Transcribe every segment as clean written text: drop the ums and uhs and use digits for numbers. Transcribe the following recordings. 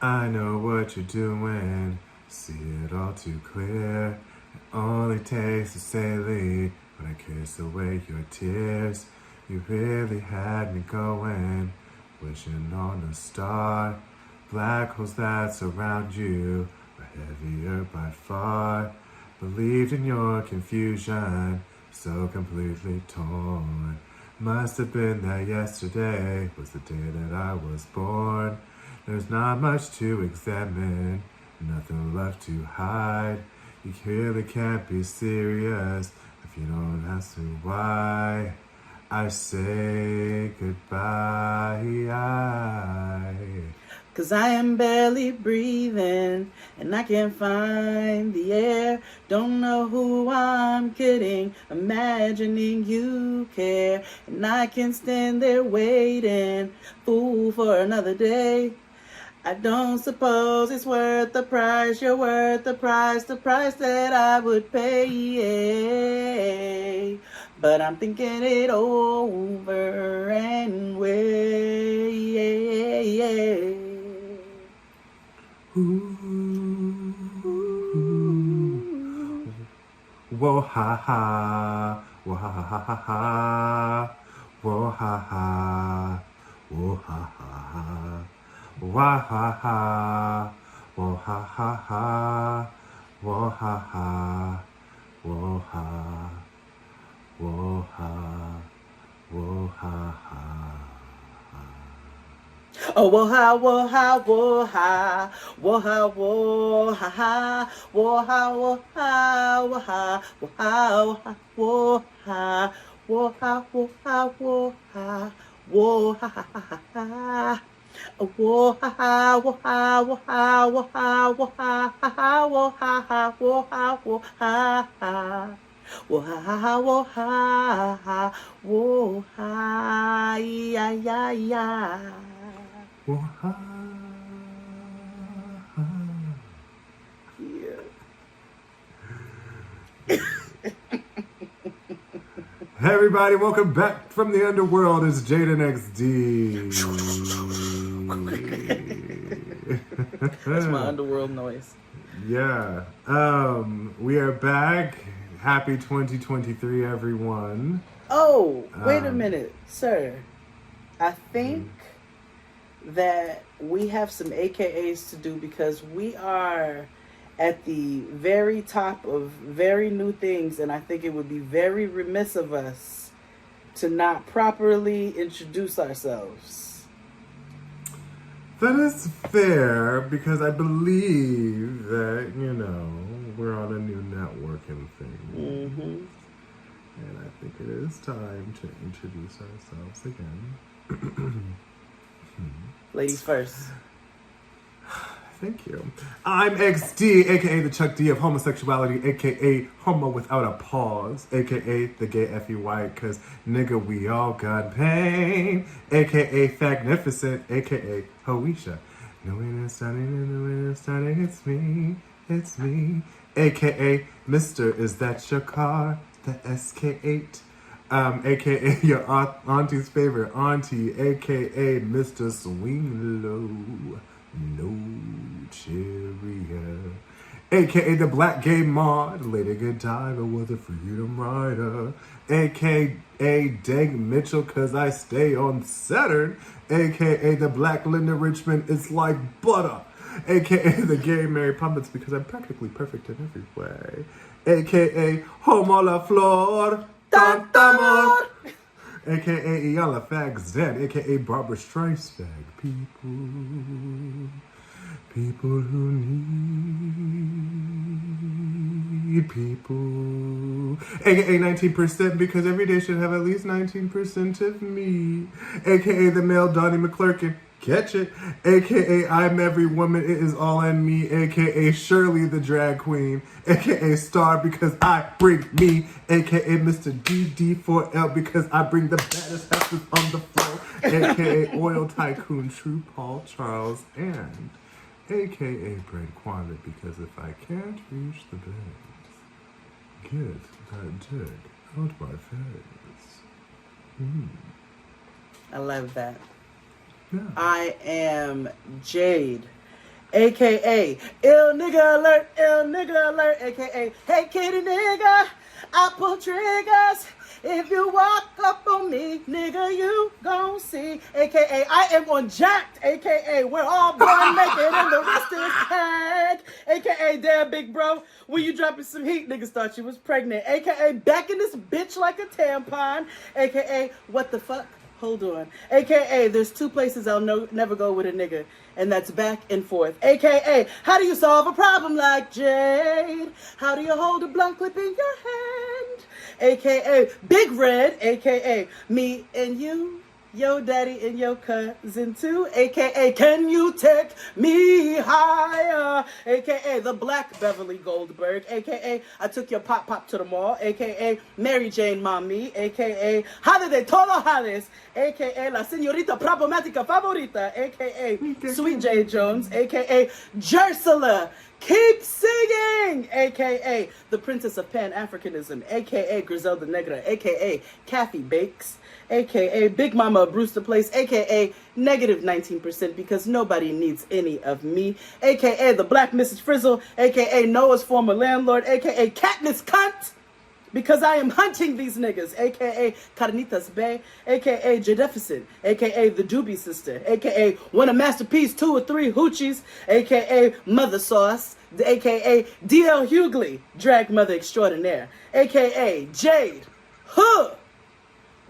I know what you're doing, see it all too clear. It only takes a saline when I kiss away your tears. You really had me going, wishing on a star. Black holes that surround you are heavier by far. Believed in your confusion, so completely torn. Must have been that yesterday was the day that I was born. There's not much to examine, nothing left to hide. You clearly can't be serious if you don't ask me why. I say goodbye. 'Cause I am barely breathing and I can't find the air. Don't know who I'm kidding, imagining you care. And I can stand there waiting, fool for another day. I don't suppose it's worth the price. You're worth the price that I would pay. But I'm thinking it over and way. Whoa ha ha, whoa ha ha ha ha, whoa ha ha, whoa ha ha, wah ha ha, whoa ha ha ha, whoa ha ha, whoa ha, whoa ha, whoa ha ha. Oh, whoa ha, whoa ha, whoa ha, whoa ha, whoa ha ha, whoa ha, whoa ha, whoa ha, whoa ha, whoa ha, whoa ha, whoa ha, whoa ha, whoa ha ha ha ha. Whoa ha ha, whoa ha, whoa ha, whoa ha, whoa ha ha, whoa ha ha, whoa ha, whoa ha ha. Whoa ha ha, whoa ha, whoa ha, ya ya ya. Whoa-ha. Yeah. Hey everybody, welcome back from the underworld. It's Jade and XD. That's my underworld noise. Yeah. We are back. Happy 2023, everyone. Oh, wait a minute, sir. I think that we have some AKAs to do because we are at the very top of very new things, and I think it would be very remiss of us to not properly introduce ourselves. That is fair because I believe that, we're on a new networking thing. Mm-hmm. And I think it is time to introduce ourselves again. Ladies first. Thank you. I'm XD, aka the Chuck D of homosexuality, aka homo without a pause, aka the gay FEY, cause nigga, we all got pain, aka Fagnificent, aka Hoisha. No way it's starting, it's me, aka Mr. Is That Your Car? The SK8. AKA your auntie's favorite auntie, aka Mr. Swing Low. No cheerio. AKA the black gay mod, Lady Godiva was a freedom rider. AKA Dag Mitchell, cause I stay on Saturn. AKA the black Linda Richmond, it's like butter. AKA the gay Mary Poppins, because I'm practically perfect in every way. AKA Homo la Flor, Tantamor. AKA Iala Fag Zed, AKA Barbara Streisand fag. People who need people. AKA 19%, because every day should have at least 19% of me. AKA the male Donnie McClurkin. Catch it. AKA I'm every woman, it is all in me. AKA Shirley the drag queen. AKA Star because I bring me. AKA Mr. DD4L because I bring the baddest heifers on the floor. AKA Oil Tycoon True Paul Charles. And AKA Brent Quanda because if I can't reach the bangs, get that dick out my face. I love that. Yeah. I am Jade, AKA ill nigga alert, AKA hey kitty nigga, I pull triggers. If you walk up on me, nigga, you gon' see. AKA I am on jacked. AKA we're all born naked and the rest is tag. AKA damn big bro, when you dropping some heat, niggas thought you was pregnant. AKA back in this bitch like a tampon. AKA what the fuck? Hold on. AKA, there's two places I'll never go with a nigga, and that's back and forth. AKA, how do you solve a problem like Jade? How do you hold a blunt clip in your hand? AKA, Big Red. AKA, me and you, your daddy and your cousin too. AKA, can you take me higher? AKA, the Black Beverly Goldberg. AKA, I took your pop to the mall. AKA, Mary Jane Mommy. AKA, Hade de todo Hades. AKA, la señorita problemática favorita. AKA, Sweet Jade Jones. AKA, Jersula. Keep singing, aka the Princess of Pan-Africanism, aka Griselda Negra, aka Kathy Bakes, aka Big Mama of Brewster Place, aka negative 19% because nobody needs any of me, aka the Black Mrs. Frizzle, aka Noah's former landlord, aka Katniss Cunt, because I am hunting these niggas, aka Carnitas Bay, aka Jadeficit, aka the Doobie Sister, aka One a Masterpiece, 2 or 3 hoochies, aka Mother Sauce, aka D.L. Hughley, Drag Mother Extraordinaire, aka Jade, huh?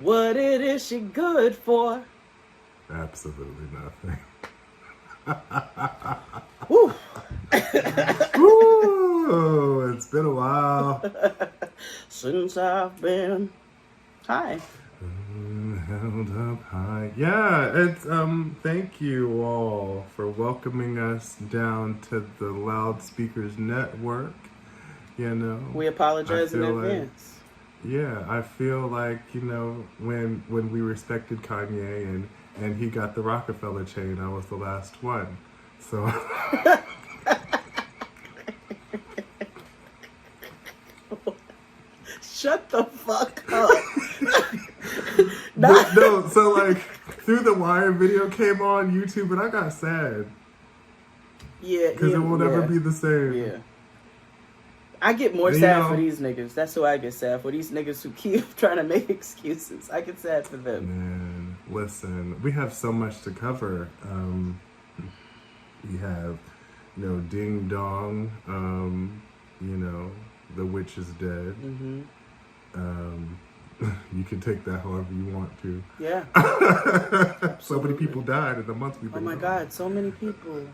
What it is she good for? Absolutely nothing. Woo. Ooh, it's been a while Since I've been high. held up high. Yeah, it's thank you all for welcoming us down to the Loudspeakers Network. You know, We apologize in feel advance. yeah, I feel like, you know, when we respected Kanye and he got the Rockefeller chain, I was the last one. So Shut the fuck up. But no, so like Through the Wire video came on YouTube and I got sad. Yeah. Because it will never be the same. Yeah. I get more sad for these niggas. That's who I get sad for. These niggas who keep trying to make excuses. I get sad for them. Man, listen, we have so much to cover. We have, you know, Ding Dong, you know, The Witch is Dead. Mm-hmm. You can take that however you want to. Yeah. So many people died in the month we've been Oh my gone. God, so many people.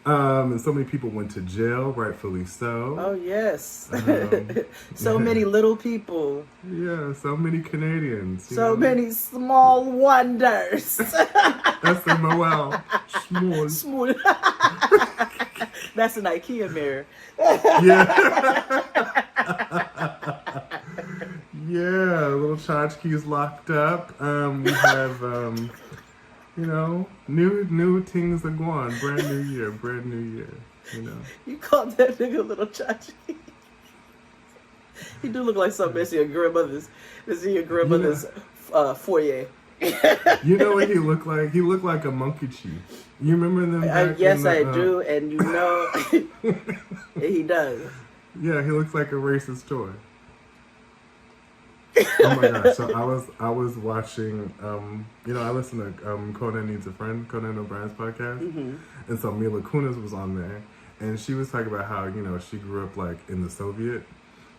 And so many people went to jail, rightfully so. Oh yes. So many little people. Yeah, so many Canadians. you So know. many small wonders. SMOL. Small. Smooth. That's an IKEA mirror. Yeah. Yeah, little tchotchkes locked up. We have, you know, new things are going. Brand new year, you know. You called that nigga little chachi. He do look like something that's in your grandmother's. That's in your grandmother's foyer. You know what he looked like? He looked like a monkey chief. You remember them? Back Yes, in the, I do, and you know he does. Yeah, he looks like a racist toy. Oh my gosh! So I was watching. You know, I listen to Conan Needs a Friend, Conan O'Brien's podcast, and so Mila Kunis was on there, and she was talking about how, you know, she grew up like in the Soviet,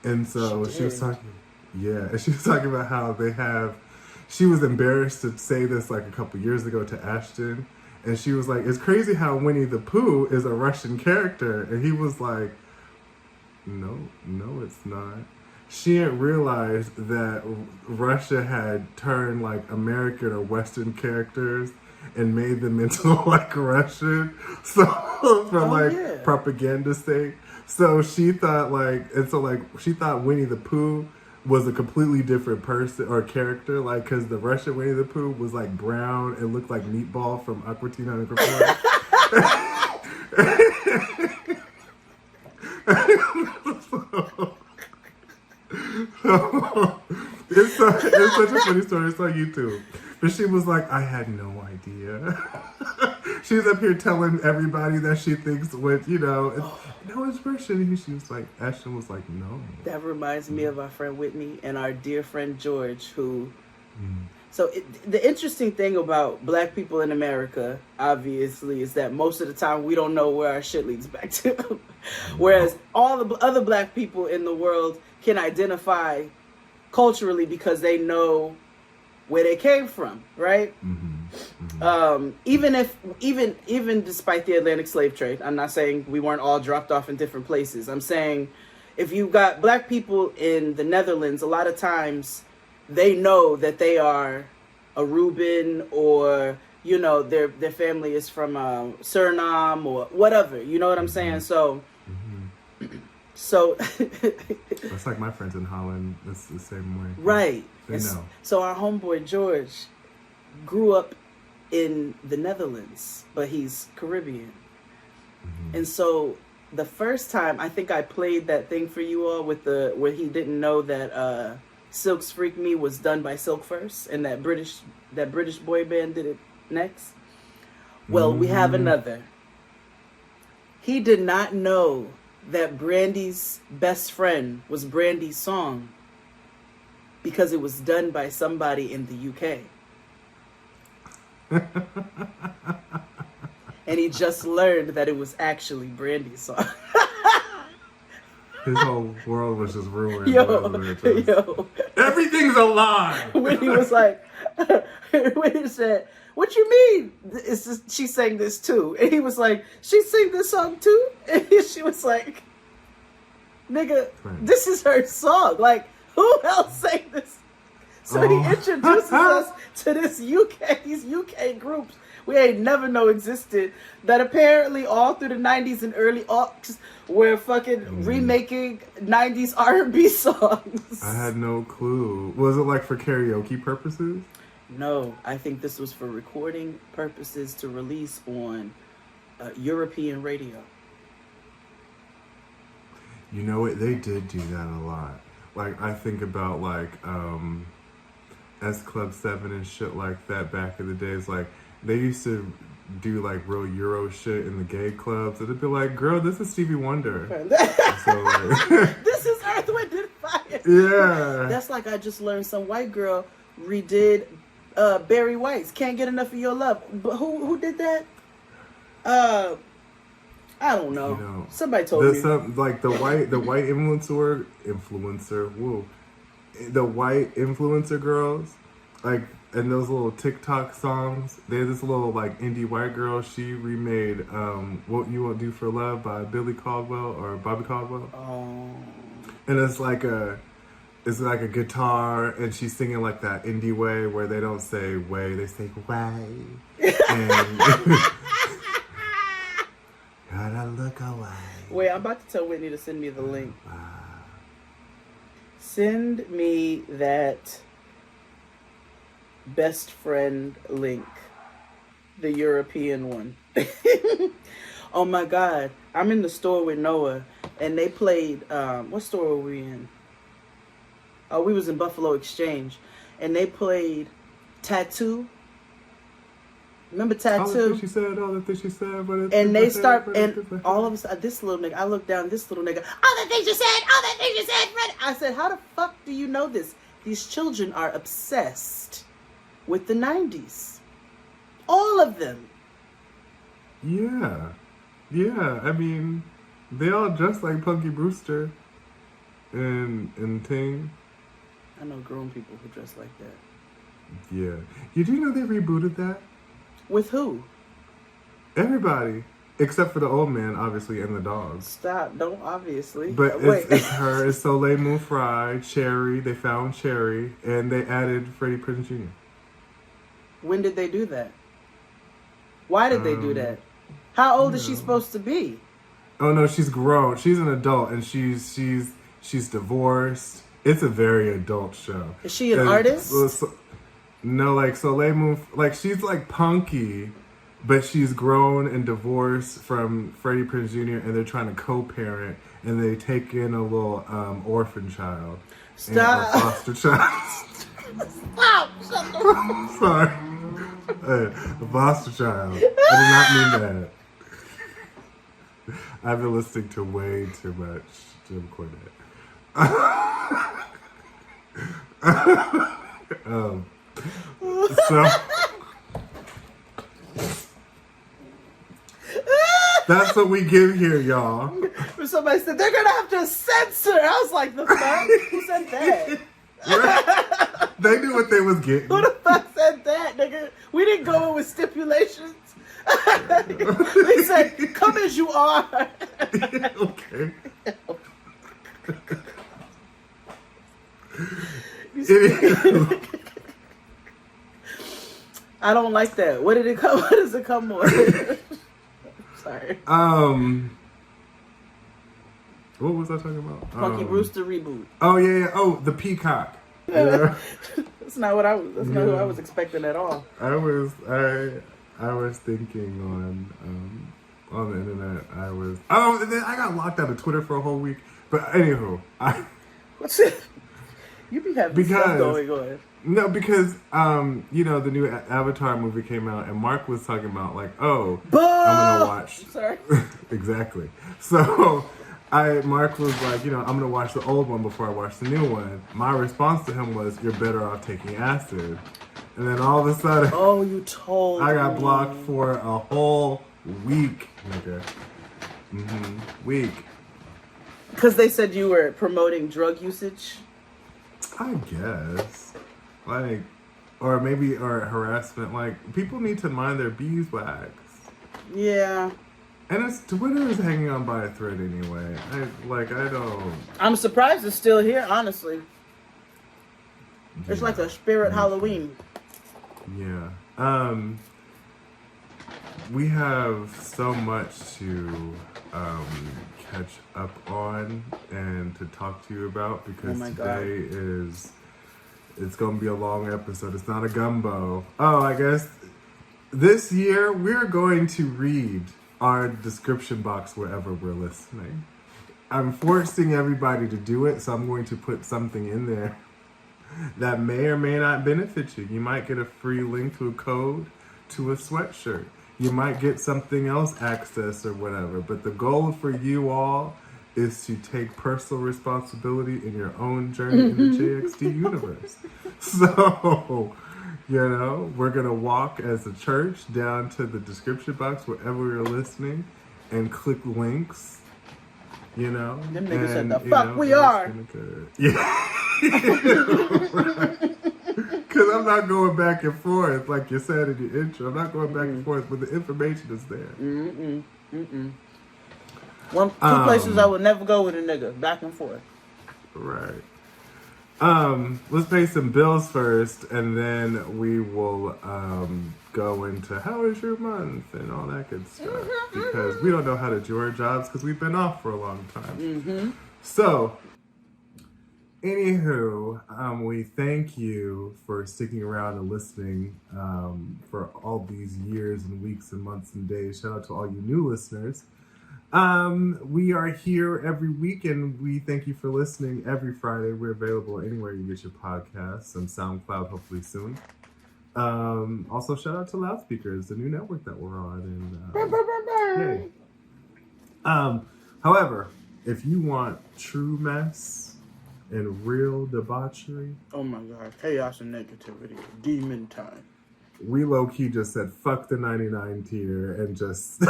and so she was talking. Yeah, and she was talking about how they have. She was embarrassed to say this like a couple years ago to Ashton, and she was like, "It's crazy how Winnie the Pooh is a Russian character," and he was like, "No, it's not." She didn't realize that Russia had turned like American or Western characters and made them into like Russian, so for propaganda sake. So she thought she thought Winnie the Pooh was a completely different person or character, like, because the Russian Winnie the Pooh was like brown and looked like Meatball from Aqua Teen Hunger Force. It's such a funny story. It's on YouTube. But she was like, I had no idea. She's up here telling everybody that she thinks with, no expression. She was like, Ashton was like, no. That reminds me of our friend Whitney and our dear friend George, who... So the interesting thing about black people in America, obviously, is that most of the time we don't know where our shit leads back to. Whereas all the other black people in the world can identify culturally because they know where they came from, right? Even despite the Atlantic slave trade, I'm not saying we weren't all dropped off in different places. I'm saying if you got black people in the Netherlands, a lot of times they know that they are a Reuben or, their family is from Suriname or whatever. You know what I'm saying? So That's like my friends in Holland. It's the same way. Right. They know. So our homeboy George grew up in the Netherlands, but he's Caribbean. And so the first time I think I played that thing for you all where he didn't know that Silk's Freak Me was done by Silk first, and that British boy band did it next. Well, we have another. He did not know that Brandy's best friend was Brandy's song because it was done by somebody in the UK. And he just learned that it was actually Brandy's song. His whole world was just ruined. Yo. Everything's a lie. When he was like, when he said, "What you mean? It's just, she sang this too." And he was like, "She sang this song too?" And she was like, "Nigga, this is her song. Like, who else sang this?" So he introduces us to these UK groups we ain't never know existed that apparently all through the 90s and early aughts were fucking remaking 90s R&B songs. I had no clue. Was it like for karaoke purposes? No, I think this was for recording purposes to release on European radio. You know what? They did do that a lot. Like, I think about like S Club 7 and shit like that back in the days. Like, they used to do like real Euro shit in the gay clubs. It'd be like, girl, this is Stevie Wonder. So, like, this is Earth, Wind, and Fire. Yeah. That's like I just learned some white girl redid Barry White's Can't Get Enough of Your Love. But who did that? I don't know. Somebody told me. Like the white influencer, the white influencer girls, like, and those little TikTok songs, they had this little like indie white girl. She remade "What You Won't Do for Love" by Billy Caldwell or Bobby Caldwell. Oh. And it's like a guitar, and she's singing like that indie way where they don't say way, they say way. And gotta look away. Wait, I'm about to tell Whitney to send me the link. Send me that best friend link, the European one. Oh my God, I'm in the store with Noah, and they played. What store were we in? Oh, we was in Buffalo Exchange, and they played Tattoo. Remember Tattoo? All the things she said. And they start, and all of a sudden, this little nigga, I look down, this little nigga, all the things you said, Fred. I said, how the fuck do you know this? These children are obsessed with the 90s. All of them. Yeah. I mean, they all dress like Punky Brewster and Ting. I know grown people who dress like that. Yeah. Did you know they rebooted that? With who? Everybody. Except for the old man, obviously, and the dogs. Stop. Don't obviously. But it's her. It's Soleil Moon Frye, Cherry. They found Cherry. And they added Freddie Prinze Jr. When did they do that? Why did they do that? How old is she supposed to be? Oh, no, she's grown. She's an adult, and she's divorced. It's a very adult show. Is she an artist? No, like Soleil Moon, like she's like punky, but she's grown and divorced from Freddie Prinze Jr. and they're trying to co-parent, and they take in a little orphan child. Stop. And a foster child. Stop. Sorry. A foster child. I did not mean that. I've been listening to way too much Jim Cornette. So that's what we give here, y'all. Somebody said they're gonna have to censor. I was like, the fuck? Who said that? Right? They knew what they was getting. Who the fuck said that, nigga? We didn't go in with stipulations. They said, come as you are. Okay. I don't like that. What did it come? What does it come on? Sorry. What was I talking about? Punky Brewster reboot. Oh yeah. Oh, the Peacock. Yeah. That's not what I was. That's not who I was expecting at all. I was thinking on the internet. And then I got locked out of Twitter for a whole week. But anywho, What's it? You be having stuff going on. No, because the new Avatar movie came out, and Mark was talking about like, I'm gonna watch. Sorry. Exactly. So, Mark was like, I'm gonna watch the old one before I watch the new one. My response to him was, "You're better off taking acid." And then all of a sudden, you told I got blocked for a whole week, nigga. Week. Because they said you were promoting drug usage. I guess. Like, or harassment. Like, people need to mind their beeswax. Yeah. And Twitter is hanging on by a thread anyway. I don't. I'm surprised it's still here, honestly. It's like a spirit Halloween. Yeah. We have so much to catch up on and to talk to you about because it's going to be a long episode. It's not a gumbo. Oh, I guess this year we're going to read our description box wherever we're listening. I'm forcing everybody to do it, so I'm going to put something in there that may or may not benefit you. You might get a free link to a code to a sweatshirt. You might get something else access or whatever. But the goal for you all is to take personal responsibility in your own journey in the JXD universe. So, we're going to walk as a church down to the description box wherever you're listening and click links. Them niggas said the fuck we are. Yeah. Because I'm not going back and forth like you said in the intro. I'm not going back and forth, but the information is there. Two places I would never go with a nigga, back and forth. Right. Let's pay some bills first, and then we will go into how is your month and all that good stuff. Because we don't know how to do our jobs because we've been off for a long time. So, anywho, we thank you for sticking around and listening for all these years and weeks and months and days. Shout out to all you new listeners. We are here every week, and we thank you for listening every Friday. We're available anywhere you get your podcasts, and SoundCloud hopefully soon. Also, shout out to Loudspeakers, the new network that we're on. And hey. However, if you want true mess and real debauchery, oh my God, chaos and negativity, demon time. We low-key just said fuck the 99 tier and just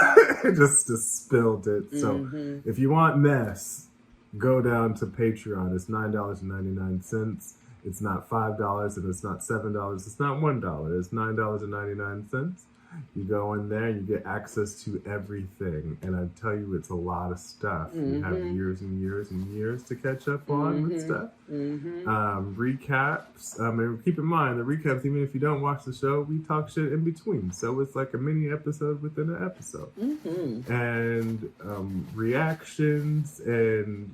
just spilled it. So if you want mess, go down to Patreon. It's $9.99. It's not $5 and it's not $7. It's not $1. It's $9.99. You go in there, you get access to everything, and I tell you, it's a lot of stuff. You have years and years and years to catch up on with stuff. Recaps. Keep in mind, the recaps, even if you don't watch the show, we talk shit in between, so it's like a mini episode within an episode. And reactions, and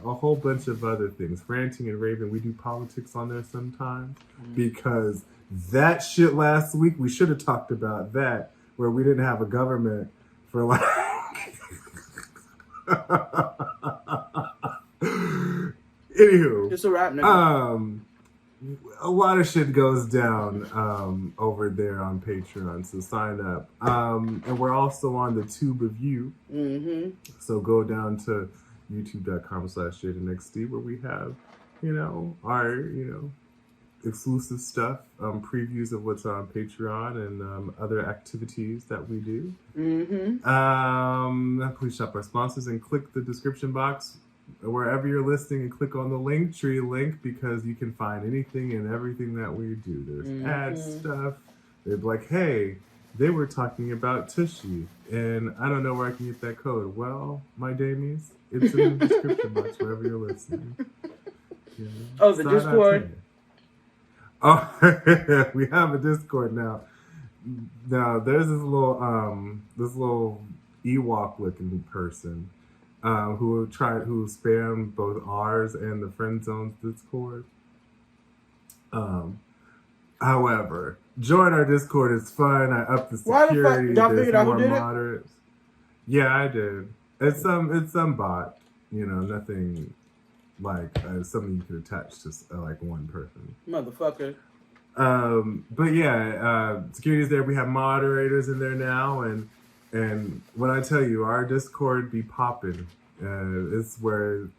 a whole bunch of other things. Ranting and raving. We do politics on there sometimes because that shit last week, we should have talked about that, where we didn't have a government for like anywho, it's a wrap, nigga. a lot of shit goes down over there on Patreon, so sign up. And we're also on the Tube of You. Mm-hmm. So go down to youtube.com/JadeandXD where we have, our, exclusive stuff, previews of what's on Patreon and other activities that we do. Mm-hmm. Please shop our sponsors and click the description box wherever you're listening and click on the Linktree link because you can find anything and everything that we do. There's ad stuff. They're like, hey, they were talking about Tushy and I don't know where I can get that code. Well, my damies, it's in the description box wherever you're listening. Oh, the Discord. Oh, we have a Discord now. Now there's this little Ewok looking person who spammed both ours and the Friend Zone's Discord. However, join our Discord. It's fun. I upped the security. Y'all figured out who did moderates. Yeah, I did. It's some bot. Nothing like something you could attach to like one person. Motherfucker. But yeah, security's there. We have moderators in there now, and when I tell you, our Discord be popping. It's where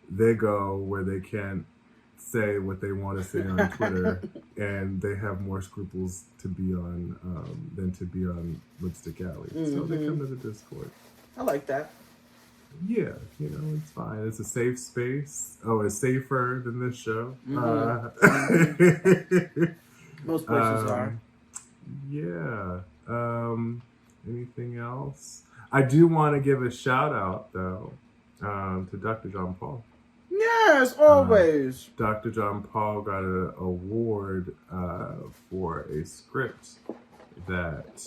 they go where they can't say what they want to say on Twitter, and they have more scruples to be on than to be on Lipstick Alley. So they come to the Discord. I like that. Yeah, it's fine. It's a safe space. Oh, it's safer than this show. Most places are. Yeah. Anything else? I do want to give a shout out though to Dr. John Paul. Yes, always. Dr. John Paul got an award for a script that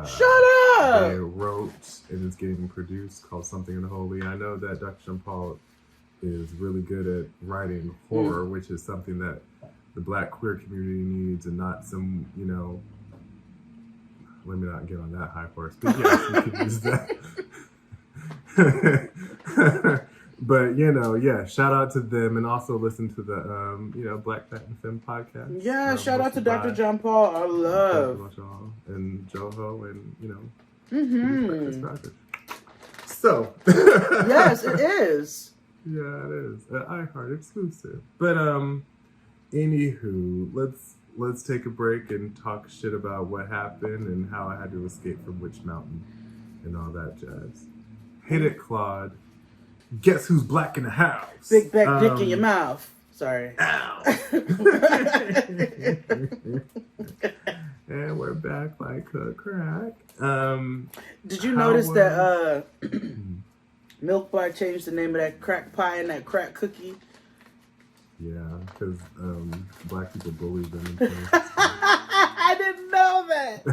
Shut up! they wrote and is getting produced called Something Unholy. I know that Dr. John Paul is really good at writing horror, which is something that the Black queer community needs, and not some, let me not get on that high horse, but yes, we could use that. But shout out to them, and also listen to the Black Fat and Femme podcast. Yeah, shout out to Dr. John Paul. I love and Joho and So yes, it is. Yeah, it is an iHeart exclusive. But anywho, let's take a break and talk shit about what happened and how I had to escape from Witch Mountain and all that jazz. Hit it, Claude. Guess who's black in the house? Big back dick in your mouth. Sorry. Ow. And we're back like a crack. Did you notice that Milk Bar changed the name of that crack pie and that crack cookie? Yeah, because black people bully them. I didn't know that.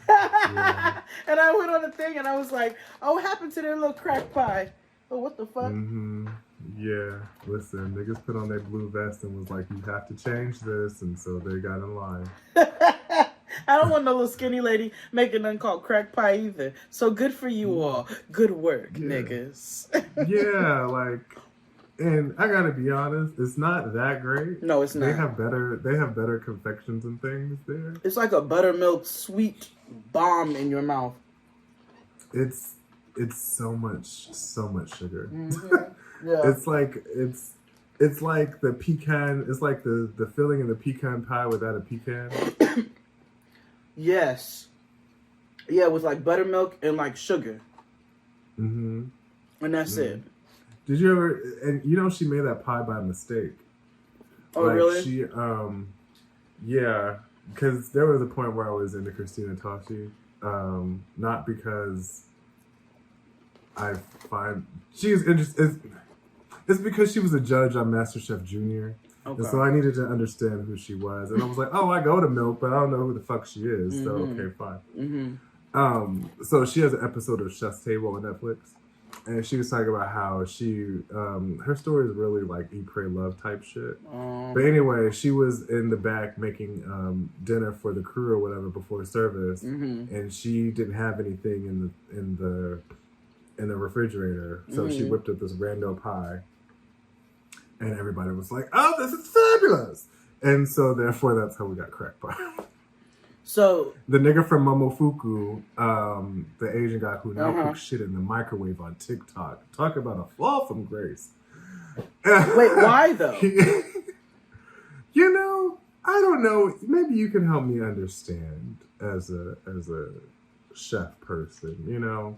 Yeah. And I went on the thing and I was like, oh, what happened to their little crack pie? Oh, what the fuck? Yeah, listen, niggas put on their blue vest and was like, you have to change this, and so they got in line. I don't want no little skinny lady making nothing called crack pie either. So good for you all. Good work, niggas. Yeah, and I gotta be honest, it's not that great. No, it's not. They have better confections and things there. It's like a buttermilk sweet bomb in your mouth. It's so much sugar. Yeah. It's like the pecan. It's like the filling in the pecan pie without a pecan. Yes. Yeah, with like buttermilk and like sugar. And that's it. Did you ever? And she made that pie by mistake. Oh, really? She yeah, because there was a point where I was into Christina Tashi, not because I find she's interesting. It's because she was a judge on MasterChef Junior. Okay. And so I needed to understand who she was. And I was like, oh, I go to Milk, but I don't know who the fuck she is. So, okay, fine. So she has an episode of Chef's Table on Netflix. And she was talking about how she, her story is really like Eat, Pray, Love type shit. But anyway, she was in the back making dinner for the crew or whatever before service. And she didn't have anything in the refrigerator. So she whipped up this rando pie. And everybody was like, oh, this is fabulous. And so therefore that's how we got crack pie. So the nigga from Momofuku, the Asian guy who now cooks shit in the microwave on TikTok. Talk about a fall from grace. Wait, why though? You know, I don't know. Maybe you can help me understand as a chef person. You know,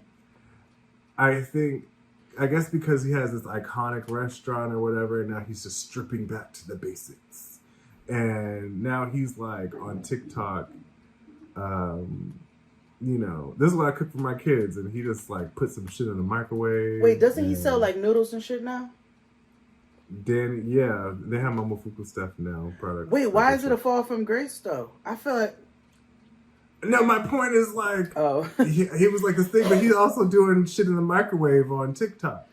I guess because he has this iconic restaurant or whatever, and now he's just stripping back to the basics. And now he's like on TikTok. You know, this is what I cook for my kids, and he just like put some shit in the microwave. Wait, doesn't he sell like noodles and shit now? Then yeah, they have Momofuku stuff now. Products. Wait, why is it a fall from grace though? I feel like. No, my point is like, oh, he was like this thing, but he's also doing shit in the microwave on TikTok.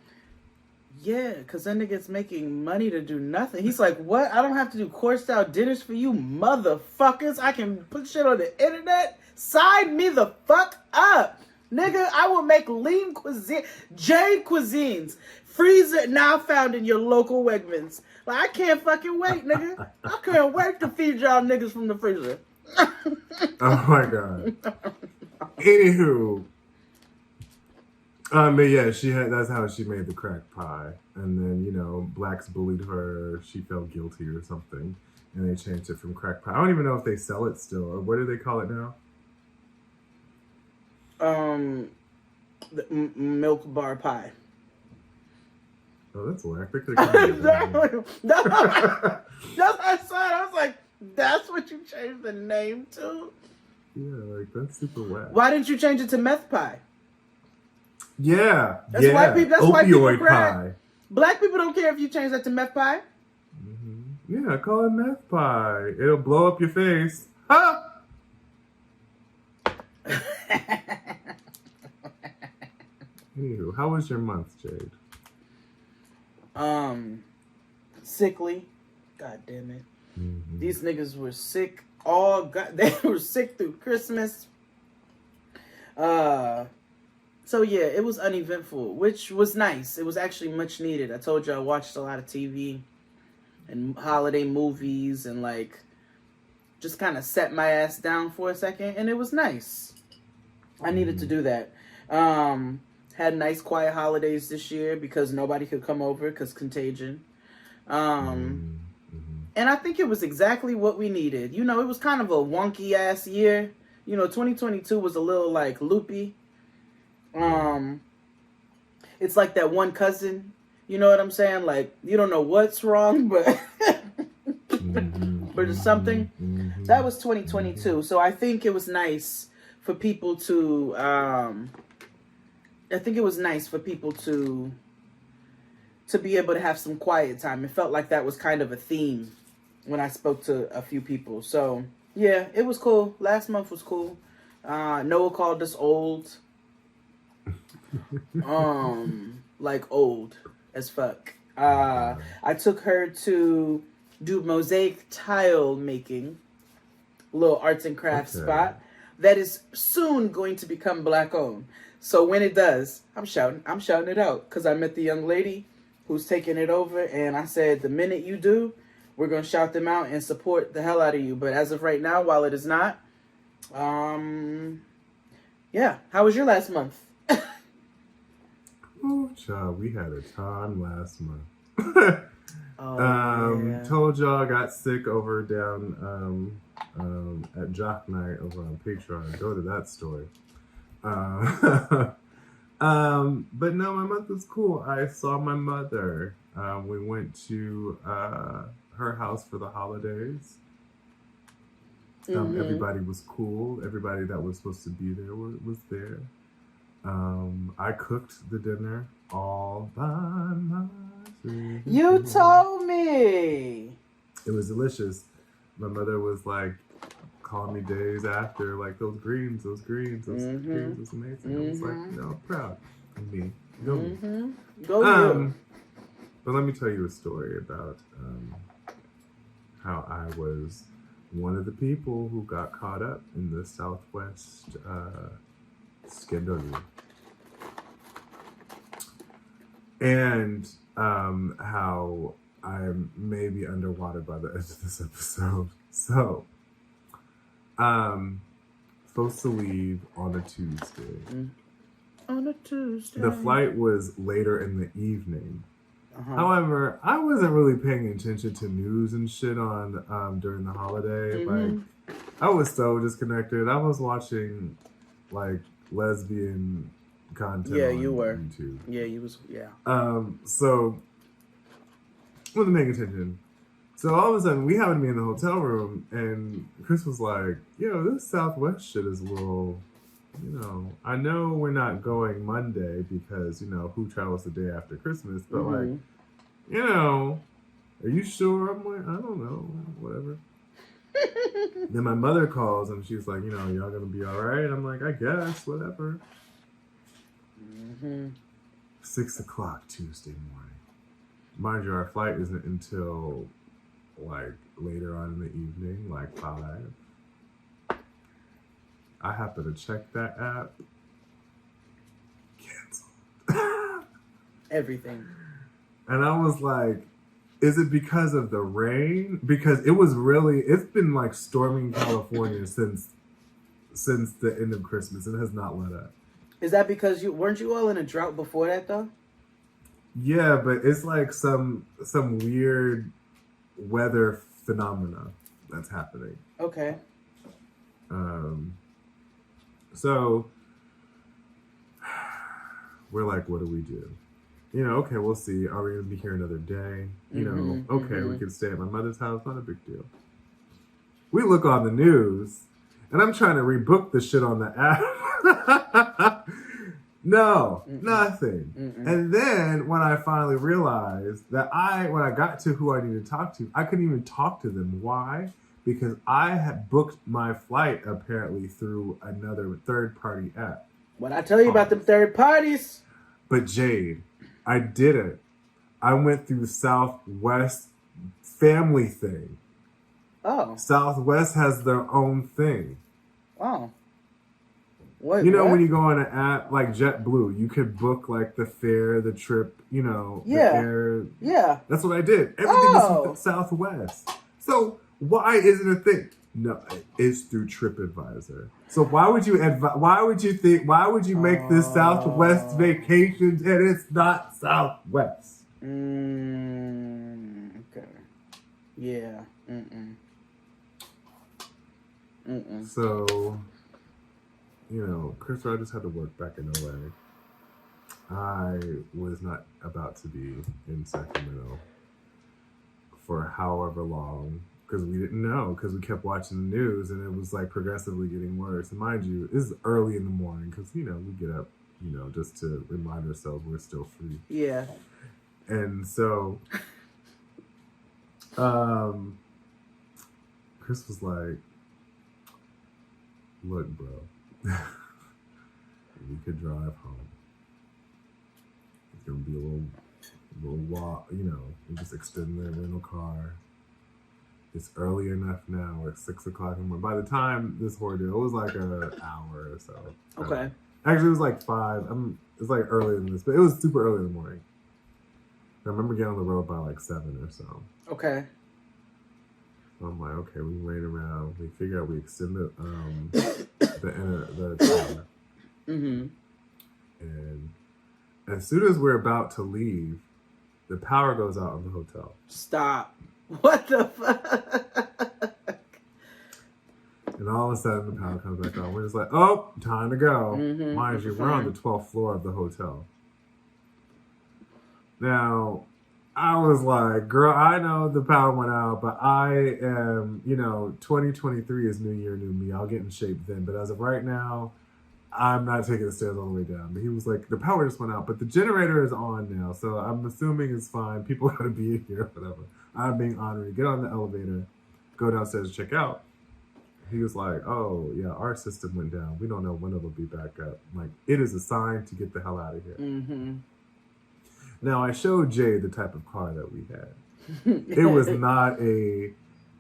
Yeah, because that nigga's making money to do nothing. He's like, what? I don't have to do course-style dinners for you motherfuckers. I can put shit on the internet. Sign me the fuck up. Nigga, I will make lean cuisine. Jade cuisines. Freezer now found in your local Wegmans. Like, I can't fucking wait, nigga. I can't wait to feed y'all niggas from the freezer. Oh my god. Anywho. But yeah, that's how she made the crack pie. And then, you know, blacks bullied her, she felt guilty or something. And they changed it from crack pie. I don't even know if they sell it still, or what do they call it now? The milk bar pie. Oh, that's whack. That's what I said. I was like, that's what you changed the name to? Yeah, like that's super whack. Why didn't you change it to meth pie? Yeah, that's white people. That's white people crack. Pie. Black people don't care if you change that to meth pie. Mm-hmm. Yeah, call it meth pie. It'll blow up your face. Ha! Anywho, how was your month, Jade? Sickly. God damn it. Mm-hmm. These niggas were sick they were sick through Christmas. So yeah, it was uneventful, which was nice. It was actually much needed. I told you I watched a lot of TV and holiday movies and like just kind of set my ass down for a second, and it was nice. I needed to do that. Had nice quiet holidays this year because nobody could come over because contagion. And I think it was exactly what we needed. You know, it was kind of a wonky ass year. You know, 2022 was a little like loopy. It's like that one cousin, you know what I'm saying? Like, you don't know what's wrong, but but it's something. That was 2022. So I think it was nice for people to be able to have some quiet time. It felt like that was kind of a theme when I spoke to a few people. So yeah, it was cool. Last month was cool. Noah called us old. Like old as fuck. I took her to do mosaic tile making, little arts and crafts spot that is soon going to become black owned. So when it does, I'm shouting it out because I met the young lady who's taking it over, and I said the minute you do, we're gonna shout them out and support the hell out of you. But as of right now, while it is not, yeah. How was your last month? Oh, child, we had a time last month. Yeah. Told y'all I got sick over down at Jock Night over on Patreon. Go to that story. But no, my month was cool. I saw my mother. We went to her house for the holidays. Everybody was cool. Everybody that was supposed to be there was there. I cooked the dinner all by myself. You told me. It was delicious. My mother was like calling me days after, like those greens was amazing. I was like, you know, proud of me. Go me. Go you. But let me tell you a story about how I was one of the people who got caught up in the Southwest scandal. And how I may be underwater by the end of this episode. So, supposed to leave on a Tuesday. On a Tuesday. The flight was later in the evening. Uh-huh. However, I wasn't really paying attention to news and shit on during the holiday. Like, I was so disconnected. I was watching like lesbian content. Yeah, on you were. YouTube. Yeah, you was. Yeah. So wasn't paying attention. So all of a sudden, we happened to be in the hotel room, and Chris was like, "Yo, this Southwest shit is a little." I know we're not going Monday because, who travels the day after Christmas, but are you sure? I'm like, I don't know, whatever. Then my mother calls and she's like, y'all gonna be all right? I'm like, I guess, whatever. 6 o'clock Tuesday morning. Mind you, our flight isn't until like later on in the evening, like 5. I happen to check that app. Canceled. Everything. And I was like, is it because of the rain? Because it's been like storming in California since the end of Christmas. It has not let up. Is that because weren't you all in a drought before that though? Yeah, but it's like some weird weather phenomena that's happening. Okay. So we're like, what do we do? Okay, we'll see. Are we going to be here another day? We can stay at my mother's house. Not a big deal. We look on the news, and I'm trying to rebook the shit on the app. No, nothing. And then when I finally realized that when I got to who I needed to talk to, I couldn't even talk to them. Why? Because I had booked my flight apparently through another third-party app. When I tell you about them third parties. But Jade, I didn't. I went through Southwest family thing. Oh. Southwest has their own thing. Oh. Wait, when you go on an app like JetBlue, you could book like the fare, the trip, Yeah. the air. Yeah. That's what I did. Everything is with Southwest. So why isn't it a thing? No, it's through TripAdvisor. So why would you make this Southwest vacations and it's not Southwest? Okay. Yeah. So, Chris Rogers had to work back in LA. I was not about to be in Sacramento for however long. Because we didn't know, because we kept watching the news and it was like progressively getting worse. And mind you, this is early in the morning because, we get up, just to remind ourselves we're still free. Yeah. And so, Chris was like, look, bro, we could drive home. It's going to be a little walk, we just extend the rental car. It's early enough now. It's 6 o'clock in the morning. By the time this ordeal, it was like an hour or so. Okay. Actually, it was like 5. It's like earlier than this, but it was super early in the morning. I remember getting on the road by like 7 or so. Okay. So I'm like, okay, we wait around. We figure out we extend the car. And as soon as we're about to leave, the power goes out in the hotel. Stop. What the fuck? And all of a sudden, the power comes back on. We're just like, oh, time to go. Mind you, we're on the 12th floor of the hotel. Now, I was like, girl, I know the power went out, but I am, 2023 is New Year, New Me. I'll get in shape then. But as of right now, I'm not taking the stairs all the way down. But he was like, the power just went out, but the generator is on now. So I'm assuming it's fine. People are going to be here, whatever. I'm being honored. Get on the elevator, go downstairs, check out. He was like, oh, yeah, our system went down. We don't know when it'll be back up. I'm like, it is a sign to get the hell out of here. Now, I showed Jade the type of car that we had. It was not a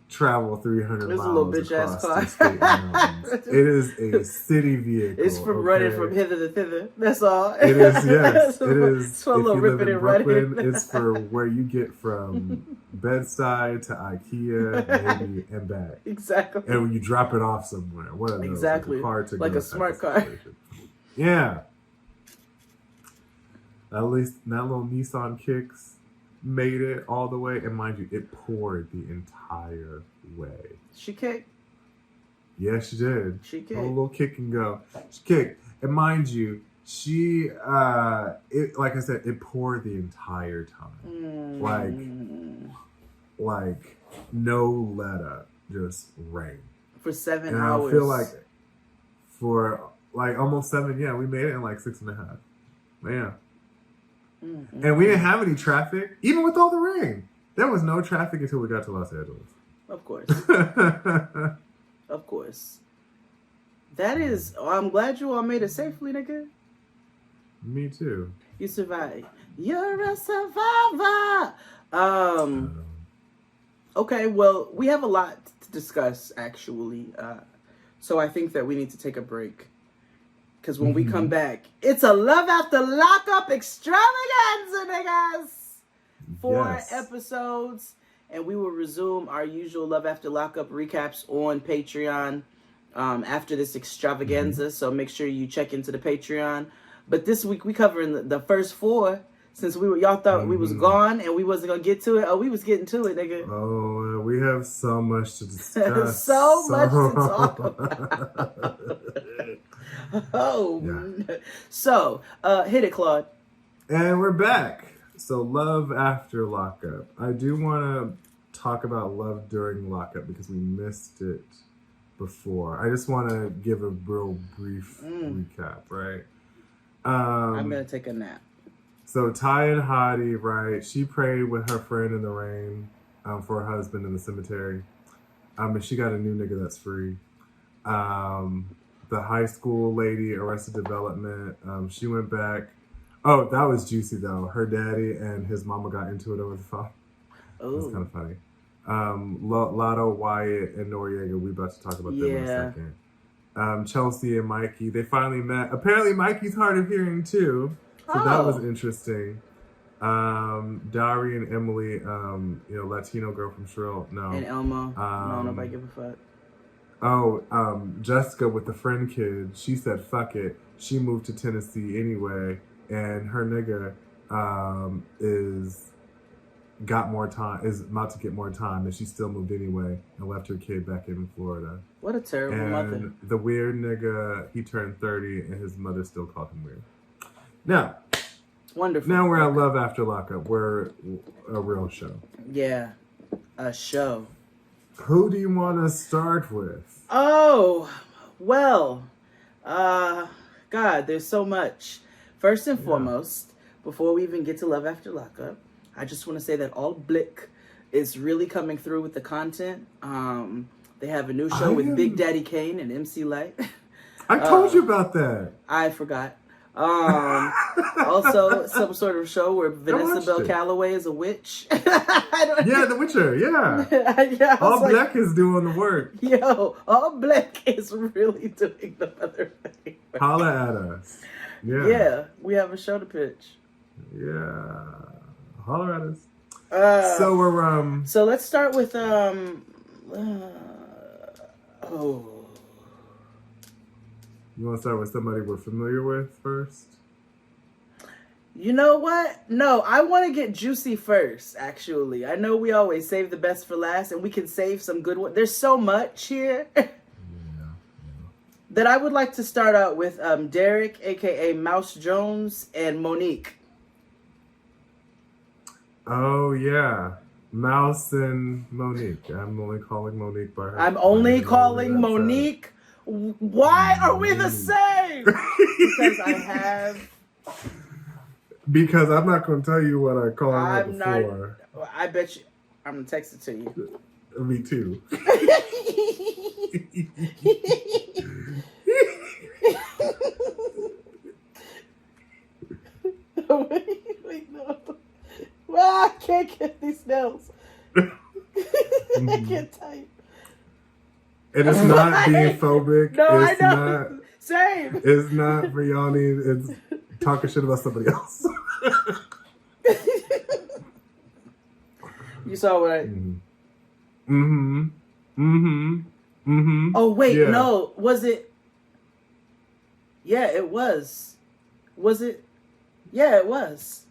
travel 300 It's a miles little bitch-ass across car. the state mountains. It is a city vehicle. It's from running from hither to thither. That's all. It is, yes. It it is. It's for a If little you live ripping in and Brooklyn, running. it's for where you get from Bed-Stuy to IKEA, maybe, and back. Exactly. And when you drop it off somewhere. What are those? Exactly. Like a car to like go a smart car. situation. Yeah. At least that little Nissan Kicks made it all the way. And mind you, it poured the entire way. She kicked. Yeah, she did. She kicked. A little kick and go. She kicked. And mind you, she, like I said, it poured the entire time. Like no let up, just rain. For 7 and hours. I feel like for like almost 7, yeah, we made it in like 6.5. Yeah. Mm-hmm. And we didn't have any traffic, even with all the rain. There was no traffic until we got to Los Angeles. Of course. Of course. That is, I'm glad you all made it safely, nigga. Me too. You survived. You're a survivor. Okay, well, we have a lot to discuss, actually. So I think that we need to take a break. Because when we come back, it's a Love After Lockup extravaganza, niggas! 4 episodes. And we will resume our usual Love After Lockup recaps on Patreon after this extravaganza. So make sure you check into the Patreon. But this week we covering the first 4. Since y'all thought we was gone and we wasn't gonna get to it. Oh, we was getting to it, nigga. Oh, we have so much to discuss. so much to talk about. So hit it, Claude. And we're back. So Love After Lockup. I do want to talk about love during lockup because we missed it before. I just want to give a real brief recap, right? I'm gonna take a nap. So Ty and Hottie, right? She prayed with her friend in the rain for her husband in the cemetery. And she got a new nigga that's free. The high school lady, Arrested Development, she went back. Oh, that was juicy though. Her daddy and his mama got into it over the phone. It was kind of funny. Lotto, Wyatt, and Noriega, we about to talk about them in a second. Chelsea and Mikey, they finally met. Apparently Mikey's hard of hearing too. So that was interesting. Dari and Emily, Latino girl from Shrill. No. And Elmo. No, nobody give a fuck. Jessica with the friend kid, she said fuck it. She moved to Tennessee anyway, and her nigga is about to get more time, and she still moved anyway and left her kid back in Florida. What a terrible mother. And the weird nigga, he turned 30 and his mother still called him weird. Now, wonderful. Now we're at Love After Lockup. We're a real show. Yeah, a show. Who do you want to start with? Oh, well, God, there's so much. First and foremost, before we even get to Love After Lockup, I just want to say that All Blick is really coming through with the content. They have a new show with Big Daddy Kane and MC Light. I told you about that. I forgot. Also, some sort of show where Vanessa Bell Calloway is a witch. The Witcher. Yeah. All Black is doing the work. Yo, All Black is really doing the other thing. Holla at us. Yeah, we have a show to pitch. Yeah, holler at us. So we're So let's start with You want to start with somebody we're familiar with first? You know what? No, I want to get juicy first, actually. I know we always save the best for last, and we can save some good ones. There's so much here that I would like to start out with Derek, a.k.a. Mouse Jones, and Monique. Oh, yeah. Mouse and Monique. I'm only calling Monique by her. I'm only calling Monique. Why are we the same? Because I have... Because I'm not going to tell you what I called her before. I bet you. I'm going to text it to you. Me too. Wait, no. Well, I can't get these nails. I can't tie And it's not being phobic. No, it's I know. Not, Same. It's not for yawning. It's talking shit about somebody else. You saw what I... Oh, wait, no. Was it... Yeah, it was. Was it? Yeah, it was.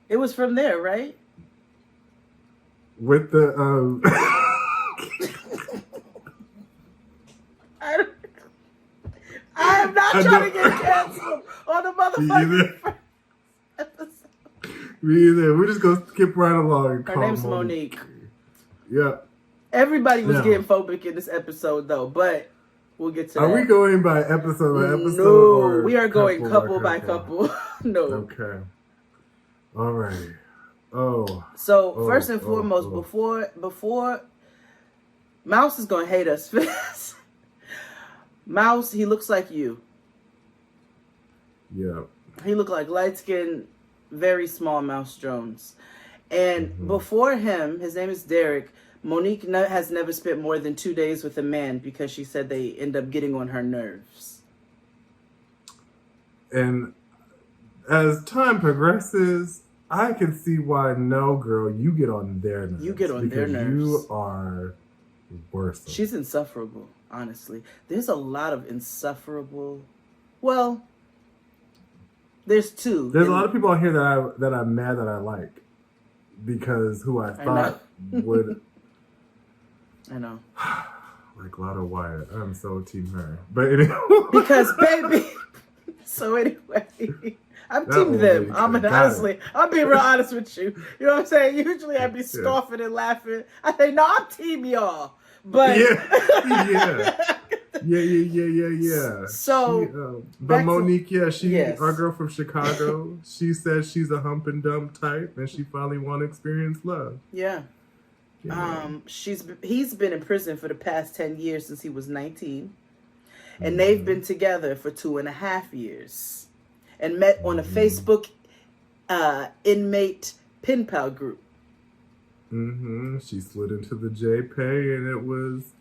It was from there, right? With the... I am not trying to get canceled on the motherfucking episode. Me either. We're just going to skip right along. Her name's Monique. Yeah. Everybody was getting phobic in this episode, though, but we'll get to that. Are we going by episode by episode? No, we are going couple by couple. No. Okay. All right. So, first and foremost, before Mouse is going to hate us for this. Mouse, he looks like you. Yeah. He looked like light-skinned, very small Mouse Jones. And before him, his name is Derek, Monique has never spent more than 2 days with a man because she said they end up getting on her nerves. And as time progresses, I can see why no, girl, you get on their nerves. You get on their nerves. You are worse. She's insufferable, honestly. There's a lot of insufferable... Well, there's two. There's a lot of people out here that I'm mad that I like. Because who I thought would... I know. Like Lotta Wyatt. I'm so team her. But anyway. Because, baby... So anyway... I'm team them. I'm being real honest with you. You know what I'm saying? Usually I'd be scoffing and laughing. I say, no, I'm team y'all. But... Yeah. So... but Monique, our girl from Chicago, she says she's a hump and dump type and she finally want to experience love. Yeah. He's been in prison for the past 10 years since he was 19. And they've been together for 2.5 years. And met on a Facebook inmate pen pal group. She slid into the JPay and it was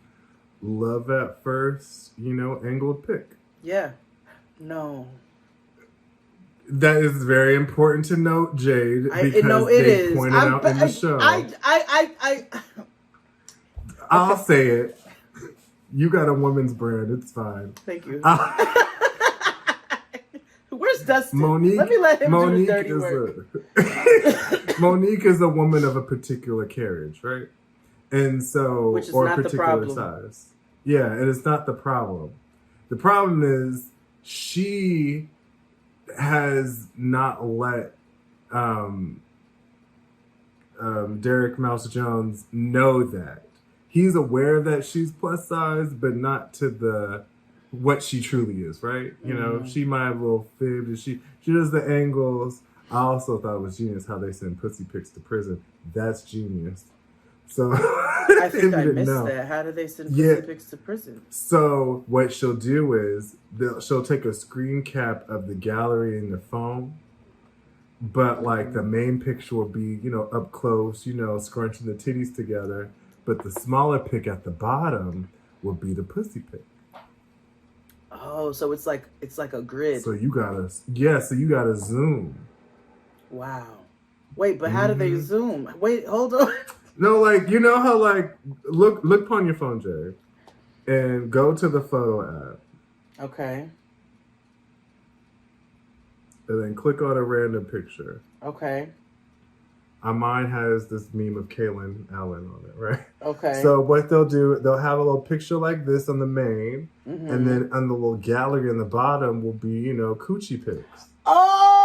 love at first, angled pic. Yeah. No. That is very important to note, Jade, because they pointed out in the show. I'll say it. You got a woman's brand. It's fine. Thank you. Where's Dustin? Monique, let me let him do the dirty work. Monique is a woman of a particular carriage, right? And so, which is or not a particular size. Yeah, and it's not the problem. The problem is she has not let Derek Mouse Jones know that. He's aware that she's plus size, but not to what she truly is, right? She might have a little fib, and she does the angles. I also thought it was genius how they send pussy pics to prison. That's genius. So I think I missed that. How do they send pussy pics to prison? So what she'll do is she'll take a screen cap of the gallery in the phone, but like the main picture will be, up close, scrunching the titties together. But the smaller pic at the bottom will be the pussy pic. Oh, so it's like a grid. So you gotta zoom. Wow. Wait, but how do they zoom? Wait, hold on. No, how look upon your phone, Jay, and go to the photo app. Okay. And then click on a random picture. Okay. Mine has this meme of Kaylin Allen on it, right? Okay. So what they'll do, they'll have a little picture like this on the main, and then on the little gallery in the bottom will be, coochie pics. Oh!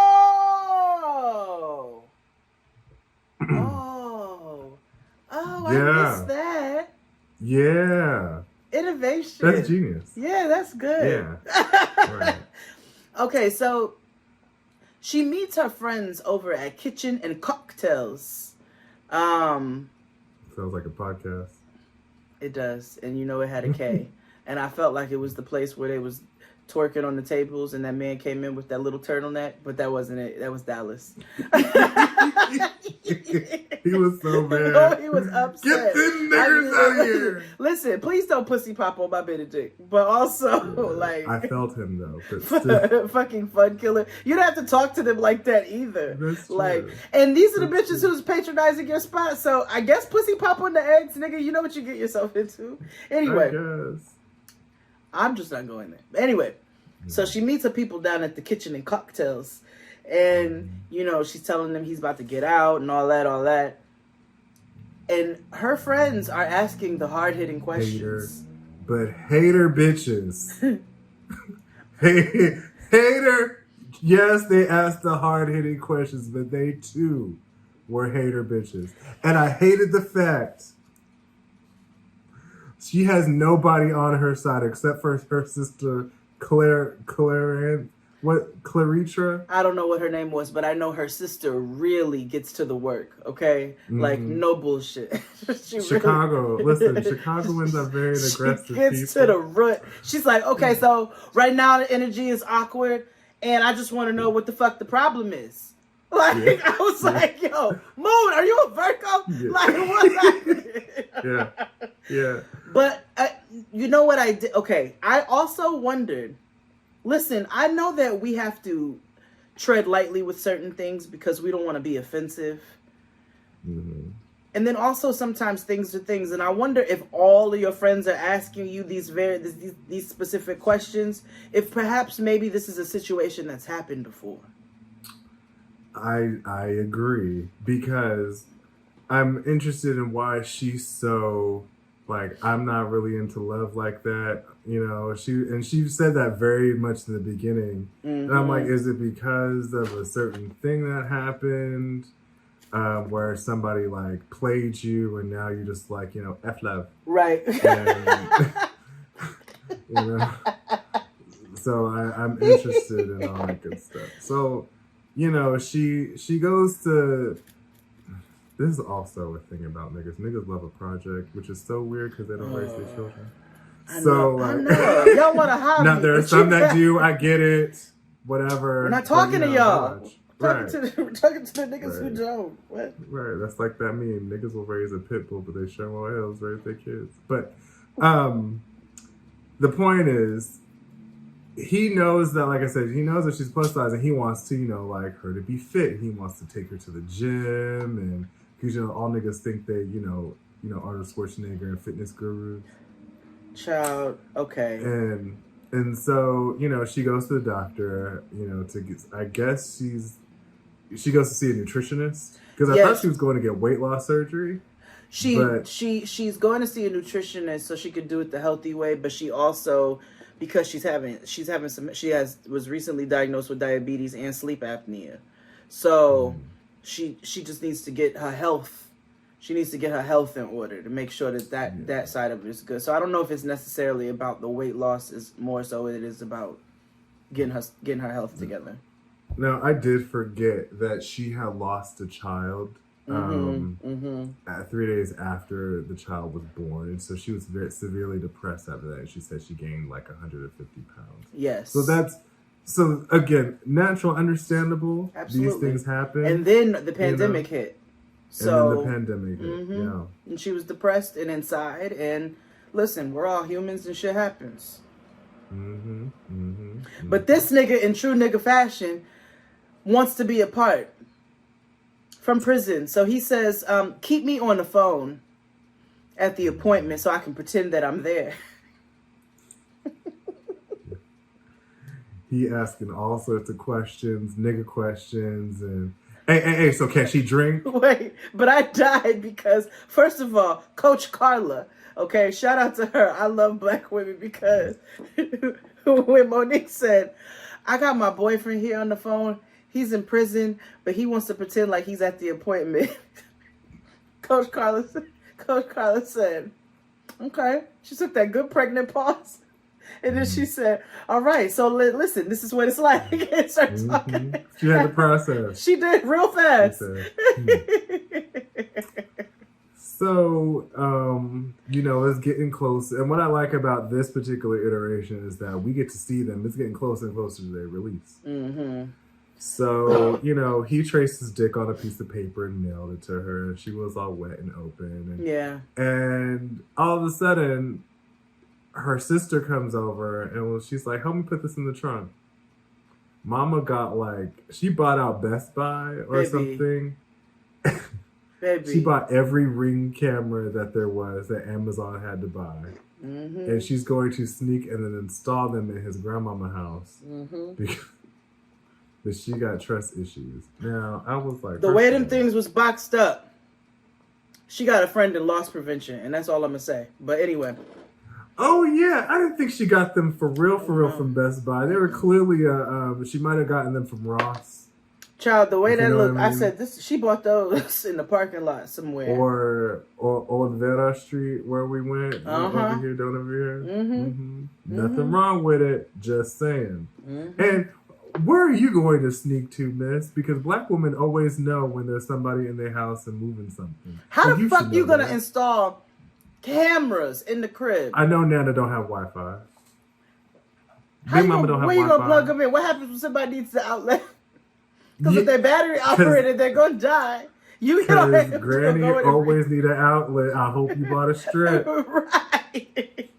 I missed that. Yeah. Innovation. That's genius. Yeah, that's good. Yeah. Right. Okay, so she meets her friends over at Kitchen and Cocktails. Sounds like a podcast. It does. And it had a K. And I felt like it was the place where they was twerking on the tables and that man came in with that little turtleneck. But that wasn't it. That was Dallas. He was so mad. No, he was upset. Get them niggers out of here. Listen, please don't pussy pop on my Benedict. But also, like, I felt him though. But still. fucking fun killer. You don't have to talk to them like that either. That's true. Like, and these are the bitches who's patronizing your spot. So I guess pussy pop on the eggs, nigga. You know what you get yourself into. Anyway, I guess. I'm just not going there. Anyway, so she meets her people down at the kitchen and cocktails. And, you know, she's telling them he's about to get out and all that. And her friends are asking the hard-hitting questions. Hater bitches. Hater. Yes, they asked the hard-hitting questions, but they too were hater bitches. And I hated the fact she has nobody on her side except for her sister Clarence. What, Claritra? I don't know what her name was, but I know her sister really gets to the work, okay? Mm-hmm. Like, no bullshit. Chicago. Listen, Chicagoans are very aggressive people. She gets to the root. She's like, okay, so right now the energy is awkward, and I just want to know what the fuck the problem is. Like, yeah. I was like, yo, Moon, are you a Virgo? Yeah. Like, what's happening? Yeah. But you know what I did? Okay, I also wondered, listen, I know that we have to tread lightly with certain things because we don't want to be offensive. Mm-hmm. And then also sometimes things are things. And I wonder if all of your friends are asking you these specific questions, if perhaps maybe this is a situation that's happened before. I agree, because I'm interested in why she's so, like, I'm not really into love like that. You know, she said that very much in the beginning. Mm-hmm. And I'm like, is it because of a certain thing that happened where somebody, like, played you and now you're just like, you know, F love. Right. And, you know, so I'm interested in all that good stuff. So, you know, she goes to... This is also a thing about niggas. Niggas love a project, which is so weird because they don't raise their children. I know. Y'all want to hide Now, there are some that do. I get it. Whatever. We're not talking to y'all. Right. We're talking to the niggas who don't. What? Right. That's like that meme. Niggas will raise a pit bull, but they sure will else raise their kids. But the point is, he knows that, like I said, he knows that she's plus size, and he wants to, you know, like, her to be fit. He wants to take her to the gym, and because, you know, all niggas think they, you know, Arnold Schwarzenegger and fitness gurus. Child, okay. And so, you know, she goes to the doctor, you know, to get, I guess she goes to see a nutritionist, because I thought she was going to get weight loss surgery. She's going to see a nutritionist so she could do it the healthy way, but she also, because she was recently diagnosed with diabetes and sleep apnea. So she just needs to get her health. She needs to get her health in order to make sure that side of it is good. So I don't know if it's necessarily about the weight loss, is more so it is about getting her health together. Now, I did forget that she had lost a child 3 days after the child was born, and so she was very severely depressed after that. And she said she gained like 150 pounds. Yes. So again, natural, understandable. Absolutely. These things happen. And then the pandemic hit. So, and then the pandemic hit, yeah. And she was depressed and inside. And listen, we're all humans and shit happens. But this nigga, in true nigga fashion, wants to be apart from prison. So he says, keep me on the phone at the appointment so I can pretend that I'm there. He asking all sorts of questions, nigga questions, and hey, so can she drink? Wait, but I died because, first of all, Coach Carla, okay, shout out to her. I love black women, because when Monique said, I got my boyfriend here on the phone, he's in prison, but he wants to pretend like he's at the appointment. Coach Carla said, okay. She took that good pregnant pause. And then she said, all right, so listen, this is what it's like. And started talking. She had the process. She did real fast. So, you know, it's getting close. And what I like about this particular iteration is that we get to see them. It's getting closer and closer to their release. So, you know, he traced his dick on a piece of paper and mailed it to her. And she was all wet and open. And, Yeah. And all of a sudden, her sister comes over and she's like, help me put this in the trunk. Mama got like, she bought out Best Buy or something. Baby. She bought every Ring camera that there was that Amazon had to buy. Mm-hmm. And she's going to sneak and then install them in his grandmama house. Mm-hmm. Because she got trust issues. Now, I was like... The way them things was boxed up, she got a friend in loss prevention, and that's all I'm going to say. But anyway. Oh, yeah. I didn't think she got them for real from Best Buy. They were clearly... she might have gotten them from Ross. Child, the way that looked, I said, this. She bought those in the parking lot somewhere. Or Vera Street, where we went. Over here, don't over here. Mm-hmm. Mm-hmm. Nothing wrong with it. Just saying. Mm-hmm. And where are you going to sneak to, miss? Because black women always know when there's somebody in their house and moving something. How the fuck you going to install cameras in the crib? I know Nana don't have Wi-Fi. Big Mama don't have Wi-Fi. Where you going to plug them in? What happens when somebody needs the outlet? Because if they're battery operated, they're going to die. Because Granny always need an outlet. I hope you bought a strip. Right.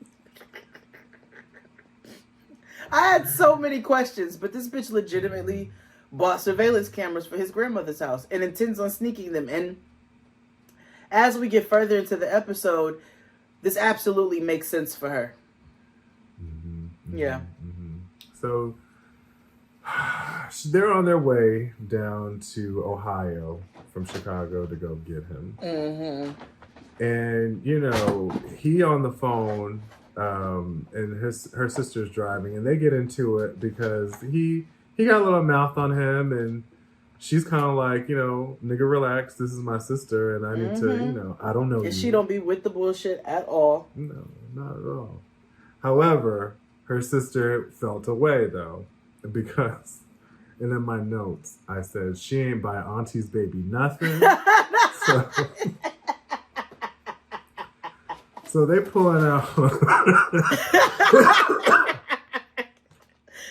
I had so many questions, but this bitch legitimately bought surveillance cameras for his grandmother's house and intends on sneaking them. And as we get further into the episode, this absolutely makes sense for her. Mm-hmm, mm-hmm, yeah. Mm-hmm. So... they're on their way down to Ohio from Chicago to go get him. Mm-hmm. And, you know, he on the phone and her sister's driving. And they get into it because he got a little mouth on him. And she's kind of like, you know, nigga, relax. This is my sister. And I need to, you know, I don't know. And she don't be with the bullshit at all. No, not at all. However, her sister felt away, though. Because, and in my notes, I said, she ain't buy auntie's baby nothing. So they pulling out.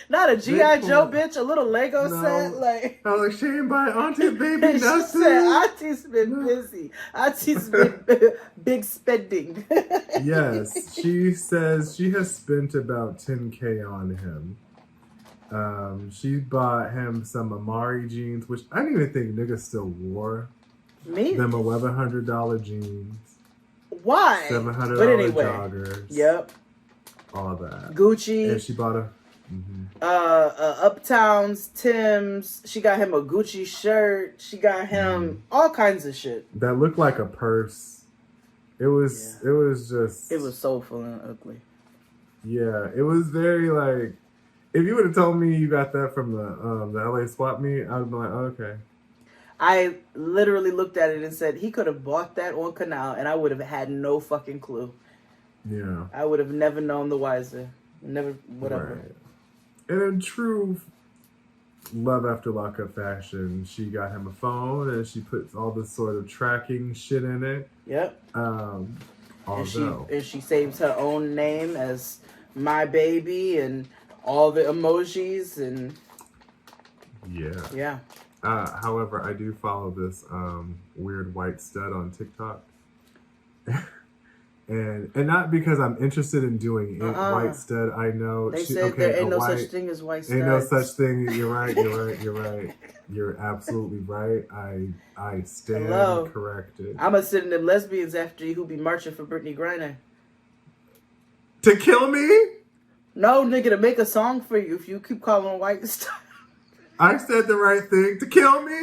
Not a G.I. Joe bitch, a little Lego set. Like, I was like, she ain't buy auntie's baby nothing. She said, auntie's been busy. Auntie's been big spending. Yes, she says she has spent about $10K on him. She bought him some Amari jeans, which I didn't even think niggas still wore. Me? Them $1,100 jeans. Why? $700 joggers. Yep. All that. Gucci. And she bought a... Uptowns, Tim's. She got him a Gucci shirt. She got him all kinds of shit. That looked like a purse. It was just... It was soulful and ugly. Yeah, it was very like... If you would have told me you got that from the LA Swap Meet, I would be like, oh, okay. I literally looked at it and said, he could have bought that on Canal and I would have had no fucking clue. Yeah. I would have never known the wiser. Never, whatever. Right. And in true Love After Lockup fashion, she got him a phone and she puts all this sort of tracking shit in it. Yep. Although. And she saves her own name as my baby and all the emojis and yeah. However, I do follow this weird white stud on TikTok, and not because I'm interested in doing it. White stud. I know they said there ain't no such thing as white studs. Ain't no such thing. You're right. You're right. You're absolutely right. I stand corrected. I'm gonna send them lesbians after you who be marching for Brittany Griner to kill me. No, nigga, to make a song for you if you keep calling white stuff. I said the right thing. To kill me?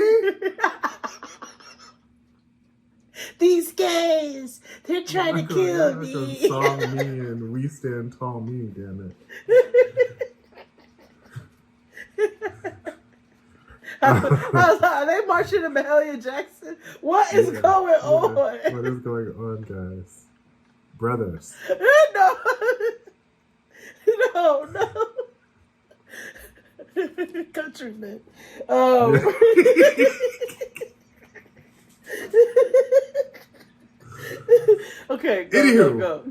These gays, they're trying to kill me. Song me and we stand tall me, damn it. I was like, are they marching to Mahalia Jackson? What is going on? What is going on, guys? Brothers. No. No. Countrymen. Okay, go.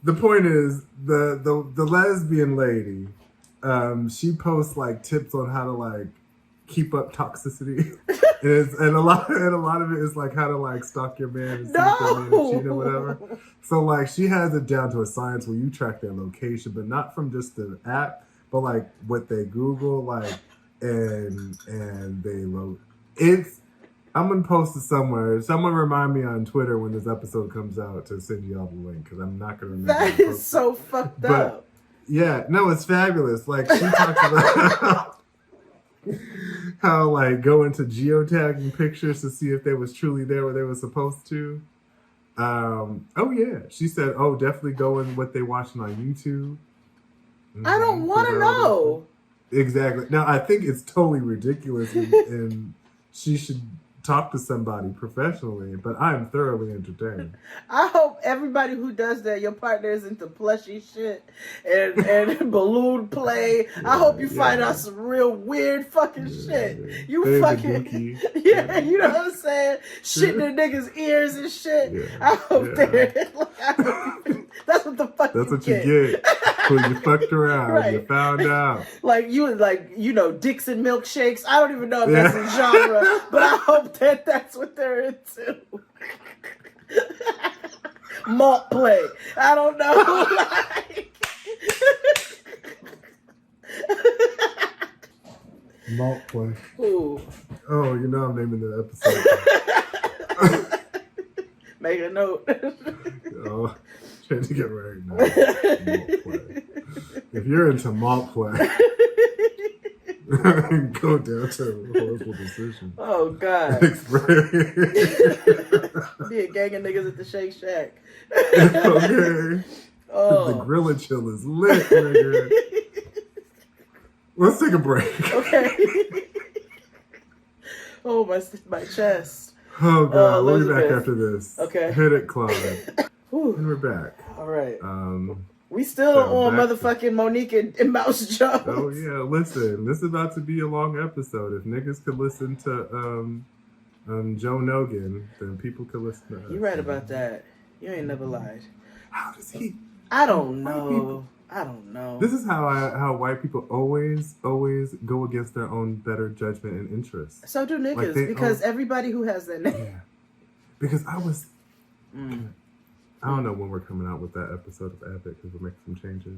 The point is the lesbian lady she posts like tips on how to like keep up toxicity, and a lot of it is like how to like stalk your man and see if their man is cheating or whatever. So like she has it down to a science where you track their location, but not from just the app, but like what they Google, like and they load. I'm gonna post it somewhere. Someone remind me on Twitter when this episode comes out to send you all the link because I'm not gonna remember. That is so fucked up. Yeah, no, it's fabulous. Like she talks about how like go into geotagging pictures to see if they was truly there where they were supposed to. Oh yeah, she said, oh, definitely go in what they watching on YouTube. I don't want to know. Exactly. Now I think it's totally ridiculous, and she should talk to somebody professionally, but I'm thoroughly entertained. I hope everybody who does that, your partner is into plushy shit and balloon play. I hope you find out some real weird fucking shit. You fucking, yeah, you know what I'm saying? Shit in niggas' ears and shit. Yeah. I hope they're like, that's what the fuck that's what you get. When you fucked around, right. You found out. Like you like, you know, Dixon milkshakes. I don't even know if that's a genre, but I hope that's what they're into. Malt play. I don't know. Malt play. Ooh. Oh, you know I'm naming the episode. Make a note. Oh, trying to get right now. Malt play. If you're into malt play, go down to a horrible decision. Oh God. Be a gang of niggas at the Shake Shack. Okay. Oh. The grill and chill is lit, nigga. Let's take a break. Okay. Oh, my chest. Oh God, we'll be back after this. Okay. Hit it, Claude. And we're back. All right. We still on motherfucking Monique and Mouse Jones. Oh yeah, listen, this is about to be a long episode. If niggas could listen to Joe Nogan, then people could listen to us. You right about that. You ain't never lied. How does he? I don't know. I don't know. This is how white people always go against their own better judgment and interests. So do niggas, like because everybody who has that name. Yeah. Because I was. I don't know when we're coming out with that episode of Epic because we're making some changes.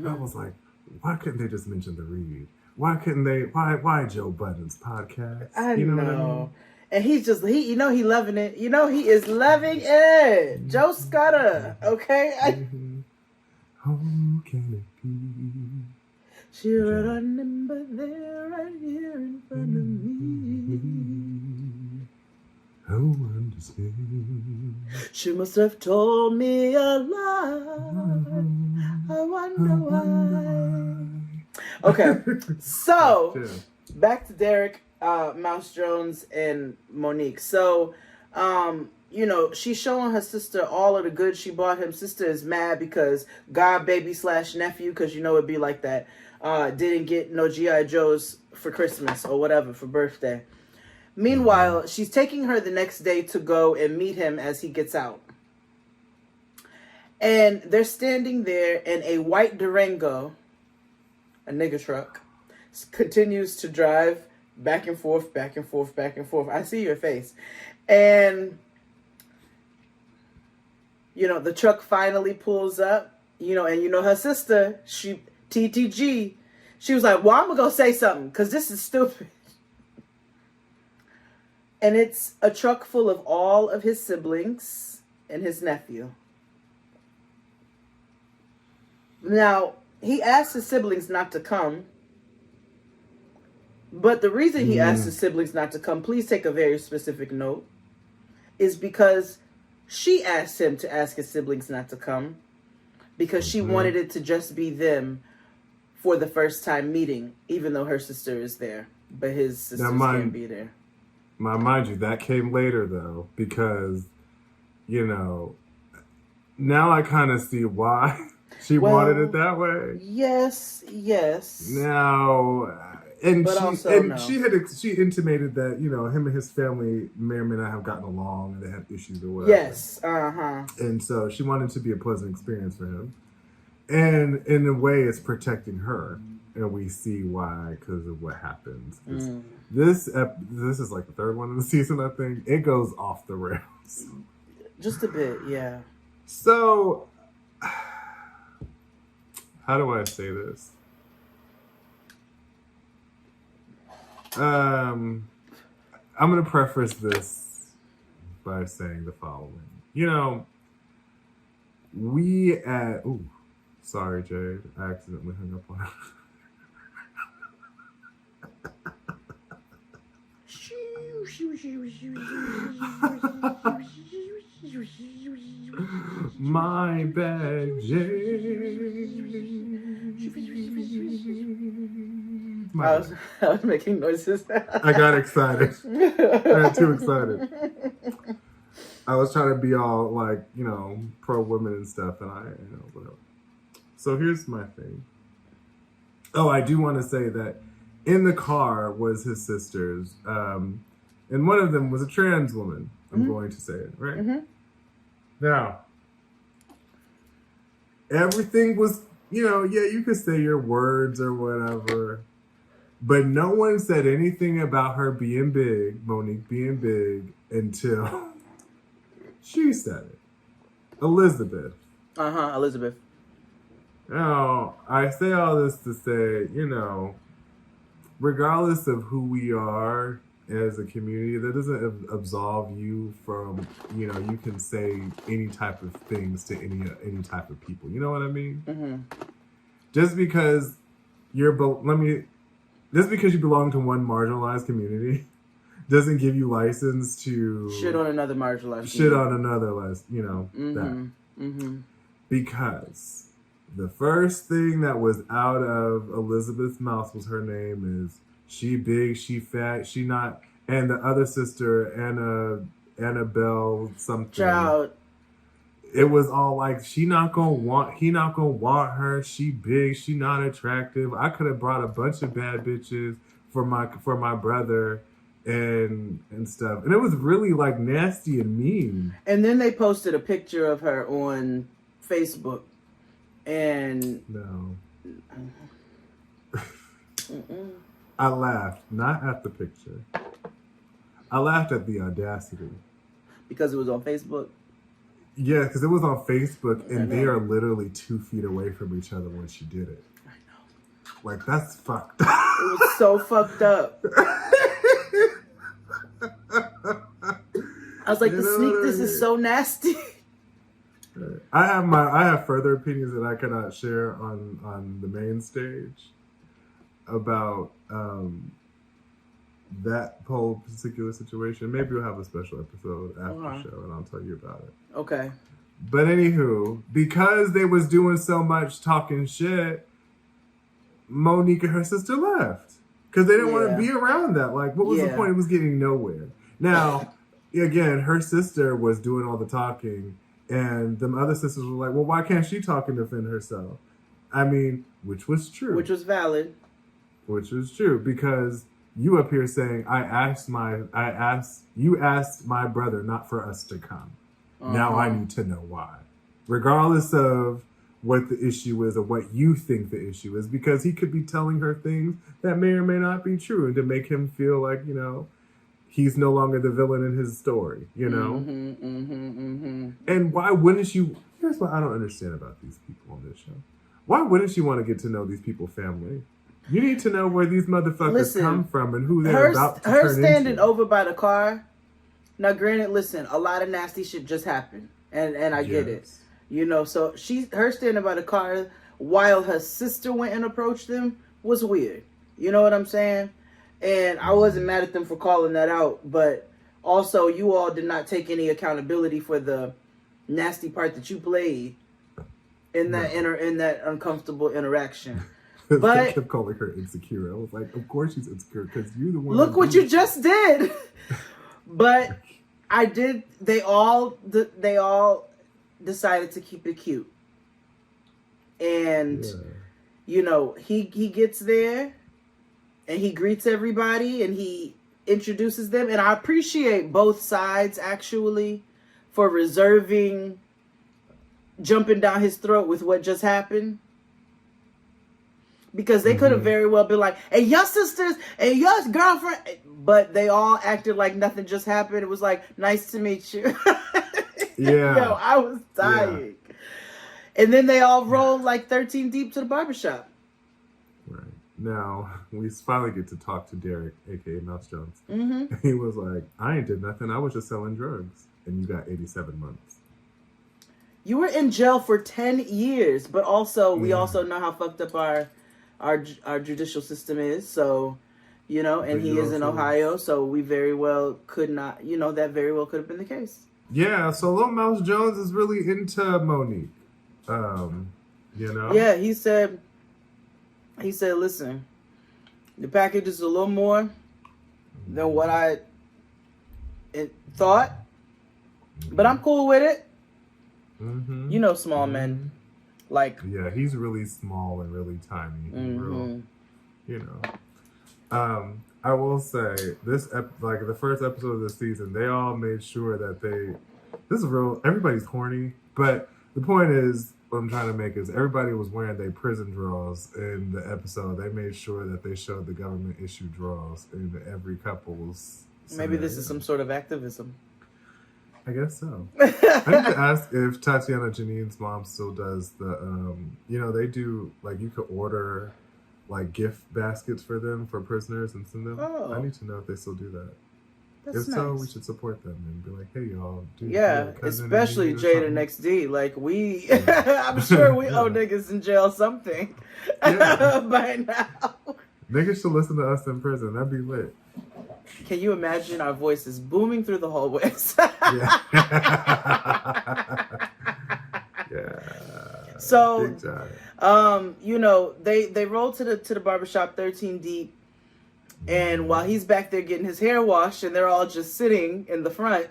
I was like, why couldn't they just mention the read? Why couldn't they? Why Joe Budden's podcast? I know. What I mean? And he's just he loving it. You know he is loving it. Joe Scudder, okay. How can it be? Should I remember there right here in front of me? Oh, understand. She must have told me a lie. I wonder why. Okay, so back to Derek, Mouse Jones, and Monique. So, you know, she's showing her sister all of the goods she bought him. Sister is mad because God baby / nephew, because you know it'd be like that, didn't get no G.I. Joes for Christmas or whatever for birthday. Meanwhile, she's taking her the next day to go and meet him as he gets out. And they're standing there, and a white Durango, a nigga truck, continues to drive back and forth, back and forth, back and forth. I see your face. And, you know, the truck finally pulls up, you know, and you know her sister, TTG, she was like, well, I'm going to go say something because this is stupid. And it's a truck full of all of his siblings and his nephew. Now, he asked his siblings not to come. But the reason he asked his siblings not to come, please take a very specific note, is because she asked him to ask his siblings not to come. Because she wanted it to just be them for the first time meeting, even though her sister is there. But his sister can't be there. Mind you, that came later, though, because, you know, now I kind of see why she wanted it that way. Yes. Now, she intimated that, you know, him and his family may or may not have gotten along and they had issues or whatever. Yes, And so she wanted it to be a pleasant experience for him. And in a way, it's protecting her. and we see why because of what happens. This is like the third one in the season, I think. It goes off the rails. Just a bit, yeah. So, how do I say this? I'm going to preface this by saying the following. You know, sorry, Jade. I accidentally hung up on her. My bad, Jade. I was making noises. I got excited. I got too excited. I was trying to be all like, you know, pro women and stuff, and whatever. So here's my thing. Oh, I do want to say that in the car was his sisters, and one of them was a trans woman. I'm going to say it, right? Now, everything was, you know, yeah, you could say your words or whatever, but no one said anything about her being big, Monique being big, until she said it. Elizabeth. Elizabeth. Now, I say all this to say, you know, regardless of who we are as a community, that doesn't absolve you from, you know, you can say any type of things to any type of people. You know what I mean? Just because you belong to one marginalized community doesn't give you license to shit on another marginalized shit on another less, you know, that. Because the first thing that was out of Elizabeth's mouth was her name is she big, she fat, she not, and the other sister, Annabelle something. Child. It was all like, he not gonna want her, she big, she not attractive. I could have brought a bunch of bad bitches for my brother and stuff. And it was really like nasty and mean. And then they posted a picture of her on Facebook. And no. I laughed, not at the picture. I laughed at the audacity. Because it was on Facebook? Yeah, because it was on Facebook, and they are literally 2 feet away from each other when she did it. I know. Like, that's fucked up. It was so fucked up. I was like, the sneak this is so nasty. I have further opinions that I cannot share on the main stage about that whole particular situation. Maybe we'll have a special episode after the show, and I'll tell you about it. Okay. But anywho, because they was doing so much talking shit, Monique and her sister left because they didn't want to be around that. Like, what was the point? It was getting nowhere. Now, again, her sister was doing all the talking. And them other sisters were like, well, why can't she talk and defend herself? I mean, which was true. Which was valid. Which was true, because you up here saying, you asked my brother not for us to come. Now I need to know why. Regardless of what the issue is or what you think the issue is, because he could be telling her things that may or may not be true, and to make him feel like, you know, he's no longer the villain in his story, you know? And why wouldn't you... Here's what I don't understand about these people on this show. Why wouldn't you want to get to know these people's family? You need to know where these motherfuckers come from and who they're about to turn into. Her standing over by the car... Now, granted, listen, a lot of nasty shit just happened. And I get it. You know, so her standing by the car while her sister went and approached them was weird. You know what I'm saying? And I wasn't mad at them for calling that out, but also you all did not take any accountability for the nasty part that you played in that in that uncomfortable interaction. But I kept calling her insecure. I was like, of course she's insecure because you're the one. Look what you just did. But I did. They all decided to keep it cute, and you know he gets there. And he greets everybody and he introduces them. And I appreciate both sides, actually, for jumping down his throat with what just happened. Because they could have very well been like, "Hey, your sisters and your girlfriend," but they all acted like nothing just happened. It was like, "Nice to meet you." Yeah. Yo, I was dying. Yeah. And then they all rolled like 13 deep to the barbershop. Right. Now, we finally get to talk to Derek, a.k.a. Mouse Jones. Mm-hmm. He was like, I ain't did nothing. I was just selling drugs. And you got 87 months. You were in jail for 10 years. But also, we also know how fucked up our judicial system is. So, you know, and he is in Ohio. So we very well could not, you know, that very well could have been the case. Yeah, so Lil Mouse Jones is really into Monique. You know? Yeah, he said, listen, the package is a little more than what I thought, but I'm cool with it. Mm-hmm. You know, small men, like. Yeah, he's really small and really tiny. Real, you know. I will say this, like the first episode of the season, they all made sure that this is real. Everybody's horny, but the point is, what I'm trying to make is everybody was wearing their prison drawers in the episode. They made sure that they showed the government issued drawers in every couple's scenario. Maybe this is some sort of activism. I guess so. I need to ask if Tatiana Janine's mom still does the, you know, they do, like, you could order, like, gift baskets for them, for prisoners, and send them. Oh. I need to know if they still do that. That's if nice. So, we should support them and be like, hey, y'all. Especially Jade and XD. Like, we, I'm sure we owe niggas in jail something by now. Niggas should listen to us in prison. That'd be lit. Can you imagine our voices booming through the hallways? Yeah. So, you know, they roll to the barbershop 13 deep, and while he's back there getting his hair washed and they're all just sitting in the front,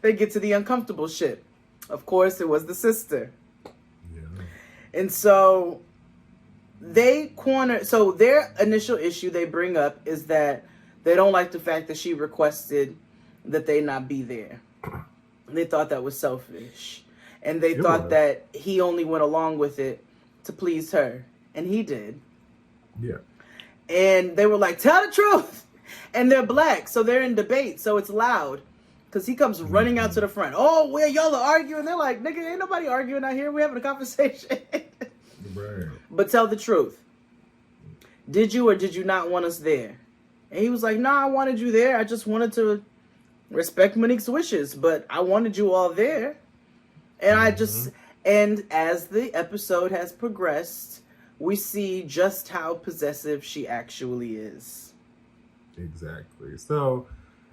they get to the uncomfortable shit. Of course, it was the sister. Yeah. And so so their initial issue they bring up is that they don't like the fact that she requested that they not be there. They thought that was selfish. And they thought that he only went along with it to please her. And he did. Yeah. And they were like, tell the truth. And they're black, so they're in debate, so it's loud. Because he comes running out to the front. Oh, where y'all are arguing? They're like, nigga, ain't nobody arguing out here. We're having a conversation. Right. But tell the truth. Did you or did you not want us there? And he was like, nah, I wanted you there. I just wanted to respect Monique's wishes. But I wanted you all there. And and as the episode has progressed, we see just how possessive she actually is. Exactly. So,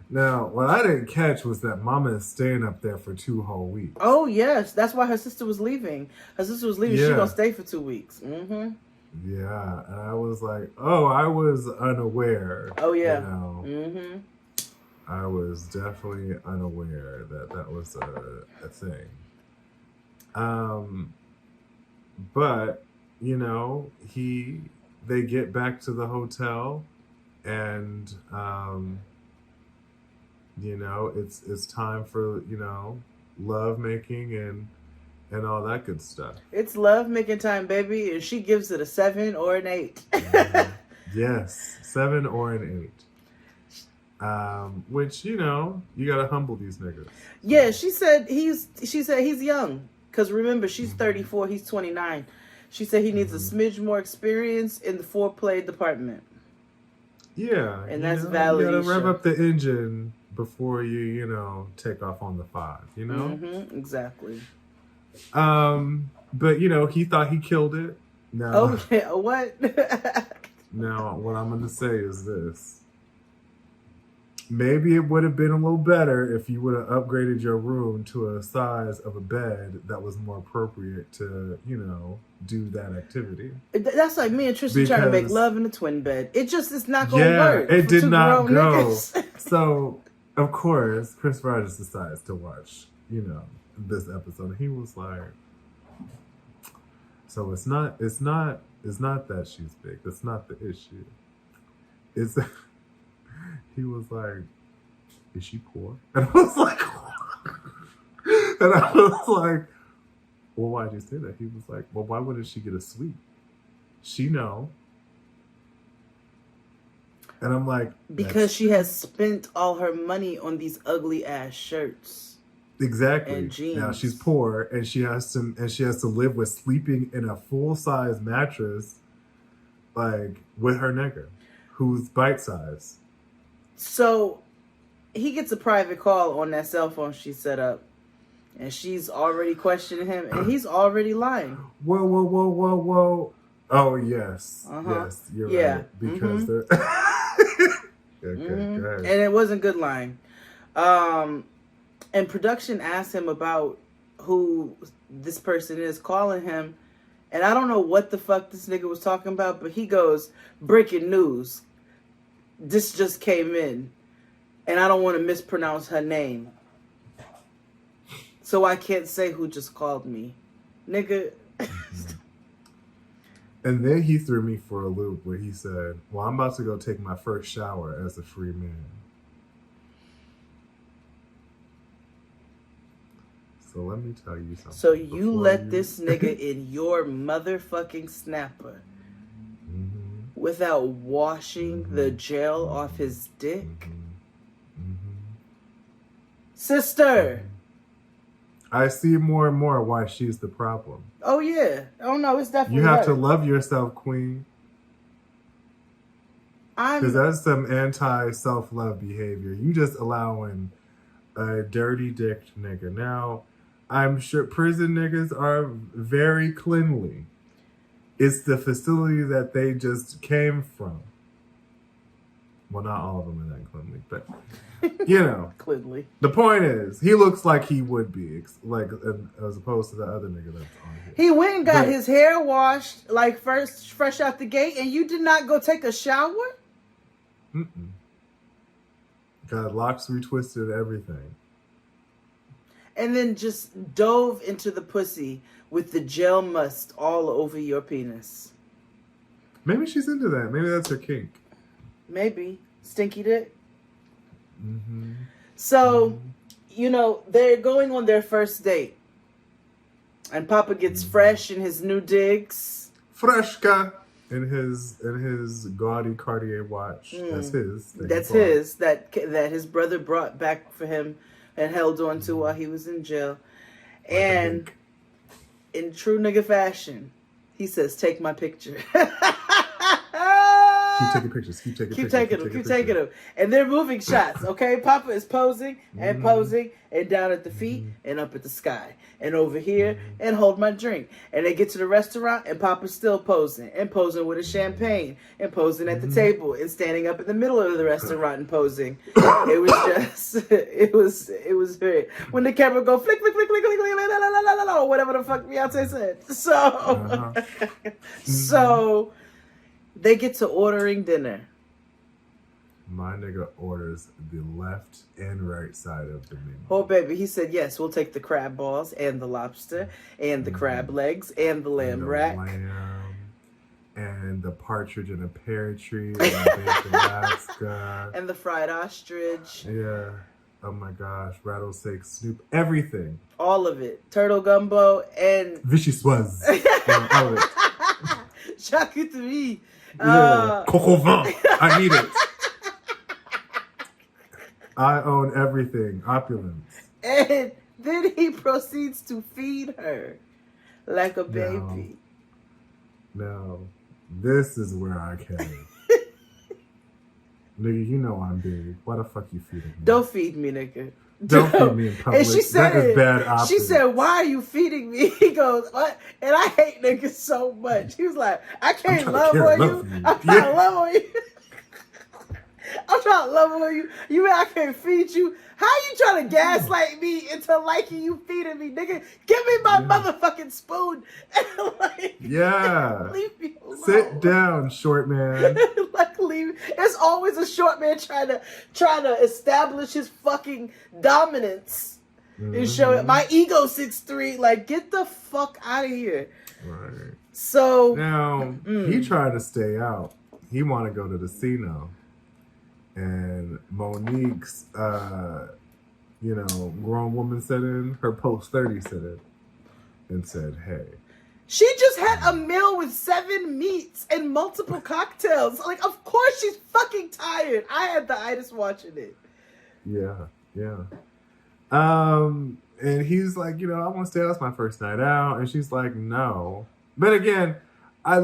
now, what I didn't catch was that Mama is staying up there for 2 whole weeks. Oh, yes. That's why her sister was leaving. Her sister was leaving. Yeah. She's going to stay for 2 weeks. Mm-hmm. Yeah. And I was like, oh, I was unaware. Oh, yeah. You know? Mm-hmm. I was definitely unaware that that was a thing. But, you know, they get back to the hotel and, you know, it's time for, you know, love making and all that good stuff. It's love making time, baby. And she gives it a 7 or an 8. Yes, 7 or an 8. Which, you know, you gotta humble these niggas. Yeah, she said he's young. Because remember, she's 34, he's 29. She said he needs a smidge more experience in the foreplay department. Yeah. And that's valid. You gotta rev up the engine before you know, take off on the 5, you know? Mm-hmm, exactly. But, you know, he thought he killed it. Now, oh, yeah, what? Now, what I'm going to say is this. Maybe it would have been a little better if you would have upgraded your room to a size of a bed that was more appropriate to, you know, do that activity. That's like me and Tristan trying to make love in a twin bed. It's not going to work. It did not go. So, of course, Chris Rogers decides to watch, you know, this episode. He was like, so it's not that she's big. That's not the issue. It's he was like, is she poor? And I was like, well, why'd you say that? He was like, well, why wouldn't she get a suite? She know And I'm like, because she has spent all her money on these ugly ass shirts. Exactly. And jeans. Now she's poor, and she has to live with sleeping in a full size mattress, like with her nigga, who's bite size. So he gets a private call on that cell phone she set up, and she's already questioning him, and he's already lying. Whoa. Oh, yes. Yes, you're right. Because they're... Okay, go ahead. And it wasn't good lying. And production asked him about who this person is calling him, and I don't know what the fuck this nigga was talking about, but he goes, breaking news. This just came in, and I don't want to mispronounce her name. So I can't say who just called me. Nigga... And then he threw me for a loop where he said, well, I'm about to go take my first shower as a free man. So let me tell you something. So you let this nigga in your motherfucking snapper without washing the gel off his dick? Sister! I see more and more why she's the problem. Oh, yeah. Oh, no, it's definitely You have her. to love yourself, queen. Because that's some anti-self-love behavior. You just allowing a dirty-dicked nigga. Now, I'm sure prison niggas are very cleanly. It's the facility that they just came from. Well, not all of them are that cleanly, but... You know, cleanly. The point is, he looks like he would be, like as opposed to the other nigga that's on here. He went and got his hair washed, like fresh out the gate, and you did not go take a shower? Got locks retwisted, everything. And then just dove into the pussy with the gel must all over your penis. Maybe she's into that. Maybe that's her kink. Maybe. Stinky dick. So, you know, they're going on their first date. And Papa gets fresh in his new digs. Freshka in his gaudy Cartier watch. That's his. That's his. That his brother brought back for him and held on to while he was in jail. And in true nigga fashion, he says, "Take my picture." Keep taking pictures. Keep taking them. And they're moving shots, okay? Papa is posing and posing and down at the feet and up at the sky. And over here and hold my drink. And they get to the restaurant and Papa's still posing. And posing with a champagne. And posing at the table. And standing up in the middle of the restaurant and posing. It was just, it was very, when the camera go flick, flick, flick, flick, flick, flick, la, la, la, la, la, la, whatever the fuck Beyonce said. So, so, they get to ordering dinner. My nigga orders the left and right side of the menu. Oh, baby. He said, yes, we'll take the crab balls and the lobster and the crab legs and the lamb rack. And the partridge in a pear tree and the baked Alaska. And the fried ostrich. Yeah. Oh my gosh. Rattlesnake Snoop. Everything. All of it. Turtle gumbo and... Vichyssoise. All of it. Charcuterie. Yeah. Coco vin. I need it. I own everything. Opulence. And then he proceeds to feed her like a baby. No. This is where I came. Nigga, you know I'm big. Why the fuck you feeding me? Don't feed me, nigga. Don't feed me in public. And she said, that is bad optics. She said, why are you feeding me? He goes, what? And I hate niggas so much. He was like, I can't love on you. I'm trying to love on you. I'm trying to love on you. You mean I can't feed you? How you trying to gaslight me into liking you feeding me, nigga? Give me my motherfucking spoon. Like, leave me alone. Sit down, short man. Like, leave. There's always a short man trying to establish his fucking dominance and show it. My ego 6'3". Like, get the fuck out of here. Right. So now he tried to stay out. He want to go to the casino. And Monique's, grown woman said in, her post 30 said it, and said, hey. She just had a meal with 7 meats and multiple cocktails. Like, of course she's fucking tired. I had the itis watching it. Yeah. And he's like, I want to stay. That's my first night out. And she's like, no. But again, I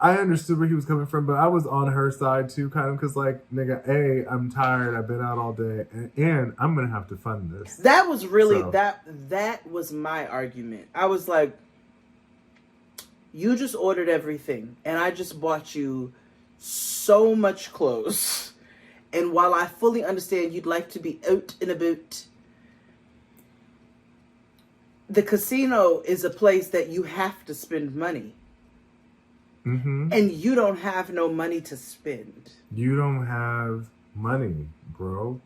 understood where he was coming from, but I was on her side too, kind of, because like, nigga, I'm tired. I've been out all day, and I'm gonna have to fund this. That was really that was my argument. I was like, you just ordered everything, and I just bought you so much clothes. And while I fully understand you'd like to be out and about, the casino is a place that you have to spend money. Mm-hmm. And you don't have no money to spend. You don't have money, bro.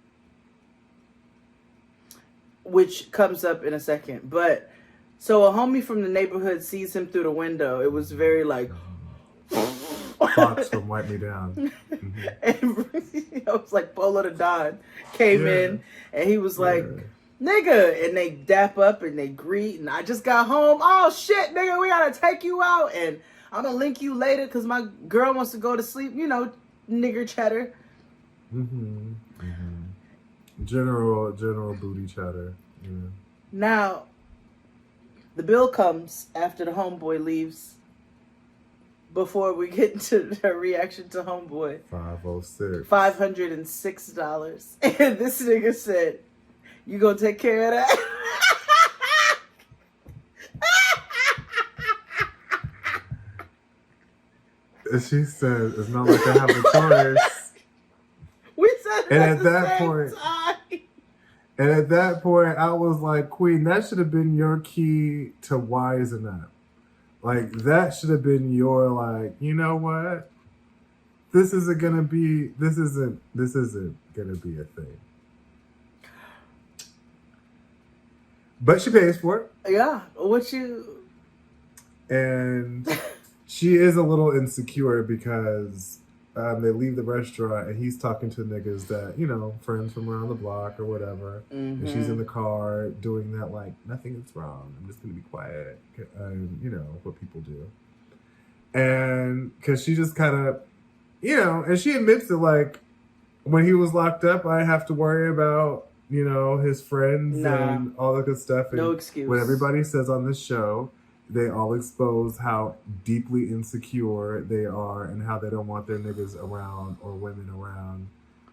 Which comes up in a second. But, so a homie from the neighborhood sees him through the window. It was very like... Fox from Wipe Me Down. Mm-hmm. And it was like Polo the Don came in, and he was like... Nigga, and they dap up and they greet, and I just got home. Oh shit, nigga, we gotta take you out, and I'm gonna link you later because my girl wants to go to sleep. Nigger chatter. Mm-hmm. General booty chatter. Yeah. Now, the bill comes after the homeboy leaves. Before we get into her reaction to homeboy, $506, and this nigga said, "You gonna take care of that?" And she said, "It's not like I have a choice." We said it at that point. And at that point, I was like, "Queen, that should have been your key to wisen up. Like, that should have been your, like, you know what? This isn't gonna be a thing." But she pays for it. Yeah. And she is a little insecure because they leave the restaurant and he's talking to niggas that, friends from around the block or whatever. Mm-hmm. And she's in the car doing that, like, nothing is wrong. I'm just going to be quiet. What people do. And because she just kind of, and she admits that, like, when he was locked up, I have to worry about, his friends and all that good stuff. And no excuse. What everybody says on this show, they all expose how deeply insecure they are and how they don't want their niggas around or women around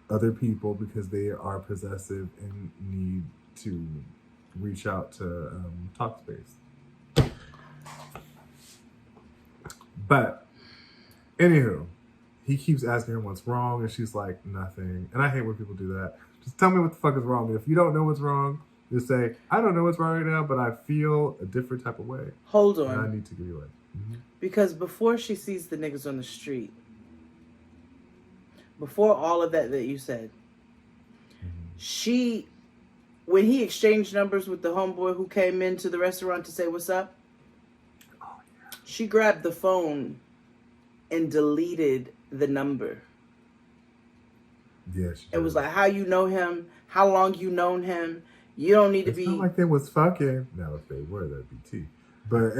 other people because they are possessive and need to reach out to talk space. But, anywho, he keeps asking her what's wrong, and she's like, nothing. And I hate when people do that. Just tell me what the fuck is wrong. And if you don't know what's wrong, just say, I don't know what's wrong right now, but I feel a different type of way. Hold on. And I need to give you it. Mm-hmm. Because before she sees the niggas on the street, before all of that you said, mm-hmm. When he exchanged numbers with the homeboy who came into the restaurant to say what's up, she grabbed the phone and deleted the number. Yes. It was like, how you know him, how long you known him. You don't need to be... It's not like they was fucking. Now, if they were, that'd be tea. But,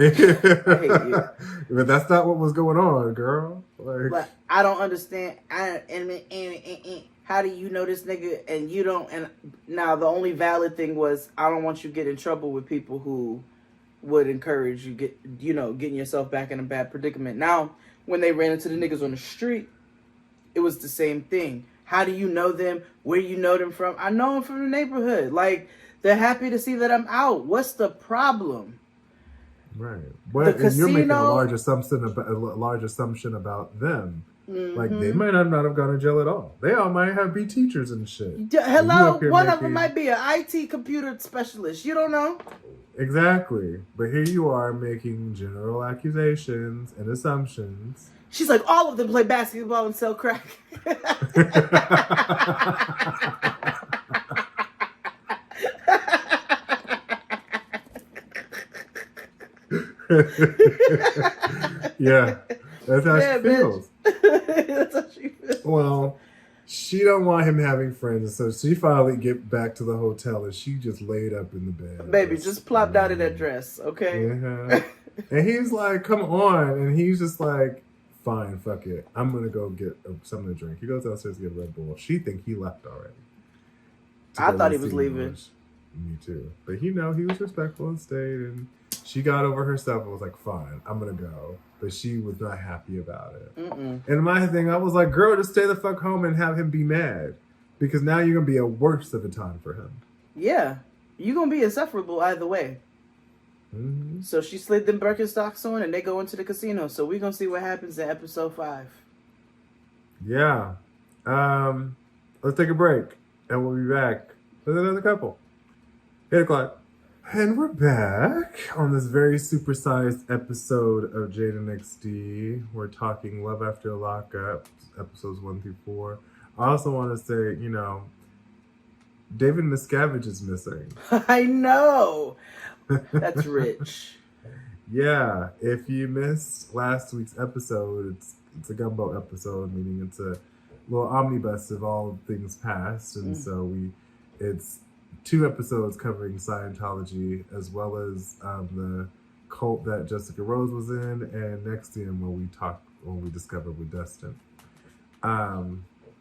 but that's not what was going on, girl. But I don't understand. How do you know this nigga and you don't? And now the only valid thing was, I don't want you to get in trouble with people who would encourage you getting yourself back in a bad predicament. Now, when they ran into the niggas on the street, it was the same thing. How do you know them? Where you know them from? I know them from the neighborhood. Like, they're happy to see that I'm out. What's the problem? Right. But you're making a large assumption about them. Mm-hmm. Like, they might not have gone to jail at all. They all might be teachers and shit. Hello? One of them might be an IT computer specialist. You don't know. Exactly. But here you are making general accusations and assumptions. She's like, all of them play basketball and sell crack. Yeah, that's how she feels. That's how she feels. Well, she don't want him having friends, so she finally get back to the hotel and she just laid up in the bed. Baby, just plop down in that dress, okay? Uh-huh. And he's like, come on. And he's just like, fine, fuck it. I'm going to go get something to drink. He goes downstairs to get a Red Bull. She think he left already. I thought he was leaving. Me too. But he was respectful and stayed. And she got over herself and was like, fine, I'm going to go. But she was not happy about it. Mm-mm. And my thing, I was like, girl, just stay the fuck home and have him be mad. Because now you're going to be a worse of a time for him. Yeah. You're going to be insufferable either way. Mm-hmm. So she slid them Birkenstocks on and they go into the casino. So we're going to see what happens in episode 5. Yeah. Let's take a break. And we'll be back with another couple. 8 o'clock. And we're back on this very supersized episode of Jade and XD. We're talking Love After Lockup, episodes 1 through 4. I also want to say, David Miscavige is missing. I know. That's rich. Yeah. If you missed last week's episode, it's a gumbo episode, meaning it's a little omnibus of all things past. And so it's 2 episodes covering Scientology as well as the cult that Jessica Rose was in, and next to him when we discovered with Dustin.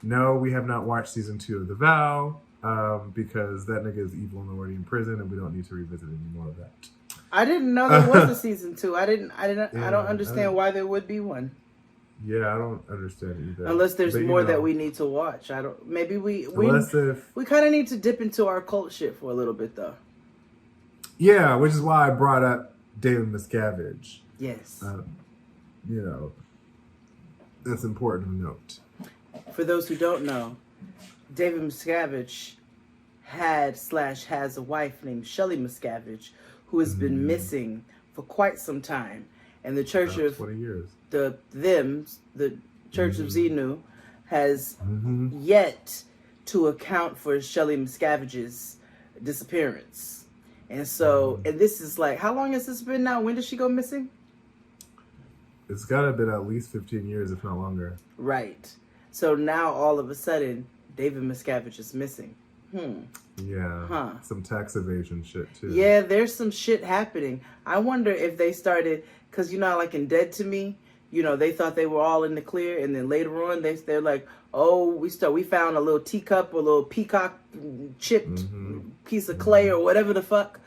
No, we have not watched season 2 of The Vow because that nigga is evil and already in prison, and we don't need to revisit any more of that. I didn't know there was a season 2. I don't understand why there would be one. Yeah, I don't understand either. Unless there's more that we need to watch. Maybe we kind of need to dip into our cult shit for a little bit though. Yeah, which is why I brought up David Miscavige. Yes. That's important to note. For those who don't know, David Miscavige has a wife named Shelley Miscavige who has been missing for quite some time. And the Church of 20 years. The Church of Xenu has yet to account for Shelley Miscavige's disappearance. And so, and this is like, how long has this been now? When did she go missing? It's got to have been at least 15 years, if not longer. Right. So now all of a sudden, David Miscavige is missing. Yeah. Huh. Some tax evasion shit, too. Yeah, there's some shit happening. I wonder if they started, because, like in Dead to Me, they thought they were all in the clear, and then later on, they're like, oh, we found a little teacup or a little peacock chipped piece of clay or whatever the fuck.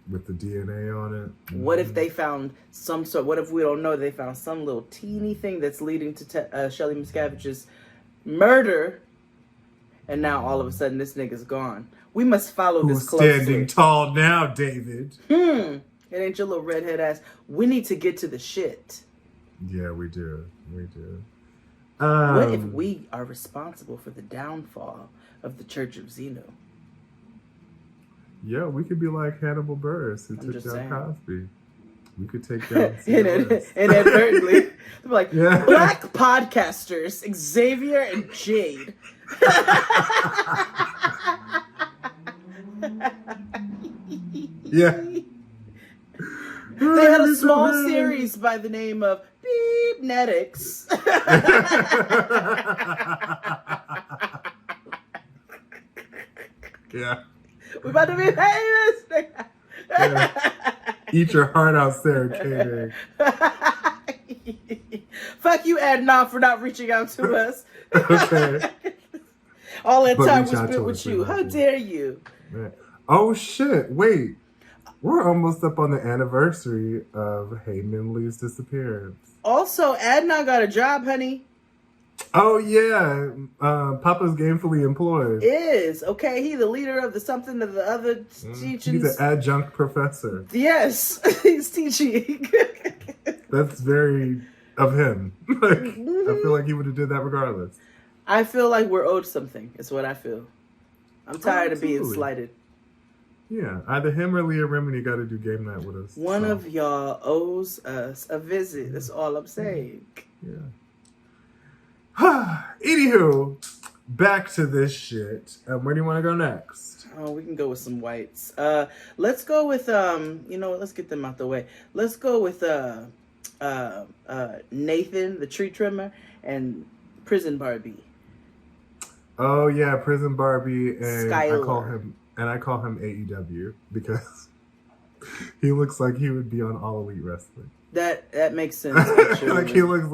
With the DNA on it. What if they found what if we don't know, they found some little teeny thing that's leading to Shelley Miscavige's murder, and now all of a sudden this nigga's gone. We must follow this closely. Who's standing tall now, David? It ain't your little redhead ass. We need to get to the shit. Yeah, we do. What if we are responsible for the downfall of the Church of Xenu? Yeah, we could be like Hannibal Buress, who took down Cosby. We could take down inadvertently. They'd be like, black podcasters, Xavier and Jade. Yeah. They had a small series by the name of Beepnetics. Yeah. We're about to be famous. Yeah. Eat your heart out, Sarah Koenig. Fuck you, Adnan, for not reaching out to us. Okay. All that time was spent with you. How dare you? Man. Oh, shit. Wait. We're almost up on the anniversary of Heyman Lee's disappearance. Also, Adnan got a job, honey. Oh, yeah. Papa's gainfully employed. Is. Okay, he the leader of the something of the other teachings. He's an adjunct professor. Yes, he's teaching. That's very of him. I feel like he would have did that regardless. I feel like we're owed something, is what I feel. I'm tired of being slighted. Yeah, either him or Leah Remini got to do game night with us. One of y'all owes us a visit. That's all I'm saying. Yeah. Anywho, back to this shit. Where do you want to go next? Oh, we can go with some whites. Let's go with let's get them out the way. Let's go with Nathan, the tree trimmer, and Prison Barbie. Oh yeah, Prison Barbie, and Skylar. I call him AEW because He looks like he would be on All Elite Wrestling. That makes sense. Actually. Like he looks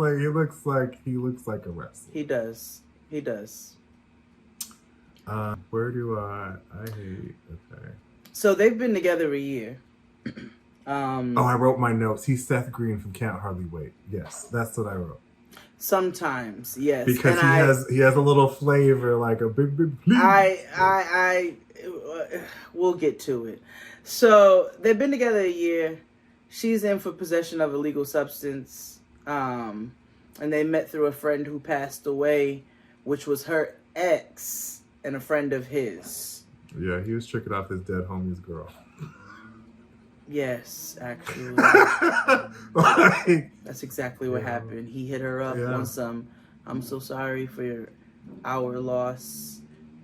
like a wrestler. He does. He does. Where do I hate? Okay. So they've been together a year. I wrote my notes. He's Seth Green from Can't Hardly Wait. Yes, that's what I wrote. Sometimes, yes, because he has a little flavor, like a big. We'll get to it. So they've been together a year. She's in for possession of illegal substance, and they met through a friend who passed away, which was her ex and a friend of his. Yeah, he was tricking off his dead homie's girl. Yes, actually. Like, that's exactly what happened. He hit her up on some, I'm so sorry for our loss,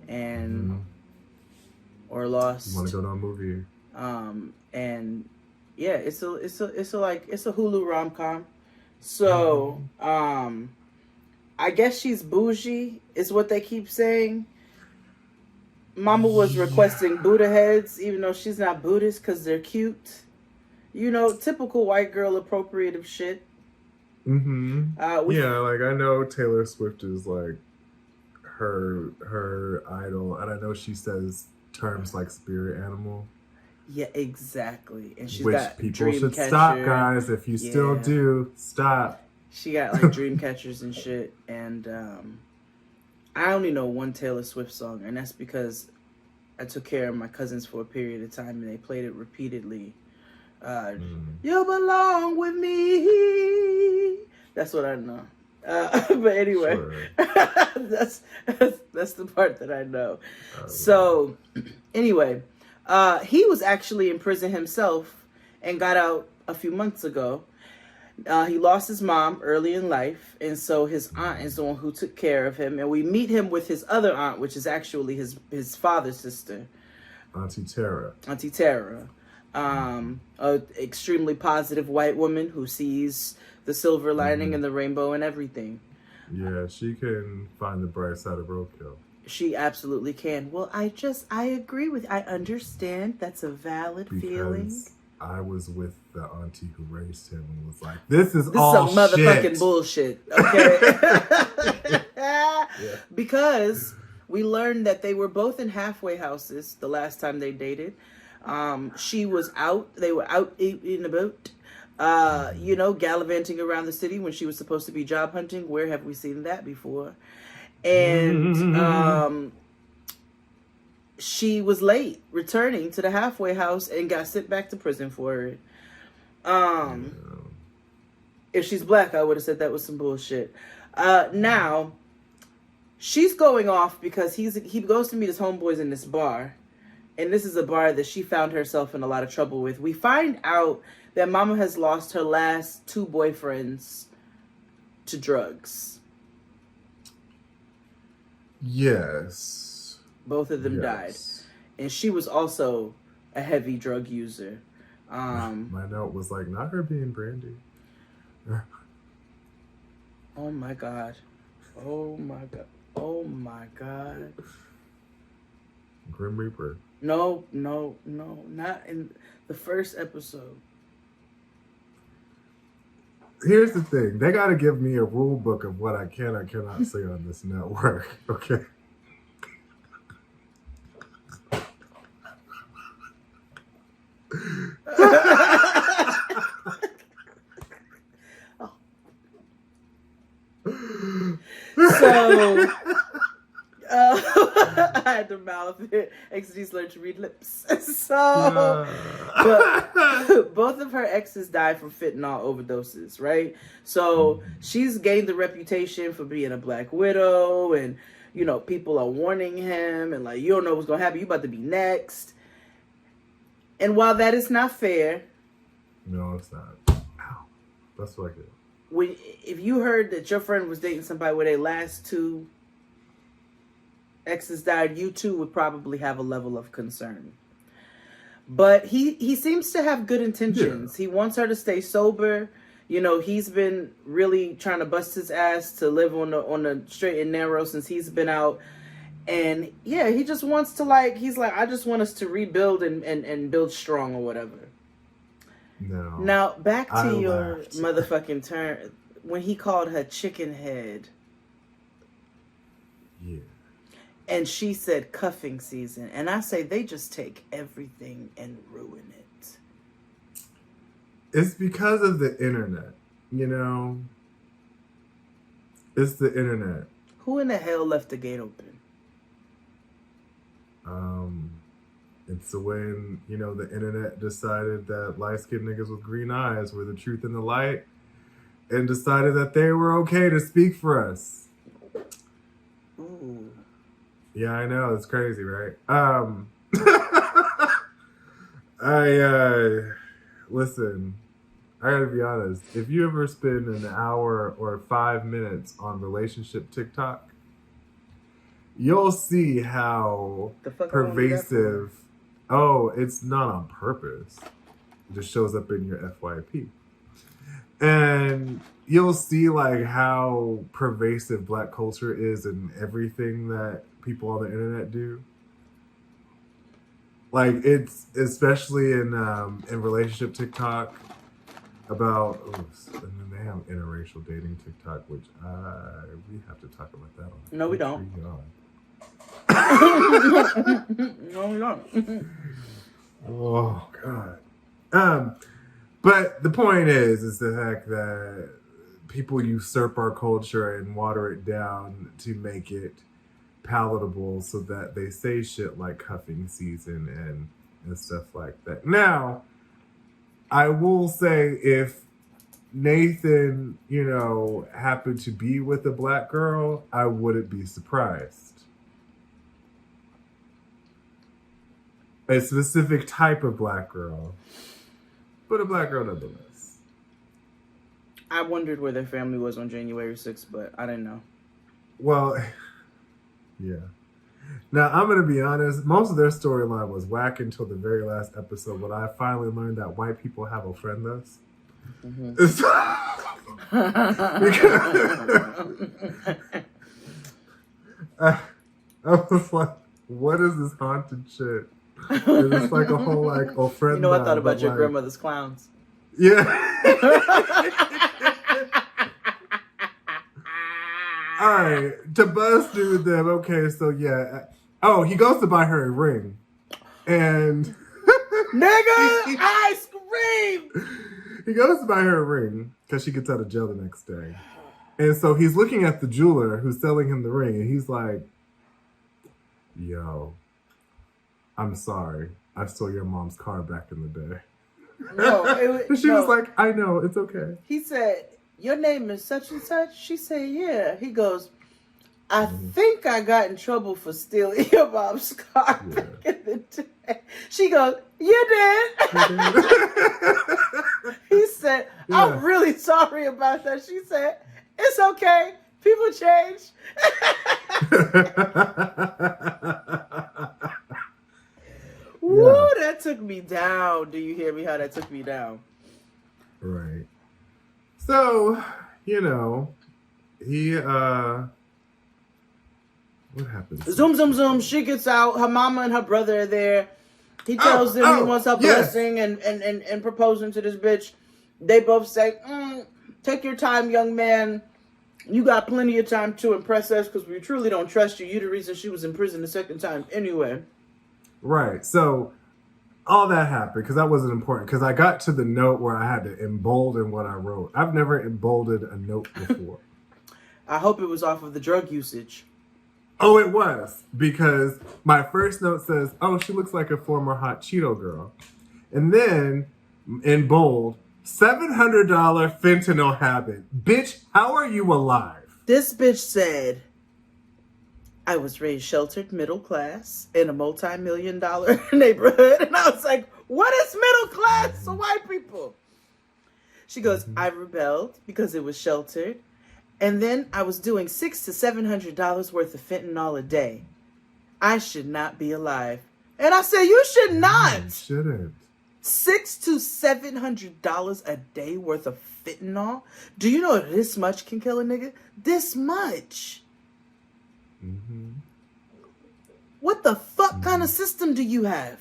and or lost. You want to go to a movie? And yeah, it's a Hulu rom-com. So, I guess she's bougie, is what they keep saying. Mama was requesting Buddha heads, even though she's not Buddhist, because they're cute. You know, typical white girl appropriative shit. Mm-hmm. Like I know Taylor Swift is like her idol, and I know she says terms like spirit animal. Yeah, exactly. And she's which got people should Dreamcatcher. Stop, guys. If you still do, stop. She got like dream catchers and shit, and I only know one Taylor Swift song, and that's because I took care of my cousins for a period of time, and they played it repeatedly. You belong with me. That's what I know. But anyway, that's the part that I know. So anyway, he was actually in prison himself and got out a few months ago. He lost his mom early in life, and so his aunt is the one who took care of him. And we meet him with his other aunt, which is actually his father's sister, Auntie Tara. A extremely positive white woman who sees the silver lining and the rainbow and everything. Yeah, she can find the bright side of roadkill. She absolutely can. Well, I agree with. I understand that's a valid feeling. I was with the auntie who raised him and was like, "This is all some motherfucking bullshit." Okay, because we learned that they were both in halfway houses the last time they dated. She was out. They were out in a boat, gallivanting around the city when she was supposed to be job hunting. Where have we seen that before? And she was late returning to the halfway house and got sent back to prison for it. If she's black, I would have said that was some bullshit. Now, she's going off because he goes to meet his homeboys in this bar. And this is a bar that she found herself in a lot of trouble with. We find out that Mama has lost her last 2 boyfriends to drugs. Yes. Both of them died. And she was also a heavy drug user. My note was like, not her being Brandy. Oh my God. Oh my God. Oh my God. Grim Reaper. No, not in the first episode. Here's the thing. They got to give me a rule book of what I can or cannot say on this network. Okay. So, I had to mouth it. XD's learned to read lips. So, but both of her exes died from fentanyl overdoses, right? So she's gained the reputation for being a black widow, and people are warning him, and like, you don't know what's gonna happen. You about to be next. And while that is not fair, no, it's not. Ow. That's what I get. If you heard that your friend was dating somebody where their last 2 exes died, you too would probably have a level of concern. But he seems to have good intentions. Yeah. He wants her to stay sober. He's been really trying to bust his ass to live on the straight and narrow since he's been out. And yeah, he just wants to he's like, I just want us to rebuild and build strong or whatever. No. Now, back to I your laughed. motherfucking turn. When he called her chicken head. Yeah. And she said cuffing season. And I say they just take everything and ruin it. It's because of the internet, you know? It's the internet. Who in the hell left the gate open? It's when, you know, the internet decided that light-skinned niggas with green eyes were the truth in the light and decided that they were okay to speak for us. Ooh. Yeah, I know. It's crazy, right? Listen, I gotta be honest. If you ever spend an hour or 5 minutes on relationship TikTok, you'll see how pervasive. Oh, it's not on purpose. It just shows up in your FYP. And you'll see like how pervasive Black culture is in everything that people on the internet do. Like it's especially in relationship TikTok about, and then they have interracial dating TikTok, which we have to talk about that on. No, we don't. No, we don't. Oh God. But the point is the fact that people usurp our culture and water it down to make it palatable so that they say shit like cuffing season and stuff like that. Now, I will say if Nathan, you know, happened to be with a Black girl, I wouldn't be surprised. A specific type of Black girl, but a Black girl nonetheless. I wondered where their family was on January 6th, but I didn't know. Well, yeah. Now, I'm going to be honest. Most of their storyline was whack until the very last episode when I finally learned that white people have ofrendas. Mm-hmm. I was like, what is this haunted shit? And it's like a whole like ofrenda. You know, I thought about your grandmother's clowns. Yeah. All right, to buzz through them. Okay, so yeah. Oh, he goes to buy her a ring, and nigga, I scream. He goes to buy her a ring because she gets out of jail the next day, and so he's looking at the jeweler who's selling him the ring, and he's like, "Yo, I'm sorry, I stole your mom's car back in the day." No, she was like, "I know, it's okay." He said, "Your name is such and such?" She said, "Yeah." He goes, "I think I got in trouble for stealing your mom's car back in the day." She goes, "You did." He said, "I'm really sorry about that." She said, "It's okay. People change." Woo, that took me down. Do you hear me? How that took me down? Right. So, you know, he, what happens? Zoom, zoom, zoom. She gets out. Her mama and her brother are there. He tells them he wants her blessing and proposing to this bitch. They both say, take your time, young man. You got plenty of time to impress us because we truly don't trust you. You're the reason she was in prison the second time anyway. Right. So all that happened because that wasn't important because I got to the note where I had to embolden what I wrote. I've never emboldened a note before. I hope it was off of the drug usage. Oh, it was because my first note says, "Oh, she looks like a former hot Cheeto girl," and then in bold, $700 fentanyl habit. Bitch, how are you alive? This bitch said, "I was raised sheltered, middle class, in a multi-million-dollar neighborhood." And I was like, what is middle class to white people? She goes, "I rebelled because it was sheltered. And then I was doing $600 to $700 worth of fentanyl a day. I should not be alive." And I said, you should not. You shouldn't. $600 to $700 a day worth of fentanyl? Do you know this much can kill a nigga? This much. Mm-hmm. What the fuck kind of system do you have?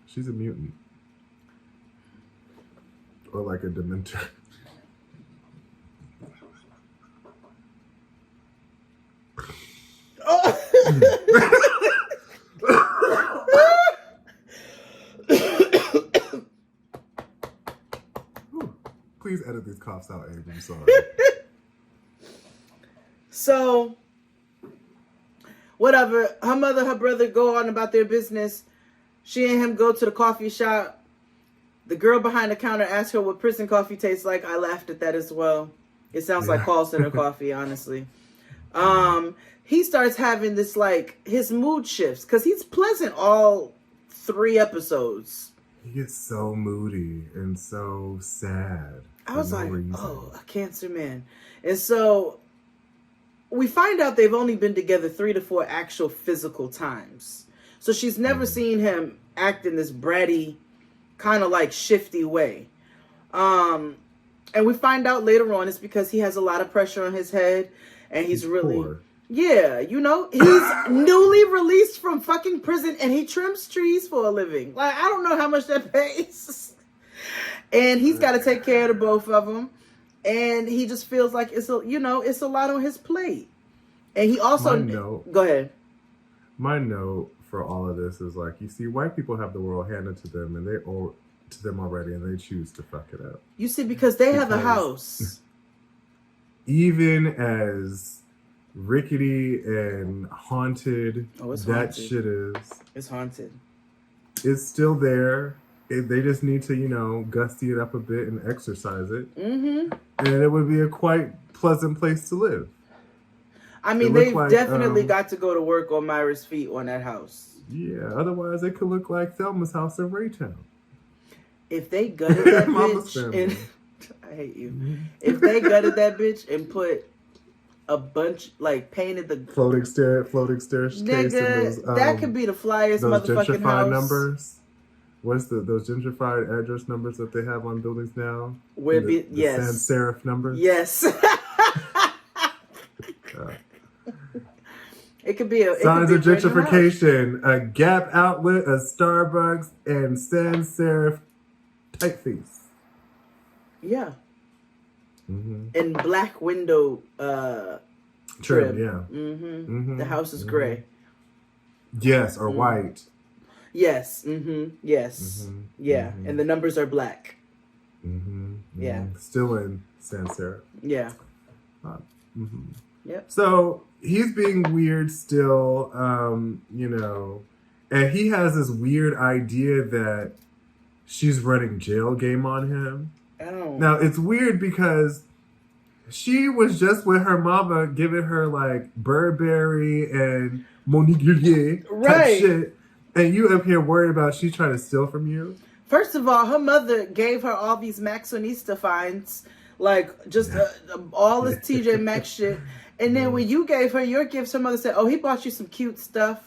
She's a mutant. or like a dementor. Please edit these coughs out, Abe. I'm sorry. So, whatever. Her mother, her brother go on about their business. She and him go to the coffee shop. The girl behind the counter asks her what prison coffee tastes like. I laughed at that as well. It sounds like call center coffee, honestly. He starts having this, like, his mood shifts because he's pleasant all 3 episodes. He gets so moody and so sad. I was like, oh, a cancer man. And so we find out they've only been together 3 to 4 actual physical times. So she's never seen him act in this bratty, kind of like shifty way. And we find out later on it's because he has a lot of pressure on his head and he's really... Poor. Yeah, you know, he's newly released from fucking prison and he trims trees for a living. Like, I don't know how much that pays. And he's got to take care of the both of them. And he just feels like it's a, you know, it's a lot on his plate. And he also... Go ahead. My note for all of this is like, you see, white people have the world handed to them and they owe to them already and they choose to fuck it up. You see, because they have a house. Even as rickety and haunted that shit is. It's haunted. It's still there. They just need to, you know, gusty it up a bit and exercise it. Mm-hmm. And it would be a quite pleasant place to live. I mean, they've definitely got to go to work on Myra's feet on that house. Yeah, otherwise it could look like Thelma's house in Raytown. If they gutted that bitch and... I hate you. Mm-hmm. If they gutted that bitch and put a bunch, like, painted the floating staircase. Nigga, that could be the flyest motherfucking house. Numbers. What's those gentrified address numbers that they have on buildings now? Yes. Sans serif numbers. Yes. It could be a signs of gentrification: a Gap outlet, a Starbucks, and sans serif typeface. Yeah. Mm-hmm. And black window trim. Yeah. Mm-hmm. Mm-hmm. The house is gray. Yes, or white. Yes. Mm-hmm. Yes. Mm-hmm. Yeah. Mm-hmm. And the numbers are black. Mm-hmm. Mm-hmm. Yeah. Still in sans serif. Yeah. Mm-hmm. Yep. So he's being weird still, you know, and he has this weird idea that she's running jail game on him. Oh. Now, it's weird because she was just with her mama giving her, like, Burberry and Monique Lhuillier type shit. And you up here worried about she's trying to steal from you? First of all, her mother gave her all these Maxonista finds. Like, just all this TJ Maxx shit. And then when you gave her your gifts, her mother said, oh, he bought you some cute stuff.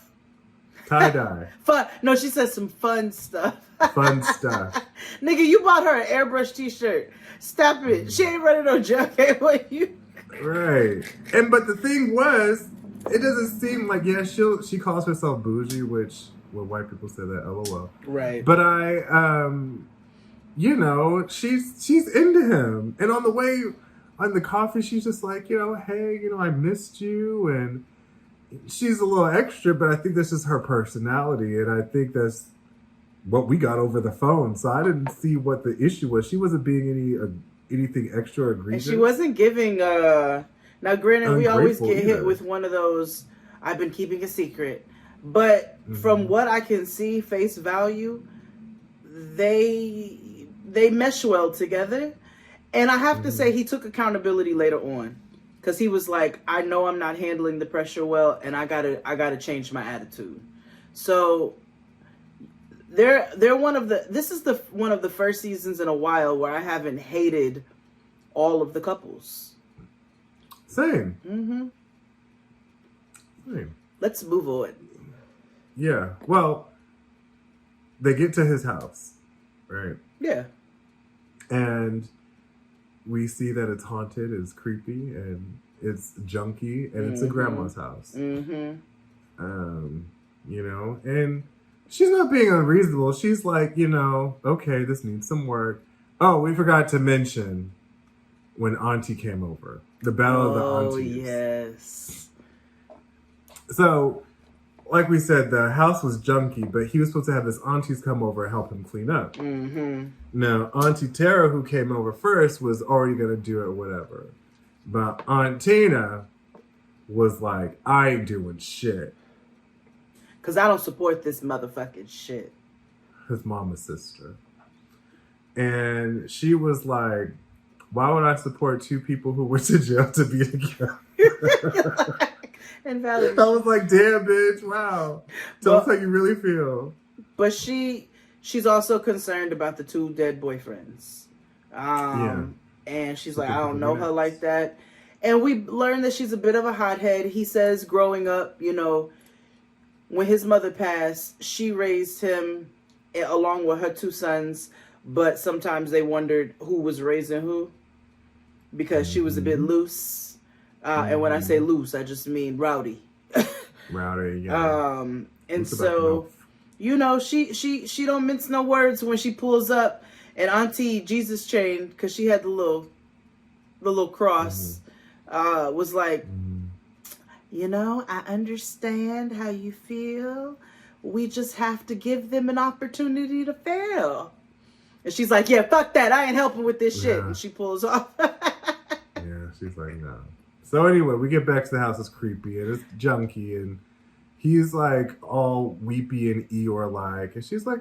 Tie-dye. Fun. No, she said some fun stuff. Fun stuff. Nigga, you bought her an airbrush t-shirt. Stop it. She ain't running no jail game with you. Right. But the thing was, it doesn't seem like, she calls herself bougie, which, well, white people say that, LOL. Right. But you know, she's into him. And on the way on the coffee, she's just like, you know, hey, you know, I missed you. And she's a little extra, but I think that's just her personality. And I think that's what we got over the phone. So I didn't see what the issue was. She wasn't being anything extra or egregious. And she wasn't giving, now granted, we always get hit with one of those, I've been keeping a secret. But from what I can see, face value, they mesh well together. And I have to say, he took accountability later on. Because he was like, I know I'm not handling the pressure well, and I gotta change my attitude. So they're one of the first seasons in a while where I haven't hated all of the couples. Same. Mm-hmm. Same. Let's move on. Yeah. Well, they get to his house, right? Yeah. And we see that it's haunted, it's creepy, and it's junky, and it's a grandma's house. Mm-hmm. You know, and she's not being unreasonable. She's like, you know, okay, this needs some work. Oh, we forgot to mention when Auntie came over. The Battle of the Aunties. Oh, yes. So, like we said, the house was junky, but he was supposed to have his aunties come over and help him clean up. Mm-hmm. Now, Auntie Tara, who came over first, was already going to do it, whatever. But Aunt Tina was like, I ain't doing shit. Because I don't support this motherfucking shit. His mama's sister. And she was like, why would I support two people who went to jail to be together? And Valerie, I was like, damn, bitch, wow. Tell us how you really feel. But she's also concerned about the two dead boyfriends. And she's like, I don't know her like that. And we learned that she's a bit of a hothead. He says growing up, you know, when his mother passed, she raised him along with her two sons. But sometimes they wondered who was raising who, because she was a bit loose. And when I say loose, I just mean rowdy. Rowdy, yeah. And so, you know, she don't mince no words when she pulls up. And Auntie Jesus Chain, because she had the little cross, was like, you know, I understand how you feel. We just have to give them an opportunity to fail. And she's like, yeah, fuck that. I ain't helping with this shit. And she pulls off. Yeah, she's like, no. So anyway, we get back to the house. It's creepy and it's junky. And he's like all weepy and Eeyore-like. And she's like,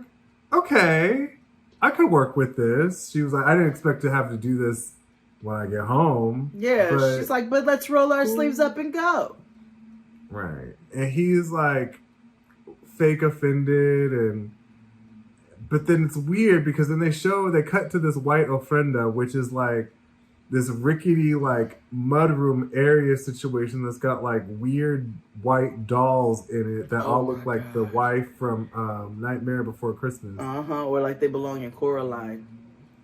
okay, I could work with this. She was like, I didn't expect to have to do this when I get home. Yeah, she's like, but let's roll our sleeves up and go. Right. And he's like fake offended but then it's weird because then they cut to this white ofrenda, which is like this rickety like mudroom area situation that's got like weird white dolls in it that all look like the wife from Nightmare Before Christmas. Or like they belong in Coraline.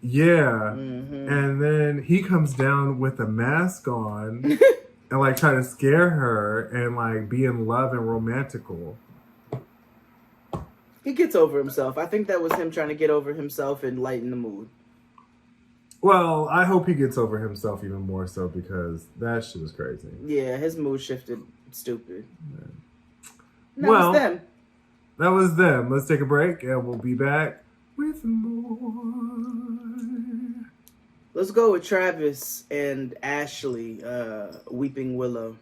Yeah. And then he comes down with a mask on and like try to scare her and like be in love and romantical. He gets over himself. I think that was him trying to get over himself and lighten the mood. Well, I hope he gets over himself even more so because that shit was crazy. Yeah, his mood shifted stupid. Yeah. That was them. That was them. Let's take a break and we'll be back with more. Let's go with Travis and Ashley, Weeping Willow.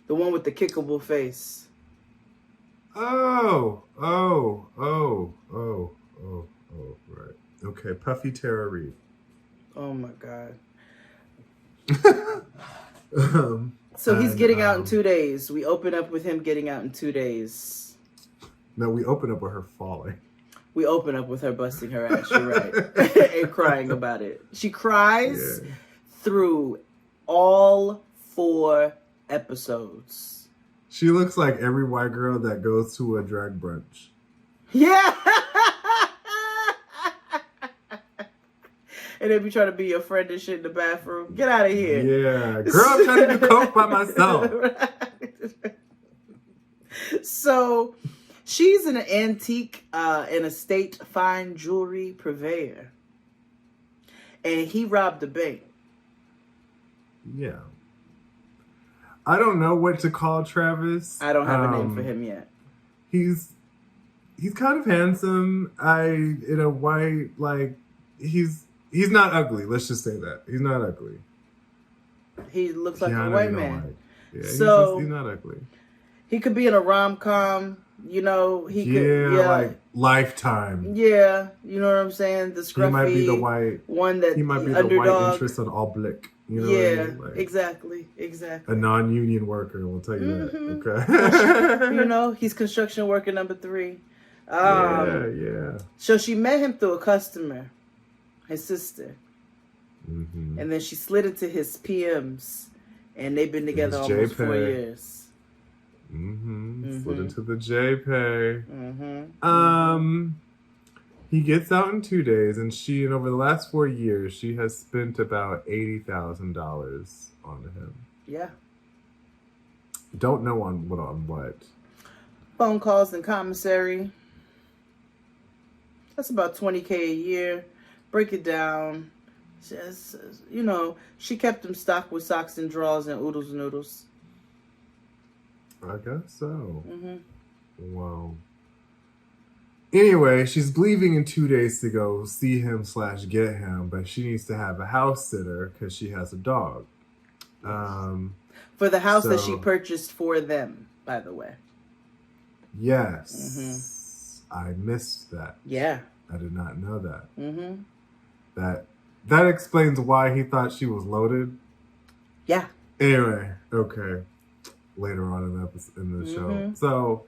The one with the kickable face. Oh, right. Okay, Puffy Tara Reid. Oh my God. So he's getting out in 2 days. We open up with him getting out in 2 days. No, we open up with her falling. We open up with her busting her ass, you're right. And crying about it. She cries through all 4 episodes. She looks like every white girl that goes to a drag brunch. Yeah. And they be trying to be your friend and shit in the bathroom. Get out of here. Yeah. Girl, I'm trying to do coke by myself. So she's an antique and estate fine jewelry purveyor. And he robbed the bank. Yeah. I don't know what to call Travis. I don't have a name for him yet. He's kind of handsome. In a white, like, he's not ugly. Let's just say that. He's not ugly. He looks like a white man. Yeah, so he's not ugly. He could be in a rom-com, you know, he could like Lifetime. Yeah, you know what I'm saying? The scruffy he might be the white one that he might be underdog. The white interest on All Blick. You know yeah, what I mean? Like, exactly. A non-union worker, we'll tell you that. Okay. You know, he's construction worker number 3. Yeah. So she met him through a customer, his sister. And then she slid into his PMs, and they've been together almost 4 years. Slid into the JPay. He gets out in 2 days, and over the last 4 years, she has spent about $80,000 on him. Yeah. Don't know on what. phone calls and commissary. That's about $20K a year. Break it down. Just, she kept him stocked with socks and drawers and oodles and noodles. I guess so. Mm-hmm. Wow. Anyway, she's leaving in 2 days to go see him / get him, but she needs to have a house sitter because she has a dog. For the house that she purchased for them, by the way. Yes. I missed that. Yeah. I did not know that. Mm-hmm. That explains why he thought she was loaded. Yeah. Anyway, okay. Later on in the show. So,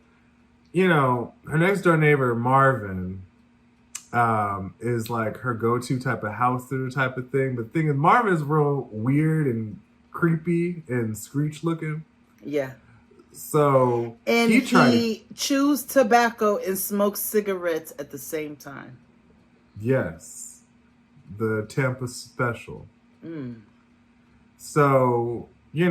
her next door neighbor, Marvin, is like her go-to type of house sitter type of thing. But the thing is, Marvin is real weird and creepy and screech looking. Yeah. So and he chews tobacco and smokes cigarettes at the same time. Yes. The Tampa special. Mm. So, he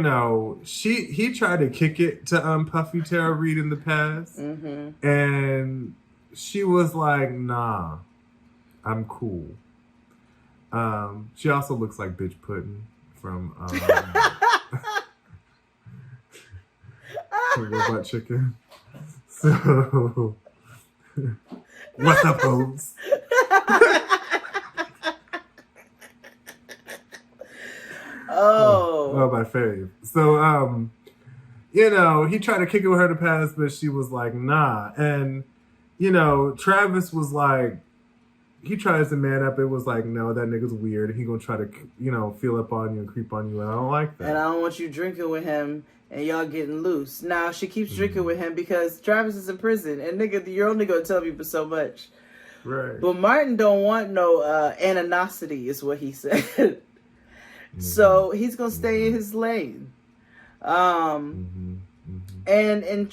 tried to kick it to Puffy Tara Reid in the past. Mm-hmm. And she was like, nah, I'm cool. She also looks like Bitch Puddin' from Robot Chicken. So, what's up, folks? Oh, my fave. So, he tried to kick it with her in the past, but she was like, nah. And, Travis was like, he tries to man up. It was like, no, that nigga's weird. He gonna try to, feel up on you and creep on you. And I don't like that. And I don't want you drinking with him and y'all getting loose. Now, she keeps drinking with him because Travis is in prison. And nigga, you're only gonna tell people so much. Right. But Martin don't want no animosity, is what he said. So he's gonna stay in his lane. And in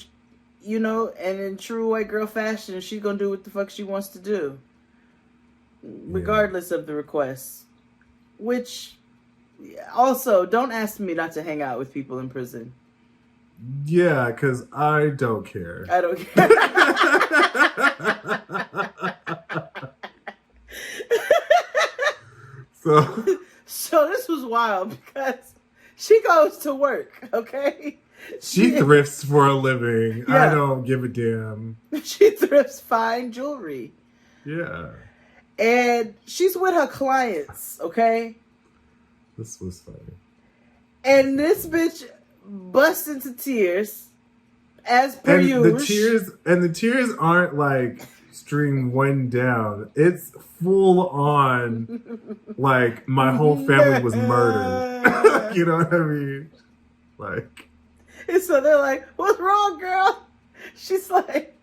true white girl fashion, she's gonna do what the fuck she wants to do, regardless of the request. Which, also, don't ask me not to hang out with people in prison. Yeah, because I don't care. I don't care. So this was wild because she goes to work, okay? She thrifts for a living. Yeah. I don't give a damn. She thrifts fine jewelry. Yeah. And she's with her clients, okay? This was funny. And this bitch busts into tears, as per usual. The tears aren't like stream one down. It's full on, like my whole family was murdered. You know what I mean? Like. And so they're like, "What's wrong, girl?" She's like,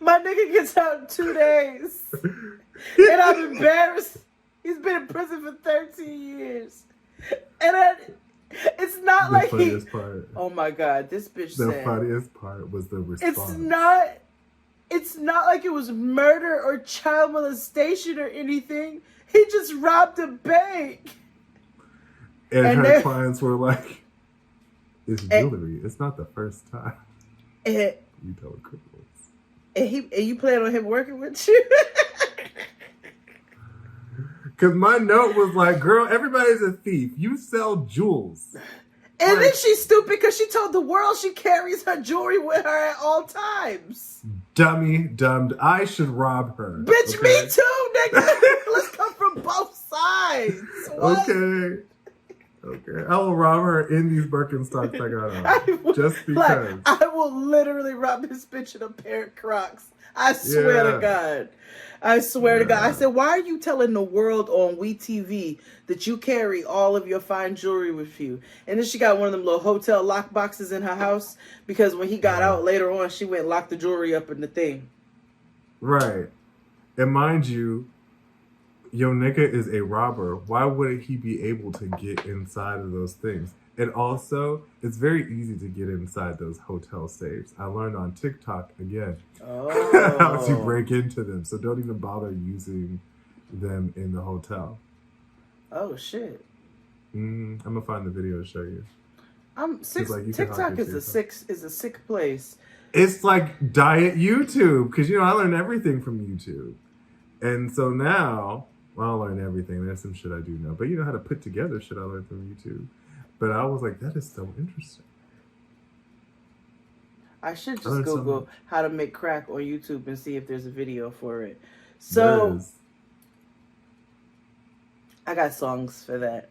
"My nigga gets out in 2 days, and I'm embarrassed. He's been in prison for 13 years, and it's not like he." Part, oh my god, this bitch said. The funniest part was the response. It's not like it was murder or child molestation or anything. He just robbed a bank. And her clients were like, "It's jewelry. It's not the first time." You tell criminals. And you plan on him working with you? Because my note was like, "Girl, everybody's a thief. You sell jewels." And then she's stupid because she told the world she carries her jewelry with her at all times. Dummy, dumbed. I should rob her. Bitch, okay? Me too, nigga. Let's come from both sides. What? Okay. I will rob her in these Birkenstocks I got on. Just because. Like, I will literally rob this bitch in a pair of Crocs. I swear to God. I swear to God. I said, why are you telling the world on WEtv that you carry all of your fine jewelry with you? And then she got one of them little hotel lock boxes in her house because when he got out later on, she went and locked the jewelry up in the thing. Right. And mind you, your nigga is a robber. Why wouldn't he be able to get inside of those things? And also, it's very easy to get inside those hotel safes. I learned on TikTok, again, how to break into them. So don't even bother using them in the hotel. Oh, shit. I'm going to find the video to show you. TikTok is a sick place. It's like diet YouTube, because I learned everything from YouTube, and so now, well, I learned everything. There's some shit I do know, but how to put together shit I learned from YouTube. But I was like, that is so interesting. I should just Google how to make crack on YouTube and see if there's a video for it. So I got songs for that.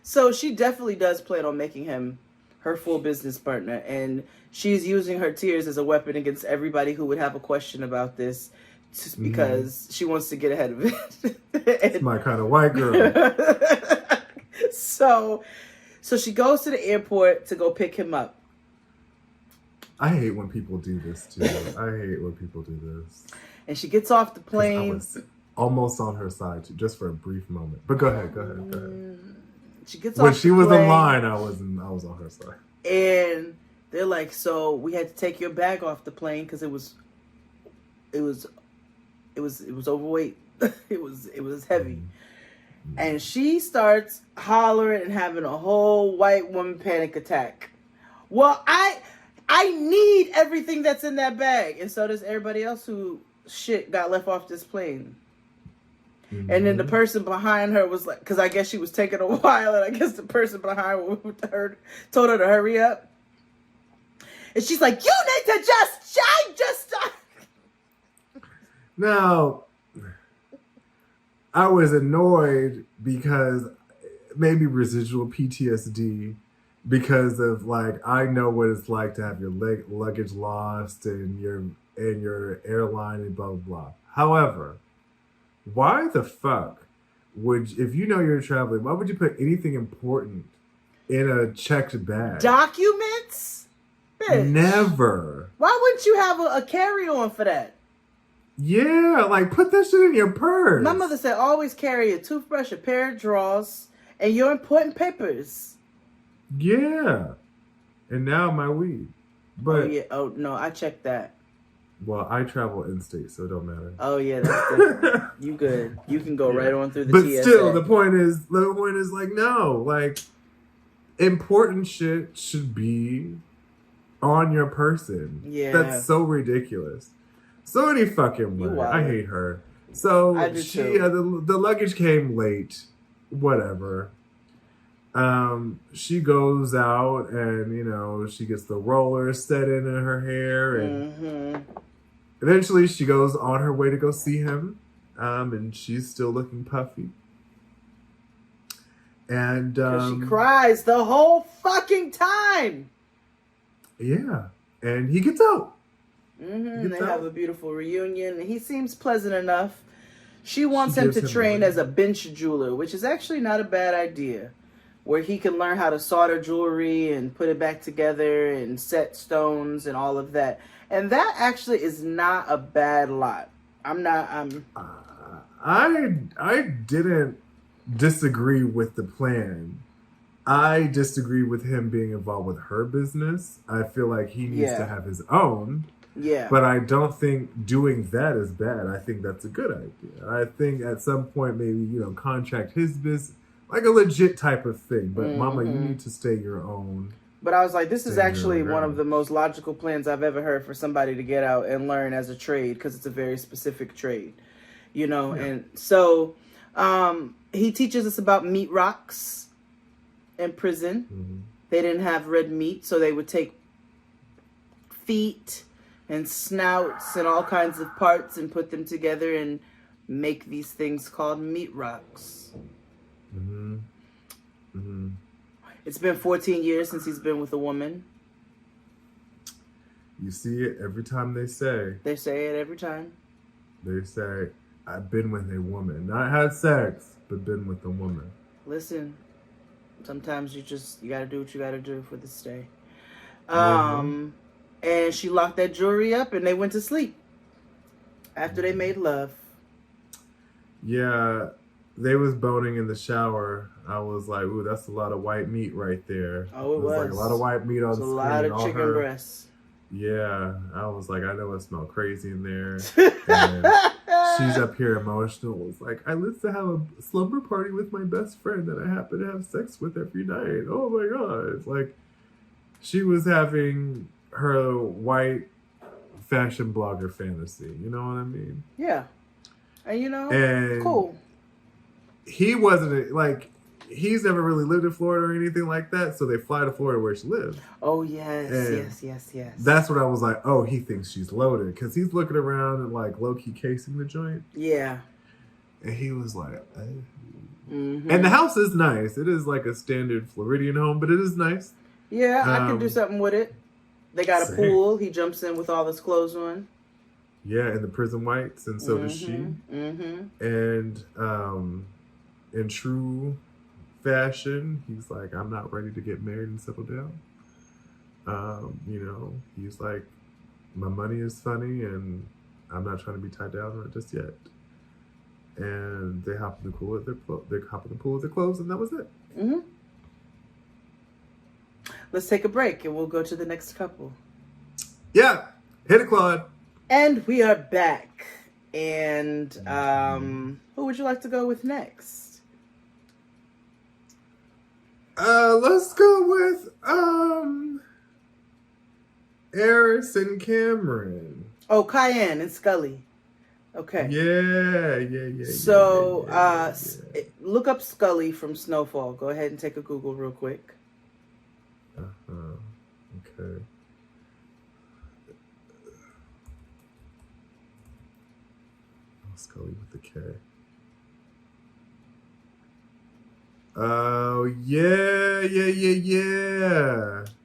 So she definitely does plan on making him her full business partner, and she's using her tears as a weapon against everybody who would have a question about this, just because she wants to get ahead of it. It's my kind of white girl. So she goes to the airport to go pick him up. I hate when people do this too. I hate when people do this. And she gets off the plane. I was almost on her side too, just for a brief moment. But go ahead. She gets when off she the was plane, in line, I was on her side. And they're like, so we had to take your bag off the plane because it was overweight. it was heavy. And she starts hollering and having a whole white woman panic attack. Well, I need everything that's in that bag. And so does everybody else who got left off this plane. And then the person behind her was like, because I guess she was taking a while, and I guess the person behind her told her to hurry up. And she's like, you need to just stop. Now, I was annoyed because maybe residual PTSD, because of I know what it's like to have your luggage lost and your airline and blah blah blah. However, why the fuck if you're traveling, why would you put anything important in a checked bag? Documents? Bitch. Never. Why wouldn't you have a carry-on for that? Yeah, put that shit in your purse. My mother said always carry a toothbrush, a pair of drawers, and your important papers. Yeah. And now my weed. But oh no, I checked that. Well, I travel in-state, so it don't matter. Oh yeah, that's good. You good. You can go right on through the but TSA. But still, the point is no, important shit should be on your person. Yeah. That's so ridiculous. So many fucking way. I hate her. So the luggage came late. Whatever. She goes out and she gets the rollers set in her hair, and eventually she goes on her way to go see him. And she's still looking puffy. And she cries the whole fucking time. Yeah, and he gets out. They have a beautiful reunion. He seems pleasant enough. She wants him to train as a bench jeweler, which is actually not a bad idea, where he can learn how to solder jewelry and put it back together and set stones and all of that. And that actually is not a bad lot. I didn't disagree with the plan. I disagree with him being involved with her business. I feel like he needs to have his own. Yeah. But I don't think doing that is bad. I think that's a good idea. I think at some point maybe, contract his business, like a legit type of thing. But mama, you need to stay your own. But I was like, this is actually one of the most logical plans I've ever heard for somebody to get out and learn as a trade, because it's a very specific trade, And so he teaches us about meat rocks in prison. They didn't have red meat, so they would take feet and snouts and all kinds of parts and put them together and make these things called meat rocks. It's been 14 years since he's been with a woman. You see it every time they say. They say it every time. They say, I've been with a woman. Not had sex, but been with a woman. Listen, sometimes you gotta do what you gotta do for this day. And she locked that jewelry up and they went to sleep after they made love. Yeah, they was boning in the shower. I was like, ooh, that's a lot of white meat right there. Oh, it was. Like a lot of white meat on the screen. A lot of chicken breasts. Yeah, I was like, I know it smelled crazy in there. And she's up here emotional. It's like, I used to have a slumber party with my best friend that I happen to have sex with every night. Oh my God. It's like, she was having her white fashion blogger fantasy. You know what I mean? Yeah. And And cool. he wasn't like, he's never really lived in Florida or anything like that. So they fly to Florida where she lives. Oh, yes, And yes. That's what I was like, oh, he thinks she's loaded. Because he's looking around and like low-key casing the joint. Yeah. And he was like, Mm-hmm. And the house is nice. It is like a standard Floridian home, but it is nice. Yeah, I could do something with it. They got a pool. He jumps in with all his clothes on. Yeah, and the prison whites, and so does she. Mm-hmm. And in true fashion, he's like, I'm not ready to get married and settle down. He's like, my money is funny, and I'm not trying to be tied down on it just yet. And they hop in the pool with their clothes, and that was it. Mm-hmm. Let's take a break, and we'll go to the next couple. Yeah, hit it, Claude. And we are back. And who would you like to go with next? Let's go with Eris and Cameron. Oh, Cayenne and Scully. Okay. Yeah. So, look up Scully from Snowfall. Go ahead and take a Google real quick. Okay. Scully with the K. Oh, yeah.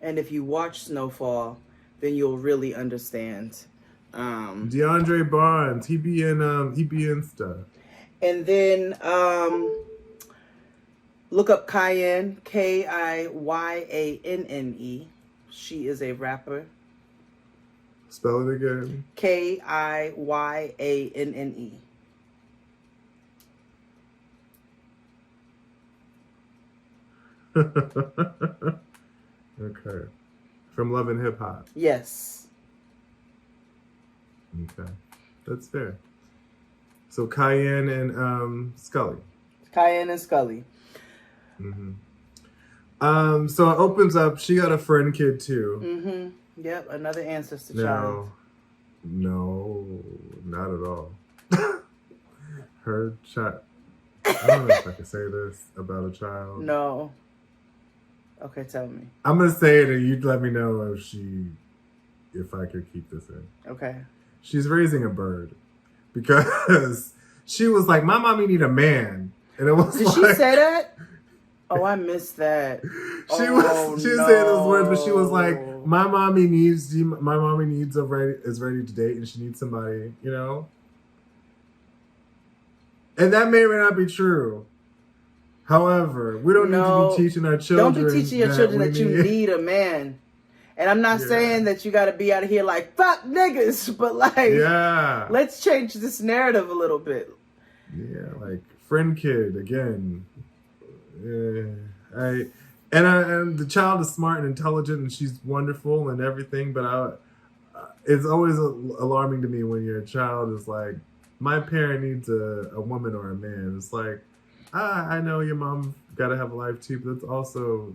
And if you watch Snowfall, then you'll really understand. DeAndre Barnes, he be in stuff. And then look up Cayenne, Kiyannne. She is a rapper. Spell it again. Kiyannne. Okay. From Love and Hip Hop. Yes. Okay. That's fair. So Cayenne and Scully. Cayenne and Scully. Mm-hmm. So it opens up, she got a friend kid too. Mm-hmm. Yep, another ancestor child. No, not at all. Her child. I don't know if I can say this about a child. No. Okay, tell me. I'm gonna say it and you'd let me know if I could keep this in. Okay. She's raising a bird because she was like, my mommy need a man. And it was Did she say that? Oh, I missed that. She was saying those words, but she was like, my mommy is ready to date and she needs somebody, And that may or may not be true. However, we don't need to be teaching our children. Don't be teaching your children that you need a man. And I'm not saying that you got to be out of here like, fuck niggas, but let's change this narrative a little bit. Yeah, like friend kid again. And the child is smart and intelligent and she's wonderful and everything, but it's always alarming to me when your child is like, my parent needs a woman or a man. It's like, I know your mom got to have a life too, but it's also,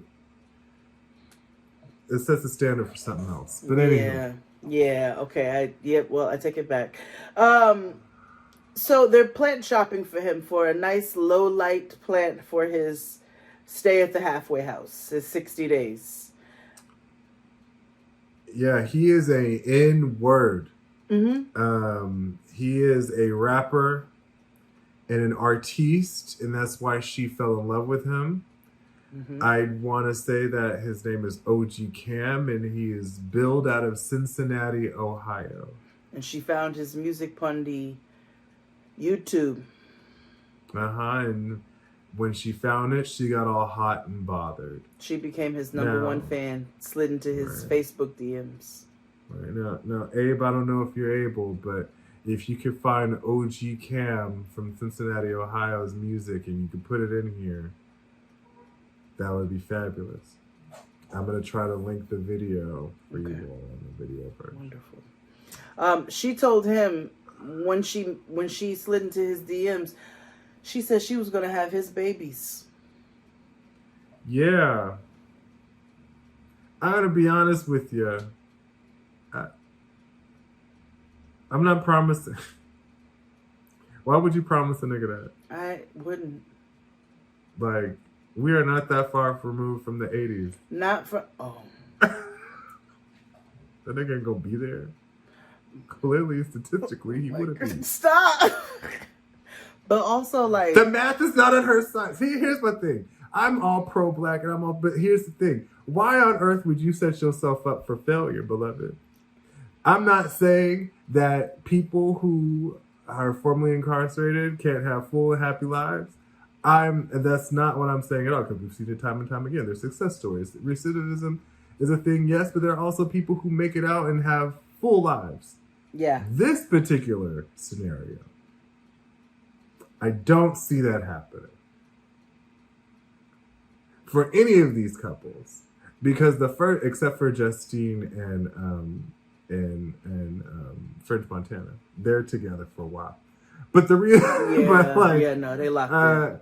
it sets the standard for something else. But anyway. Yeah, okay. I take it back. So they're plant shopping for him for a nice low light plant for his stay at the halfway house, his 60 days. Yeah, he is a N-word. Mm-hmm. He is a rapper and an artiste, and that's why she fell in love with him. Mm-hmm. I want to say that his name is OG Cam, and he is billed out of Cincinnati, Ohio. And she found his music Pundy YouTube. And when she found it, she got all hot and bothered. She became his number one fan, slid into his Facebook DMs. Right. Now, Abe, I don't know if you're able, but if you could find OG Cam from Cincinnati, Ohio's music, and you could put it in here, that would be fabulous. I'm going to try to link the video for you all on the video first. Wonderful. She told him when she slid into his DMs, she said she was going to have his babies. Yeah. I'm gonna be honest with you. I'm not promising. Why would you promise a nigga that? I wouldn't. Like, we are not that far removed from the 80s. Not for. Oh. That nigga ain't gonna be there. Clearly, statistically, he wouldn't be. Stop! But also, like... The math is not on her side. See, here's my thing. I'm all pro-black and I'm all... But here's the thing. Why on earth would you set yourself up for failure, beloved? I'm not saying that people who are formerly incarcerated can't have full, happy lives. That's not what I'm saying at all, because we've seen it time and time again. There's success stories. Recidivism is a thing, yes, but there are also people who make it out and have full lives. Yeah. This particular scenario, I don't see that happening for any of these couples, because the first, except for Justine and French Montana, they're together for a while. But the real, they locked in.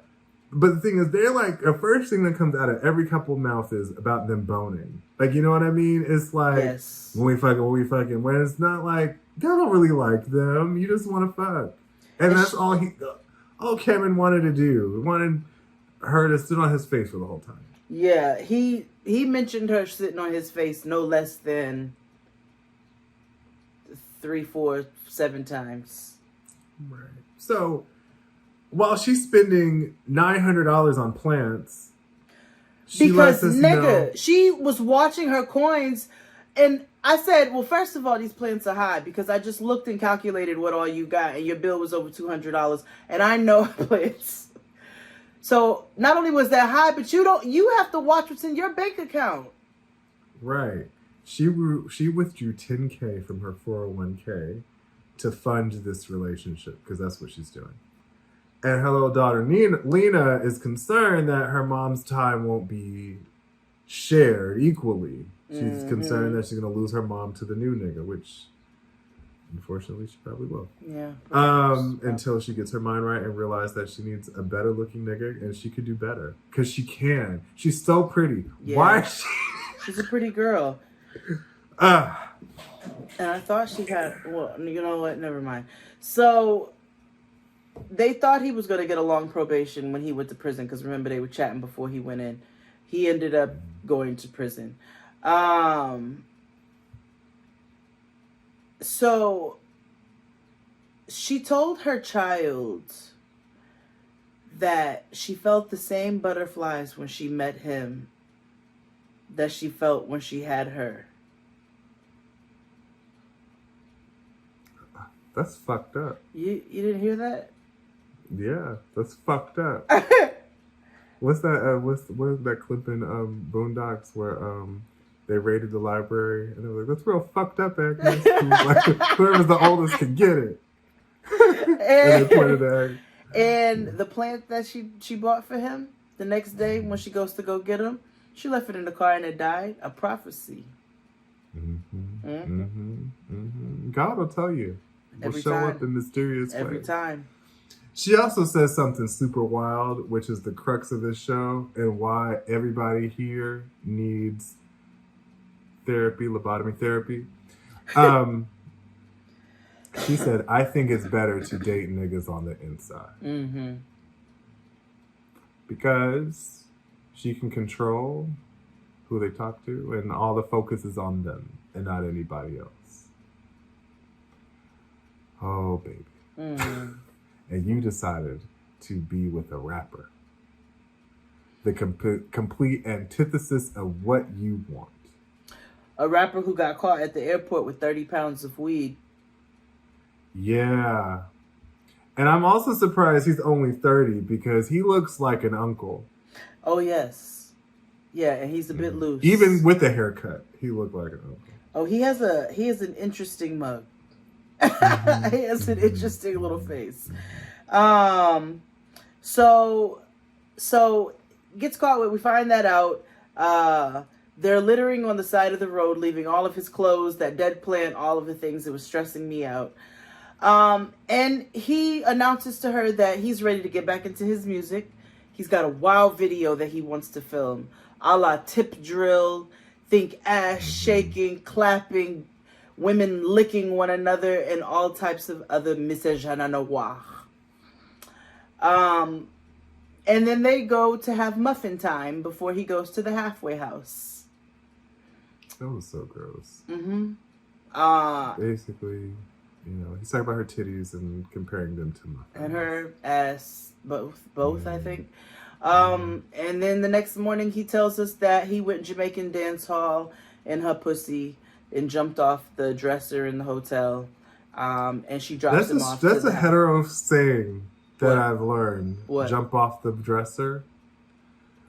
But the thing is, they're like, the first thing that comes out of every couple mouth is about them boning. Like, you know what I mean? It's like, yes. when we fucking, when it's not like, they don't really like them. You just want to fuck. And that's all Cameron wanted to do. He wanted her to sit on his face for the whole time. Yeah, he mentioned her sitting on his face no less than 3, 4, 7 times. Right. So, while she's spending $900 on plants, she lets us know. She was watching her coins, and I said, well, first of all, these plants are high, because I just looked and calculated what all you got, and your bill was over $200, and I know plants. So not only was that high, but you have to watch what's in your bank account. Right. She withdrew $10K from her 401k to fund this relationship, because that's what she's doing. And her little daughter, Lena, is concerned that her mom's time won't be shared equally. She's concerned that she's going to lose her mom to the new nigga, which, unfortunately, she probably will. Yeah. Until she gets her mind right and realizes that she needs a better-looking nigga, and she could do better. Because she can. She's so pretty. Yeah. Why is she... She's a pretty girl. And I thought she had... Well, you know what? Never mind. So... They thought he was going to get a long probation when he went to prison, because remember they were chatting before he went in. He ended up going to prison. So she told her child that she felt the same butterflies when she met him that she felt when she had her. That's fucked up. You didn't hear that? Yeah, that's fucked up. What's that? What is that clip in Boondocks where they raided the library and they were like, "That's real fucked up, Agnes." Like, whoever's the oldest can get it. And they pointed at Agnes. And the plant that she bought for him, the next day when she goes to go get him, she left it in the car and it died. A prophecy. God will tell you. Will show up in mysterious ways. Every time. She also says something super wild, which is the crux of this show and why everybody here needs therapy, lobotomy therapy. She said, I think it's better to date niggas on the inside. Because she can control who they talk to and all the focus is on them and not anybody else. Oh, baby. And you decided to be with a rapper. The complete antithesis of what you want. A rapper who got caught at the airport with 30 pounds of weed. Yeah. And I'm also surprised he's only 30 because he looks like an uncle. Oh, yes. Yeah, and he's a bit loose. Even with the haircut, he looked like an uncle. Oh, he has an interesting mug. He has an interesting little face. So gets caught with, we find that out. They're littering on the side of the road, leaving all of his clothes, that dead plant, all of the things that was stressing me out. And he announces to her that he's ready to get back into his music. He's got a wild video that he wants to film, a la Tip Drill, think ass shaking, clapping, women licking one another, and all types of other misogynoir. And then they go to have muffin time before he goes to the halfway house. That was so gross. Basically, he's talking about her titties and comparing them to muffins. And her ass, both, I think. And then the next morning he tells us that he went Jamaican dance hall in her pussy and jumped off the dresser in the hotel. And she drops him off. That's a hetero saying that What? I've learned. What? Jump off the dresser.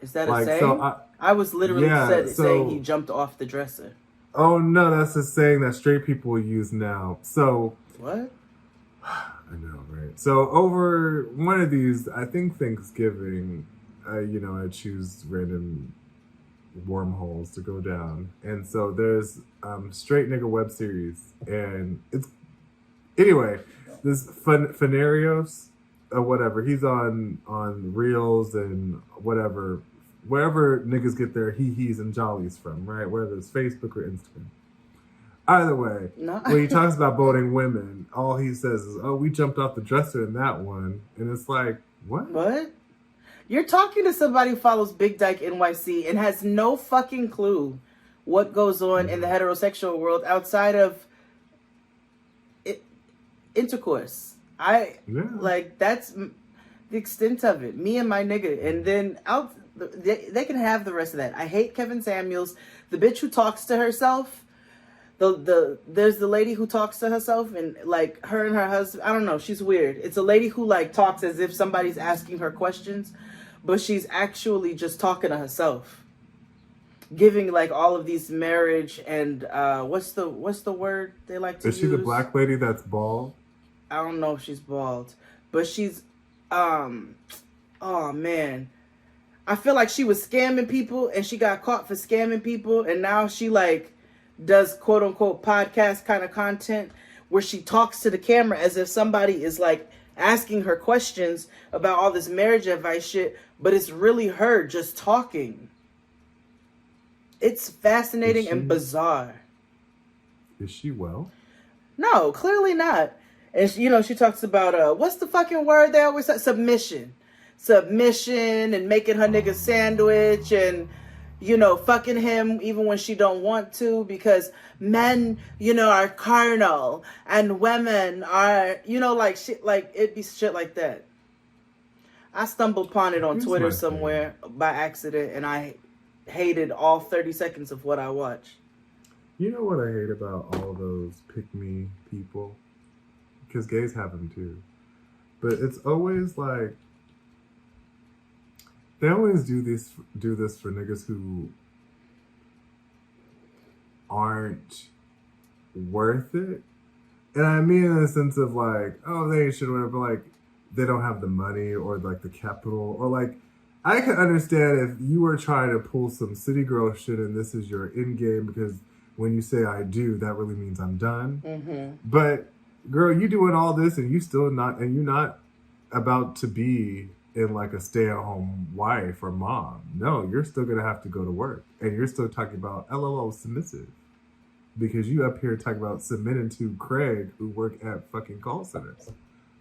Is that a saying? So I was literally saying he jumped off the dresser. Oh no, that's a saying that straight people use now. So what? I know, right? So over one of these, I think Thanksgiving, I choose random wormholes to go down, and so there's straight nigga web series, and it's anyway this Fenarios or whatever. He's on Reels and whatever. Wherever niggas get their he's and jollies from, right? Whether it's Facebook or Instagram. Either way, when he talks about boating women, all he says is, "Oh, we jumped off the dresser in that one," and it's like, what? What? You're talking to somebody who follows Big Dyke NYC and has no fucking clue what goes on in the heterosexual world outside of intercourse. That's the extent of it. Me and my nigga, and then they can have the rest of that. I hate Kevin Samuels, the bitch who talks to herself. There's the lady who talks to herself, and like her and her husband, I don't know, she's weird. It's a lady who like talks as if somebody's asking her questions, but she's actually just talking to herself, giving like all of these marriage and what's the word they like to use? Is she the black lady that's bald? I don't know if she's bald, but she's oh man, I feel like she was scamming people and she got caught for scamming people, and now she like does quote unquote podcast kind of content where she talks to the camera as if somebody is like asking her questions about all this marriage advice shit, but it's really her just talking. It's fascinating and bizarre. Is she well? No, clearly not. And she talks about what's the fucking word they always say? Submission and making her nigga sandwich and fucking him even when she don't want to, because men are carnal and women are like shit, like it'd be shit like that. I stumbled upon it on Twitter somewhere by accident, and I hated all 30 seconds of what I watched. You know what I hate about all those pick-me people? Because gays have them too. But it's always like, they always do this for niggas who aren't worth it. And I mean in the sense of like, oh, they ain't shit or whatever, but like, they don't have the money or like the capital, or like, I can understand if you were trying to pull some city girl shit and this is your end game, because when you say I do, that really means I'm done. Mm-hmm. But girl, you doing all this and you're not about to be in like a stay-at-home wife or mom. No, you're still gonna have to go to work, and you're still talking about LOL submissive, because you up here talking about submitting to Craig who work at fucking call centers.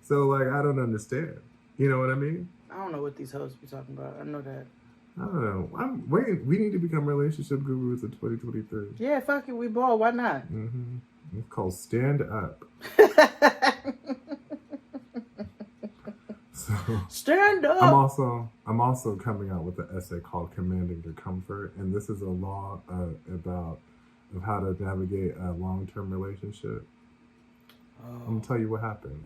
So like, I don't understand. You know what I mean? I don't know what these hoes be talking about. I know that. I don't know. We need to become relationship gurus in 2023. Yeah, fuck it, we ball. Why not? Mm-hmm. It's called Stand Up. So, stand up. I'm also coming out with an essay called "Commanding Your Comfort," and this is a law of how to navigate a long-term relationship. I'm gonna tell you what happened.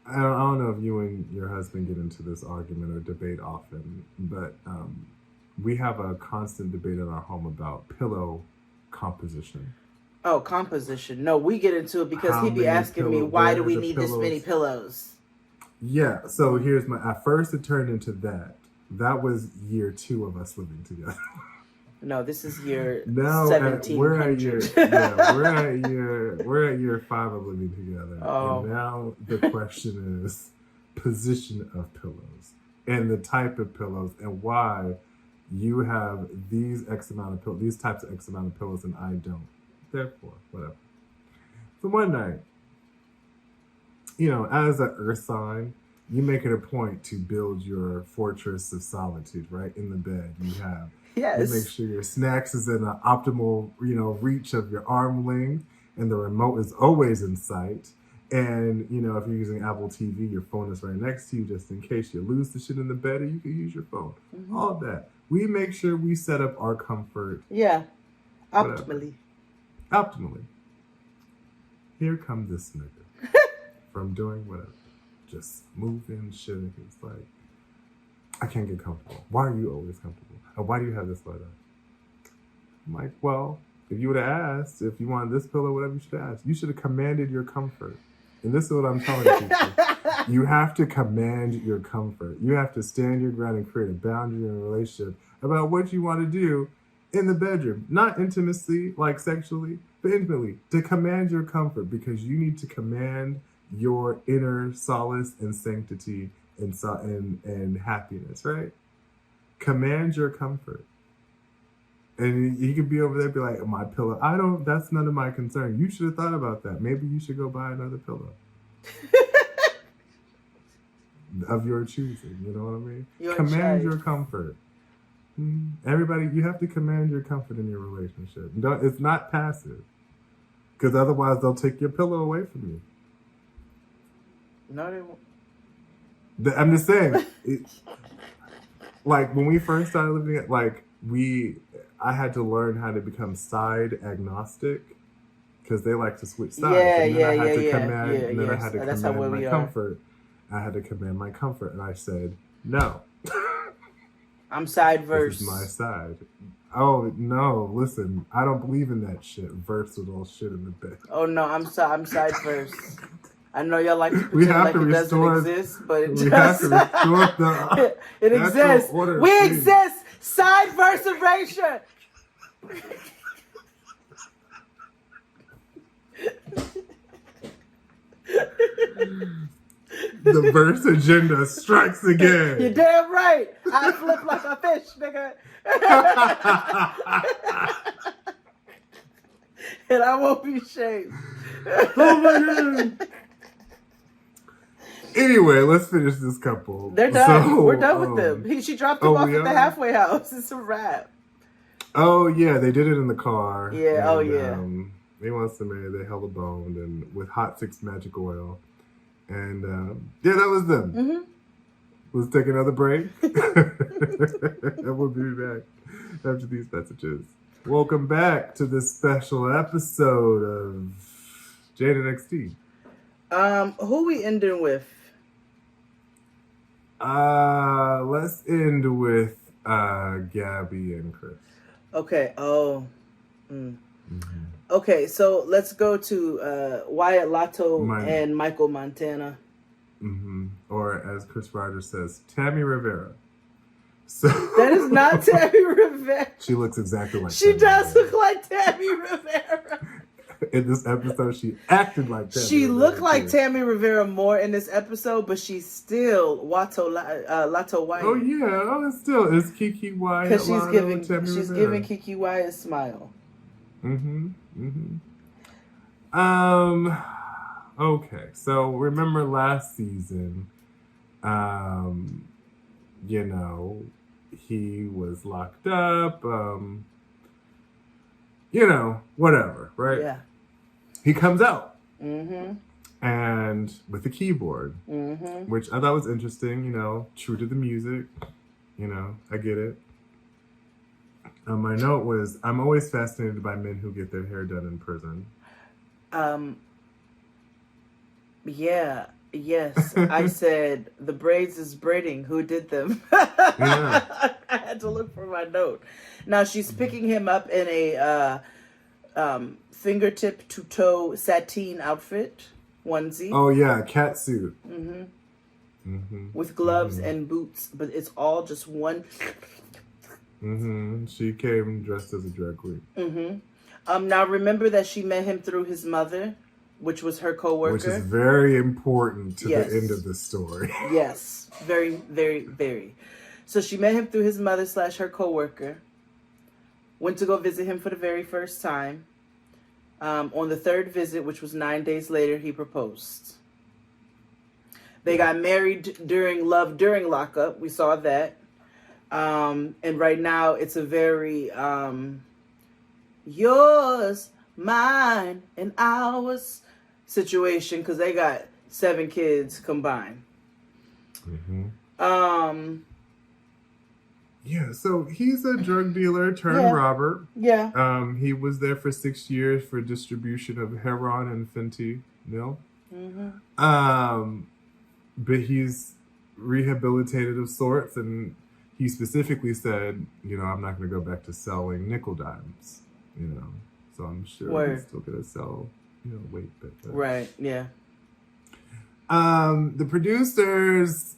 I don't know if you and your husband get into this argument or debate often, but we have a constant debate in our home about pillow composition. Oh, composition. No, we get into it because he be asking me, why do we need this many pillows? Yeah, so at first it turned into that. That was year 2 of us living together. No, this is year now 1700. We're at year 5 of living together. Oh. And now the question is position of pillows and the type of pillows and why you have these X amount of pillows, these types of X amount of pillows, and I don't. Therefore, whatever. So one night, as an earth sign, you make it a point to build your fortress of solitude, right? In the bed, Yes. You make sure your snacks is in an optimal, reach of your arm length, and the remote is always in sight. And, if you're using Apple TV, your phone is right next to you just in case you lose the shit in the bed, or you can use your phone. Mm-hmm. All that. We make sure we set up our comfort. Yeah. Optimally. Optimally. Here comes this nigga from doing whatever. Just moving shit. And he's like, I can't get comfortable. Why are you always comfortable? Or why do you have this light up? I'm like, well, if you would have asked if you wanted this pillow, whatever, you should have asked. You should have commanded your comfort. And this is what I'm telling people. You have to command your comfort. You have to stand your ground and create a boundary in a relationship about what you want to do in the bedroom. Not intimacy, like sexually, but intimately. To command your comfort, because you need to command your inner solace and sanctity and happiness, right? Command your comfort. And you could be over there and be like, my pillow, that's none of my concern. You should have thought about that. Maybe you should go buy another pillow. Of your choosing, you know what I mean? Command your comfort. Everybody, you have to command your comfort in your relationship. It's not passive. Because otherwise they'll take your pillow away from you. No, they won't. I'm just saying, like when we first started living, I had to learn how to become side agnostic because they like to switch sides. And then I had to command my comfort. I had to command my comfort, and I said no. I'm side verse. This is my side. Oh no! Listen, I don't believe in that shit. Versatile shit in the bed. Oh no, I'm side verse. I know y'all like to pretend like it doesn't exist, but it does. Have to restore the it exists. We exist. Side versation. The verse agenda strikes again. You're damn right. I flip like a fish, nigga. And I won't be ashamed. Oh my god. Anyway, let's finish this couple. They're done. So, we're done with them. She dropped them off at the halfway house. It's a wrap. Oh yeah, they did it in the car. Yeah. And, they once they married, they held a bone and with Hot 6 magic oil. And that was them. Mm-hmm. Let's take another break. And we'll be back after these messages. Welcome back to this special episode of Jade and XD. Who we ending with? Let's end with Gabby and Chris. Okay. Oh. Mm-hmm. Okay, so let's go to Wyatt Lotto and Michael Montana. Mm-hmm. Or as Chris Ryder says, Tammy Rivera. So that is not Tammy Rivera. She looks exactly like Tammy Rivera. Look like Tammy Rivera. In this episode, she acted like Tammy She Rivera looked like Tammy Rivera more in this episode, but she's still Lotto Wyatt. Oh yeah, it's Kiki Wyatt. Because she's giving Kiki Wyatt a smile. Okay, so remember last season, he was locked up, whatever, right? Yeah. He comes out. And with the keyboard, which I thought was interesting, true to the music, I get it. My note was, I'm always fascinated by men who get their hair done in prison. Yes. I said, the braids is braiding. Who did them? Yeah. I had to look for my note. Now, she's picking him up in a fingertip to toe sateen outfit, onesie. Oh, yeah, cat suit. With gloves and boots, but it's all just one... She came dressed as a drag queen. Now remember that she met him through his mother, which was her coworker. Which is very important to the end of the story. Yes, very, very, very. So she met him through his mother / her coworker. Went to go visit him for the very first time. On the third visit, which was 9 days later, he proposed. They got married during lockup. We saw that. And right now it's a very yours, mine, and ours situation because they got 7 kids combined. Yeah, so he's a drug dealer turned robber. Yeah. He was there for 6 years for distribution of heroin and fentanyl. But he's rehabilitated of sorts, and he specifically said, I'm not going to go back to selling nickel dimes, So I'm sure he's still going to sell, weight. But, right, yeah. The producers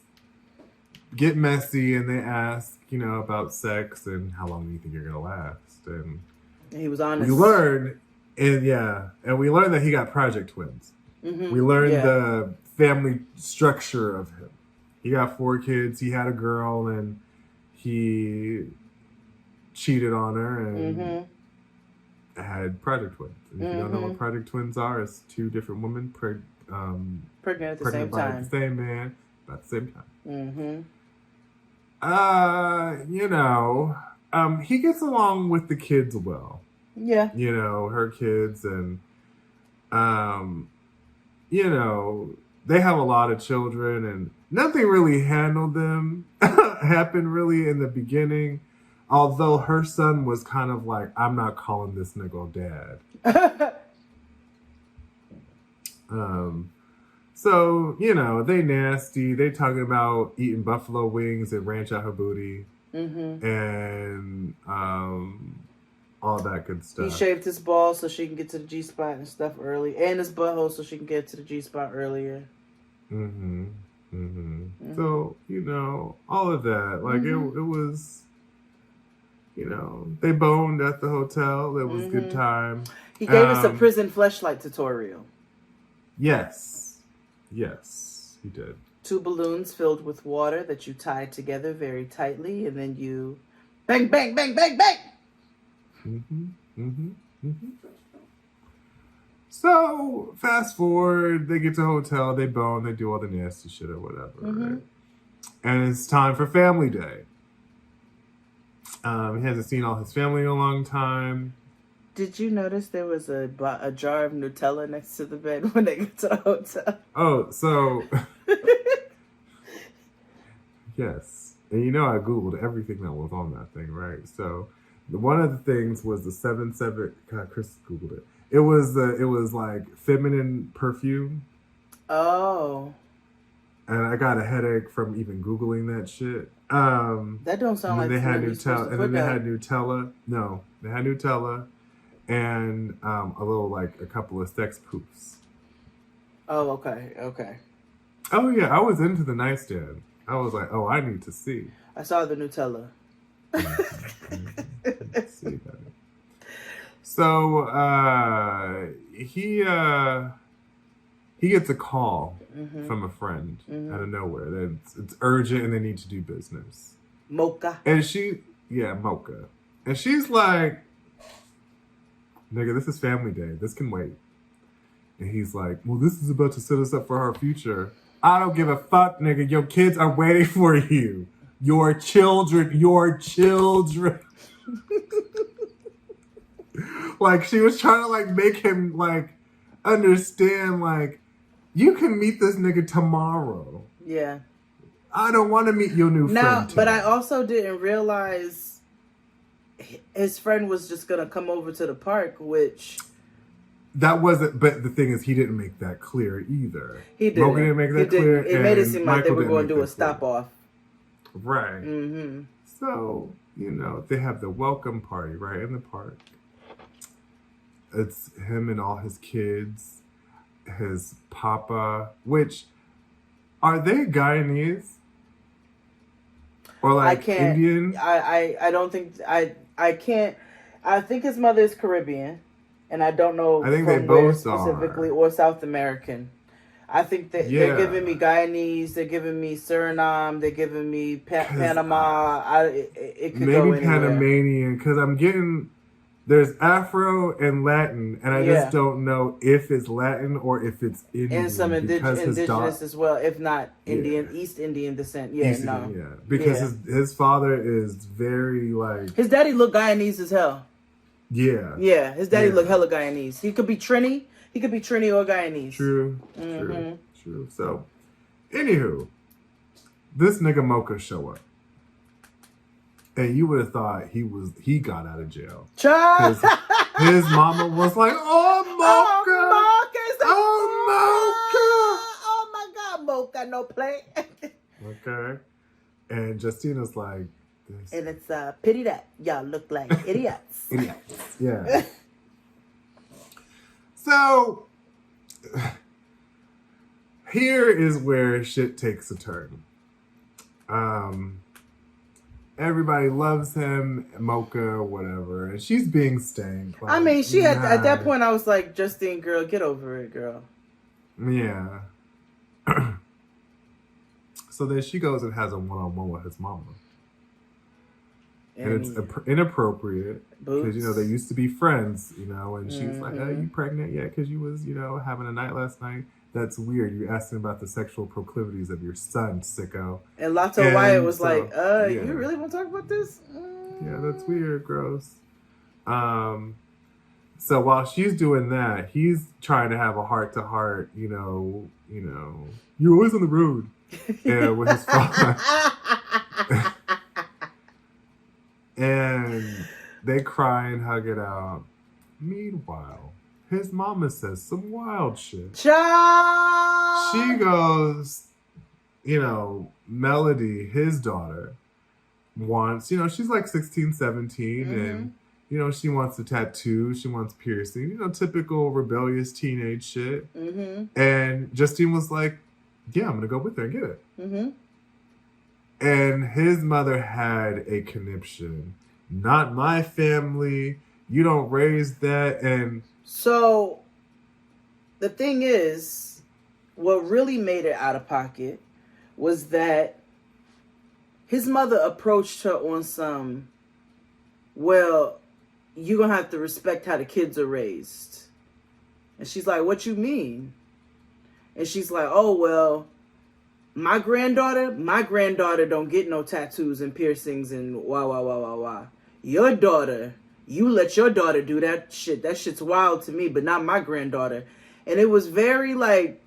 get messy and they ask, about sex and how long do you think you're going to last? And he was honest. We learned, and we learned that he got project twins. We learned the family structure of him. He got 4 kids. He had a girl, and he cheated on her and had project twins. And if you don't know what project twins are, it's 2 different women pregnant at the same time. The same man about the same time. He gets along with the kids well. Yeah. Her kids, and they have a lot of children, and nothing really happened really in the beginning. Although her son was kind of like, I'm not calling this nigga dad. So, they nasty. They talking about eating buffalo wings and ranch out her booty. And all that good stuff. He shaved his balls so she can get to the G-spot and stuff early. And his butthole so she can get to the G-spot earlier. So, all of that. Like, it was, they boned at the hotel. It was a good time. He gave us a prison fleshlight tutorial. Yes, he did. 2 balloons filled with water that you tie together very tightly, and then you bang, bang, bang, bang, bang. So, fast forward, they get to the hotel, they bone, they do all the nasty shit or whatever, right? And it's time for family day. He hasn't seen all his family in a long time. Did you notice there was a jar of Nutella next to the bed when they get to the hotel? Oh, so... Yes. And I Googled everything that was on that thing, right? So one of the things was the 7-7... God, Chris Googled it. It was like feminine perfume. Oh. And I got a headache from even Googling that shit. That don't sound like they had Nutella. And then they had Nutella. No, they had Nutella and a couple of sex poofs. Oh, okay. Oh, yeah. I was into the nightstand. I was like, I need to see. I saw the Nutella. See that. So he gets a call from a friend out of nowhere. That it's urgent and they need to do business. Mocha. And Mocha. And she's like, nigga, this is family day. This can wait. And he's like, well, this is about to set us up for our future. I don't give a fuck, nigga. Your kids are waiting for you. Your children. Like, she was trying to, make him, understand, you can meet this nigga tomorrow. Yeah. I don't want to meet your new friend today. But I also didn't realize his friend was just going to come over to the park, which... That wasn't, but the thing is, he didn't make that clear either. He didn't. Logan didn't make that clear. It made it seem like they were going to do a stop-off. Right. So, they have the welcome party right in the park. It's him and all his kids, his papa, which, are they Guyanese? Or Indian? I don't think, I can't, I think his mother is Caribbean. And I don't know I think they both specifically are. or South American. I think that they're giving me Guyanese, they're giving me Suriname, they're giving me Panama. It could go anywhere. Maybe Panamanian, because I'm getting... There's Afro and Latin, and I just don't know if it's Latin or if it's Indian. And some indigenous as well, if not Indian, East Indian descent. Yeah, East Indian, because his father is very, like... His daddy looked Guyanese as hell. Yeah. Yeah, his daddy looked hella Guyanese. He could be Trini. He could be Trini or Guyanese. True. So, anywho, this nigga Mocha show up. And you would have thought he got out of jail. Because his mama was like, oh, Mocha! Oh, my God, Mocha, no play. Okay. And Justina's like this. And it's pity that y'all look like idiots. Idiots, yeah. So, here is where shit takes a turn. Everybody loves him, Mocha, whatever, and she's being stank. Like, I mean, she had at that point. I was like, Justine, girl, get over it, girl. Yeah. So then she goes and has a one-on-one with his mama, and it's inappropriate because they used to be friends, And she's like, "Are you pregnant yet? Because you was, having a night last night." That's weird. You asked him about the sexual proclivities of your son, sicko. And Lotto Wyatt was like, you really want to talk about this? Yeah, that's weird, gross. So while she's doing that, he's trying to have a heart-to-heart, you're always on the road. And with his father. And they cry and hug it out. Meanwhile, his mama says some wild shit. Child! She goes, Melody, his daughter, wants, she's like 16, 17, and, she wants a tattoo, she wants piercing, typical rebellious teenage shit. And Justine was like, yeah, I'm going to go with her and get it. And his mother had a conniption. Not my family. You don't raise that. And... So, the thing is, what really made it out of pocket was that his mother approached her on some, well, you're going to have to respect how the kids are raised. And she's like, what you mean? And she's like, oh, well, my granddaughter don't get no tattoos and piercings and wah. Your daughter... You let your daughter do that shit. That shit's wild to me, but not my granddaughter. And it was very like,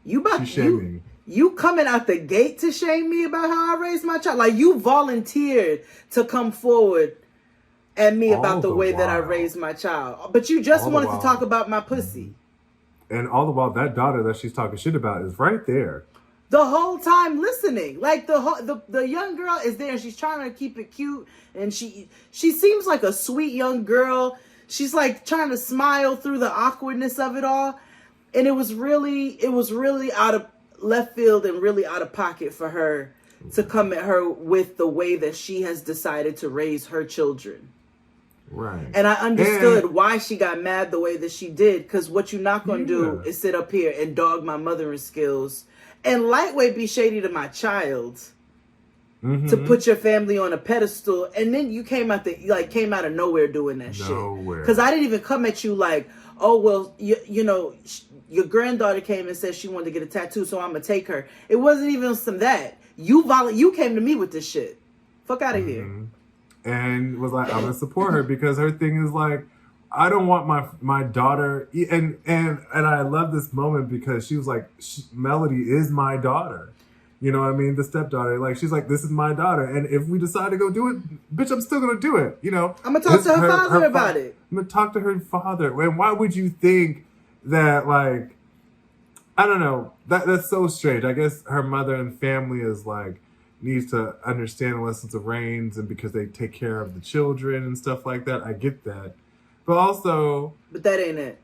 you coming out the gate to shame me about how I raised my child. Like, you volunteered to come forward at me about the way that I raised my child. But you just wanted to talk about my pussy. And all the while, that daughter that she's talking shit about is right there. The whole time listening. Like, the young girl is there and she's trying to keep it cute. And she seems like a sweet young girl. She's like trying to smile through the awkwardness of it all. And it was really out of left field and really out of pocket for her to come at her with the way that she has decided to raise her children. Right. And I understood why she got mad the way that she did. Because what you're not going to do is sit up here and dog my mothering skills and lightweight be shady to my child. To put your family on a pedestal, and then you came out of nowhere doing that shit. Because I didn't even come at you like, oh well, your granddaughter came and said she wanted to get a tattoo, so I'm gonna take her. It wasn't even some that you came to me with this shit. Fuck out of here. And was like, I'm gonna support her because her thing is like, I don't want my daughter, and I love this moment because she was like, Melody is my daughter. You know what I mean? The stepdaughter. Like, she's like, this is my daughter. And if we decide to go do it, bitch, I'm still going to do it. I'm going to talk to her father about it. I'm going to talk to her father. And why would you think that, like, I don't know. That's so strange. I guess her mother and family is, like, needs to understand the lessons of reigns and because they take care of the children and stuff like that. I get that. But also... But that ain't it.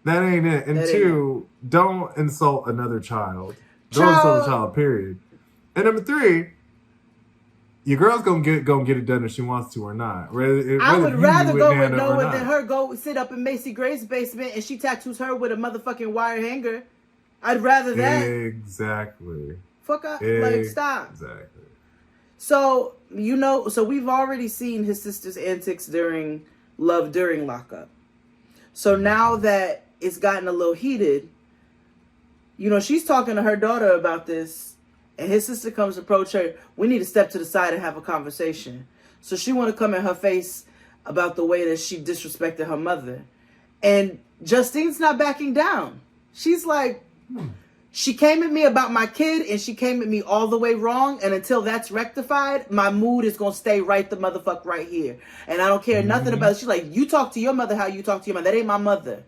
That ain't it. And two, don't insult another child. Don't insult the child, period. And number three, your girl's gonna get it done if she wants to or not. I would rather go with Noah than her go sit up in Macy Gray's basement and she tattoos her with a motherfucking wire hanger. I'd rather that. Exactly. Fuck up. Like, stop. Exactly. So, so we've already seen his sister's antics during lockup. So now that it's gotten a little heated, she's talking to her daughter about this, and his sister comes to approach her. We need to step to the side and have a conversation. So she want to come in her face about the way that she disrespected her mother. And Justine's not backing down. She's like, she came at me about my kid, and she came at me all the way wrong. And until that's rectified, my mood is going to stay right the motherfucker right here. And I don't care nothing about it. She's like, you talk to your mother how you talk to your mother. That ain't my mother.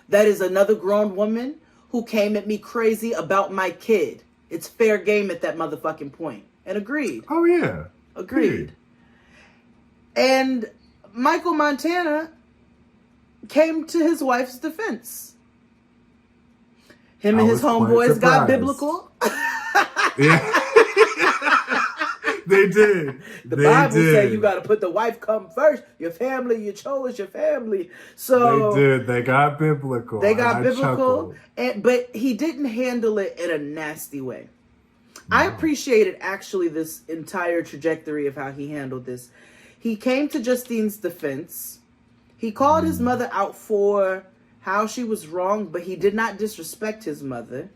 That is another grown woman who came at me crazy about my kid. It's fair game at that motherfucking point. And agreed. Oh, yeah. Agreed. And Michael Montana came to his wife's defense. Him and his homeboys got biblical. Yeah. They did. The Bible said you got to put the wife come first. Your family, you chose your family. So they did. They got biblical. But he didn't handle it in a nasty way. No. I appreciated actually this entire trajectory of how he handled this. He came to Justine's defense. He called his mother out for how she was wrong, but he did not disrespect his mother.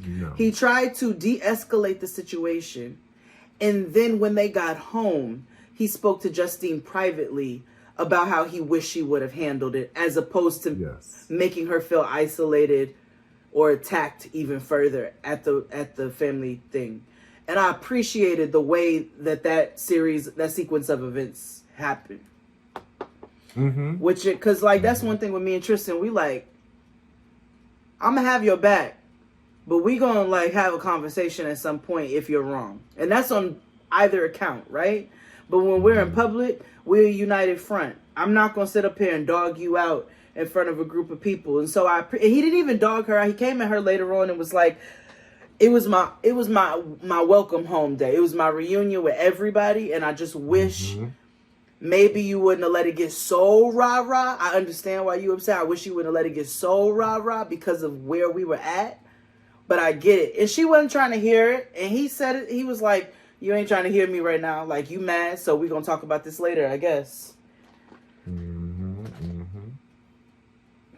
No. He tried to de-escalate the situation. And then when they got home, he spoke to Justine privately about how he wished she would have handled it, as opposed to making her feel isolated or attacked even further at the family thing. And I appreciated the way that sequence of events happened. Mm-hmm. Because that's one thing with me and Tristan, we like, I'm gonna have your back, but we gonna have a conversation at some point if you're wrong. And that's on either account, right? But when we're in public, we're a united front. I'm not gonna sit up here and dog you out in front of a group of people. And so he didn't even dog her out. He came at her later on and was like, it was my welcome home day. It was my reunion with everybody, and I just wish maybe you wouldn't have let it get so rah-rah. I understand why you upset. I wish you wouldn't have let it get so rah-rah because of where we were at. But I get it. And she wasn't trying to hear it. And he said it. He was like, you ain't trying to hear me right now. Like, you mad, so we're going to talk about this later, I guess.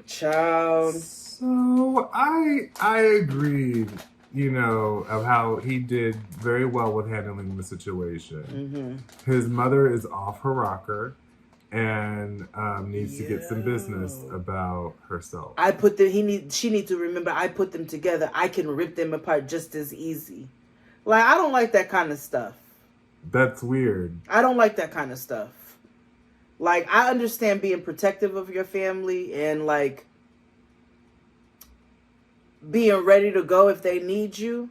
Child. So I agreed, of how he did very well with handling the situation. His mother is off her rocker and needs to get some business about herself. She needs to remember I put them together. I can rip them apart just as easy. I don't like that kind of stuff. That's weird. I don't like that kind of stuff. I understand being protective of your family and being ready to go if they need you.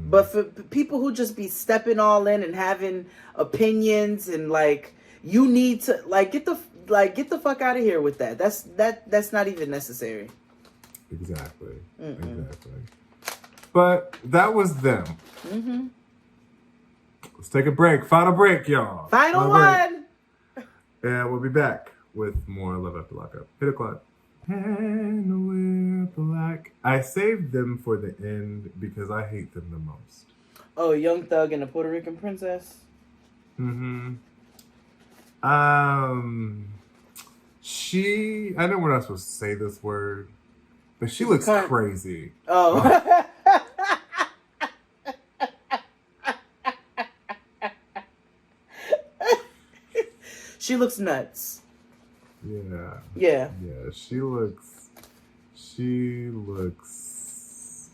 But for people who just be stepping all in and having opinions and you need to get the fuck out of here with that. That's not even necessary. Exactly. Exactly. But that was them. Let's take a break. Final break, y'all. Final one. And we'll be back with more Love After Lockup. Hit a clock. And we're black. I saved them for the end because I hate them the most. Oh, Young Thug and the Puerto Rican Princess? I know we're not supposed to say this word, but she looks crazy. Oh. She looks nuts. Yeah. Yeah. Yeah, she looks.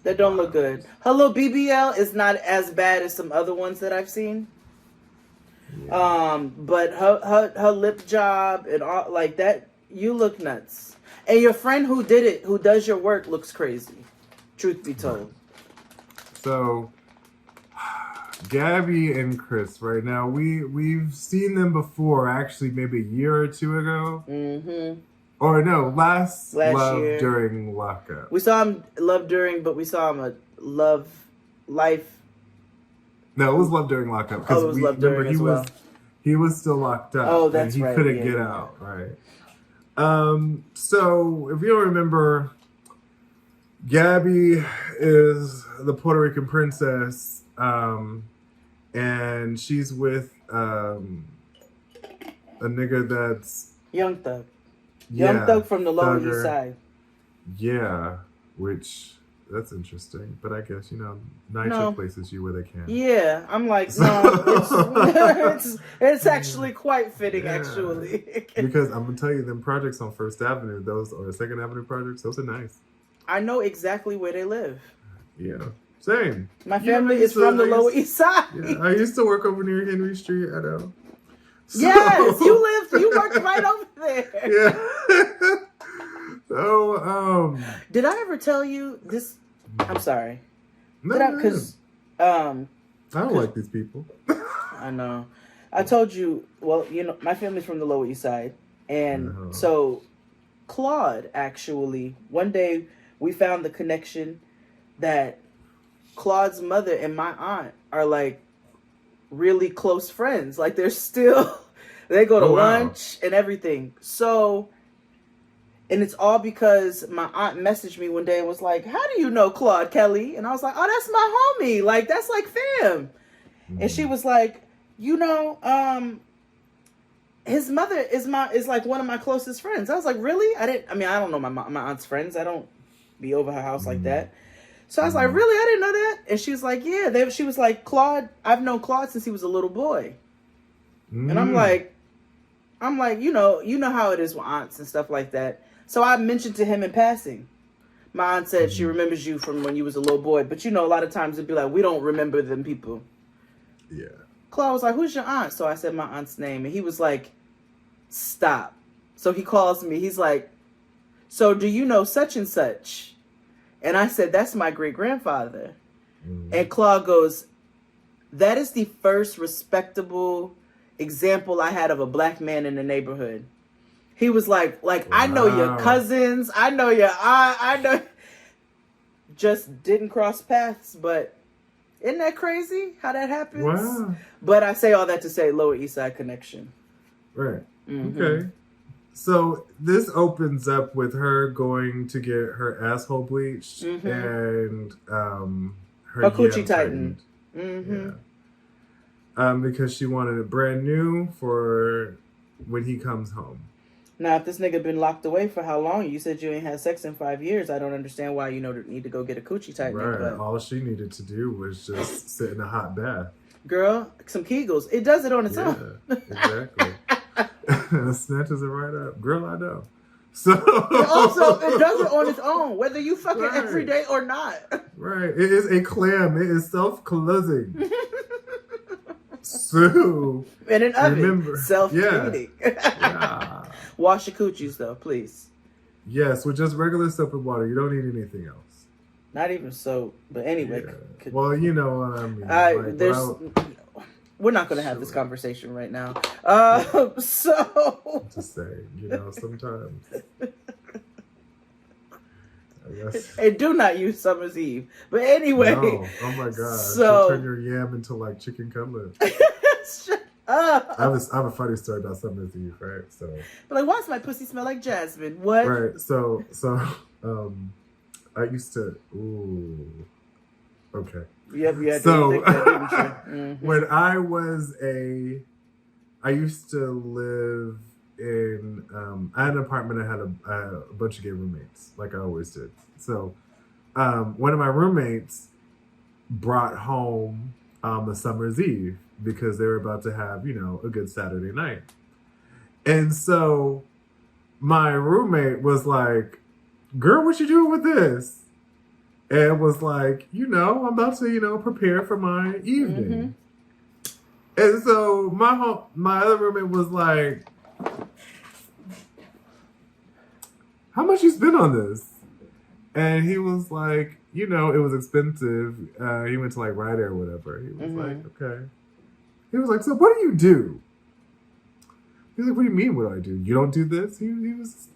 That don't look good. Her little BBL is not as bad as some other ones that I've seen. Yeah. But her lip job and all that, you look nuts. And your friend who did it, who does your work, looks crazy. Truth be told. So, Gabby and Chris, right now, we've seen them before, actually maybe a year or two ago. Or no, last Love year. During Lockup. We saw him Love During, but we saw him at Love Life. No, it was Love During Lockup. Oh, it was Love During as well. He was still locked up. Oh, that's and right. He couldn't get out, right? So, if you don't remember, Gabby is the Puerto Rican princess, and she's with a nigga that's Young Thug. yeah, Young Thug from the Lower East thugger. Side. Yeah, which that's interesting, but I guess night No. chick places you where they can. Yeah, I'm like, no, it's actually quite fitting, Yeah. actually. Because I'm gonna tell you, them projects on First Avenue, those or Second Avenue projects, those are nice. I know exactly where they live. Yeah, same. My family is from the Lower East Side. Yeah, I used to work over near Henry Street at So, Yes, you worked right over there. Yeah. So, did I ever tell you this? I'm sorry. No, Because I don't like these people. I know. I told you. Well, my family's from the Lower East Side, and so Claude actually one day we found the connection that Claude's mother and my aunt are like really close friends. Like they're still, they go to lunch and everything. So, and it's all because my aunt messaged me one day and was like, "How do you know Claude Kelly?" And I was like, "Oh, that's my homie. Like that's like fam." And she was like, his mother is like one of my closest friends. I was like, really? I don't know my aunt's friends. I don't be over her house like that. So I was like, really? I didn't know that. And she was like, yeah. She was like, Claude, I've known Claude since he was a little boy. And I'm like, you know how it is with aunts and stuff like that. So I mentioned to him in passing. My aunt said she remembers you from when you was a little boy. But a lot of times it'd be like, we don't remember them people. Yeah. Claude was like, who's your aunt? So I said my aunt's name. And he was like, stop. So he calls me. He's like, so do you know such and such? And I said, that's my great-grandfather. And Claude goes, that is the first respectable example I had of a black man in the neighborhood. He was like, I know your cousins. I know your aunt. I know. Just didn't cross paths, but isn't that crazy how that happens? Wow. But I say all that to say Lower East Side connection. Right. Okay. So this opens up with her going to get her asshole bleached and her coochie tightened. Yeah. Because she wanted it brand new for when he comes home. Now, if this nigga been locked away for how long? You said you ain't had sex in 5 years. I don't understand why you need to go get a coochie tightening. Right. But all she needed to do was just sit in a hot bath. Girl, some Kegels. It does it on its own. Exactly. It snatches it right up. Girl, I know. So also, it does it on its own, whether you fuck it every day or not. Right. It is a clam. It is self-closing. So in an oven. Self-cleaning. Yeah. Wash your coochies, though, please. Yes, with just regular soap and water. You don't need anything else. Not even soap. But anyway. Yeah. Well, you know what I mean. We're not going to have this conversation right now. So. Just saying, sometimes. And do not use Summer's Eve. But anyway. No. Oh my God. So. Turn your yam into like chicken cutlet. Shut up. I have a funny story about Summer's Eve, right? So. But like, why does my pussy smell like jasmine? What? Right. So, I used to. Ooh. Okay. Yep, you had so, to think that, didn't you? When I used to live in, I had an apartment. I had a bunch of gay roommates, like I always did. So, one of my roommates brought home a Summer's Eve because they were about to have, a good Saturday night. And so my roommate was like, girl, what you doing with this? And was like, I'm about to, prepare for my evening. And so my other roommate was like, how much you spent on this? And he was like, it was expensive. He went to like Rite Air or whatever. He was like, okay. He was like, so what do you do? He was like, what do you mean what do I do? You don't do this? He was,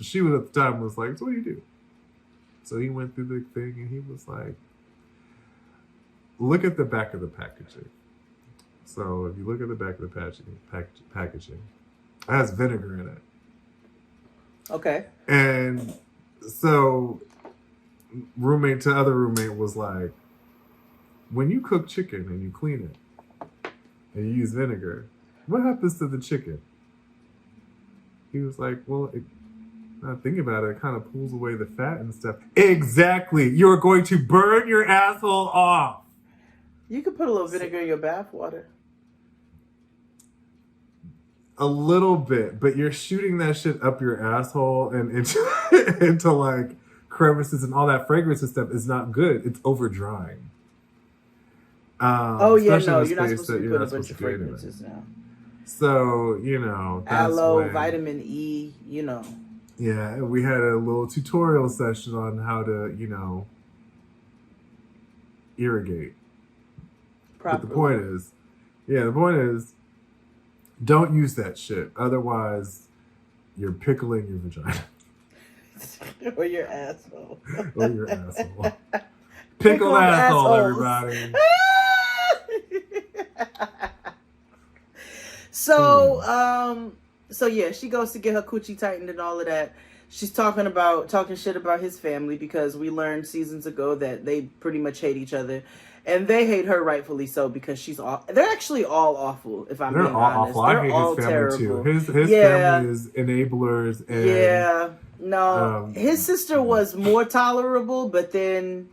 she was at the time was like, so what do you do? So he went through the thing and he was like, look at the back of the packaging. So if you look at the back of the packaging, it has vinegar in it. Okay. And So roommate to other roommate was like, when you cook chicken and you clean it and you use vinegar, what happens to the chicken? He was like, well, not thinking about it, it kind of pulls away the fat and stuff. Exactly. You're going to burn your asshole off. You could put a little vinegar in your bath water. A little bit, but you're shooting that shit up your asshole and into like crevices and all that fragrance and stuff is not good. It's over drying. Oh yeah, no, you're not supposed to put a bunch of fragrances now. So, you know, that's aloe, vitamin E, you know. Yeah, we had a little tutorial session on how to, you know, irrigate. But the point is, don't use that shit. Otherwise, you're pickling your vagina. Or your asshole. Or your asshole. Pickle asshole, everybody. So yeah, she goes to get her coochie tightened and all of that. She's talking shit about his family because we learned seasons ago that they pretty much hate each other. And they hate her rightfully so because they're actually all awful, if I'm being honest. Awful. I hate all his family terrible. too. His family is enablers and yeah. No, his sister was more tolerable, but then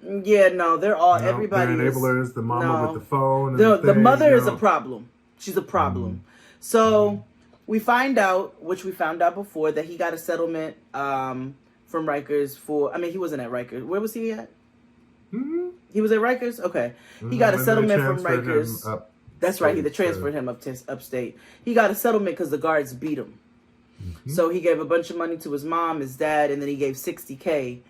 yeah, no, they're all everybody. They're enablers. The mama with the phone. The mother is a problem. She's a problem. So we find out, which we found out before, that he got a settlement from Rikers for. I mean, he wasn't at Rikers. Where was he at? Mm-hmm. He was at Rikers. Okay, he got a settlement from Rikers. That's right. They transferred him upstate. He got a settlement because the guards beat him. Mm-hmm. So he gave a bunch of money to his mom, his dad, and then he gave $60K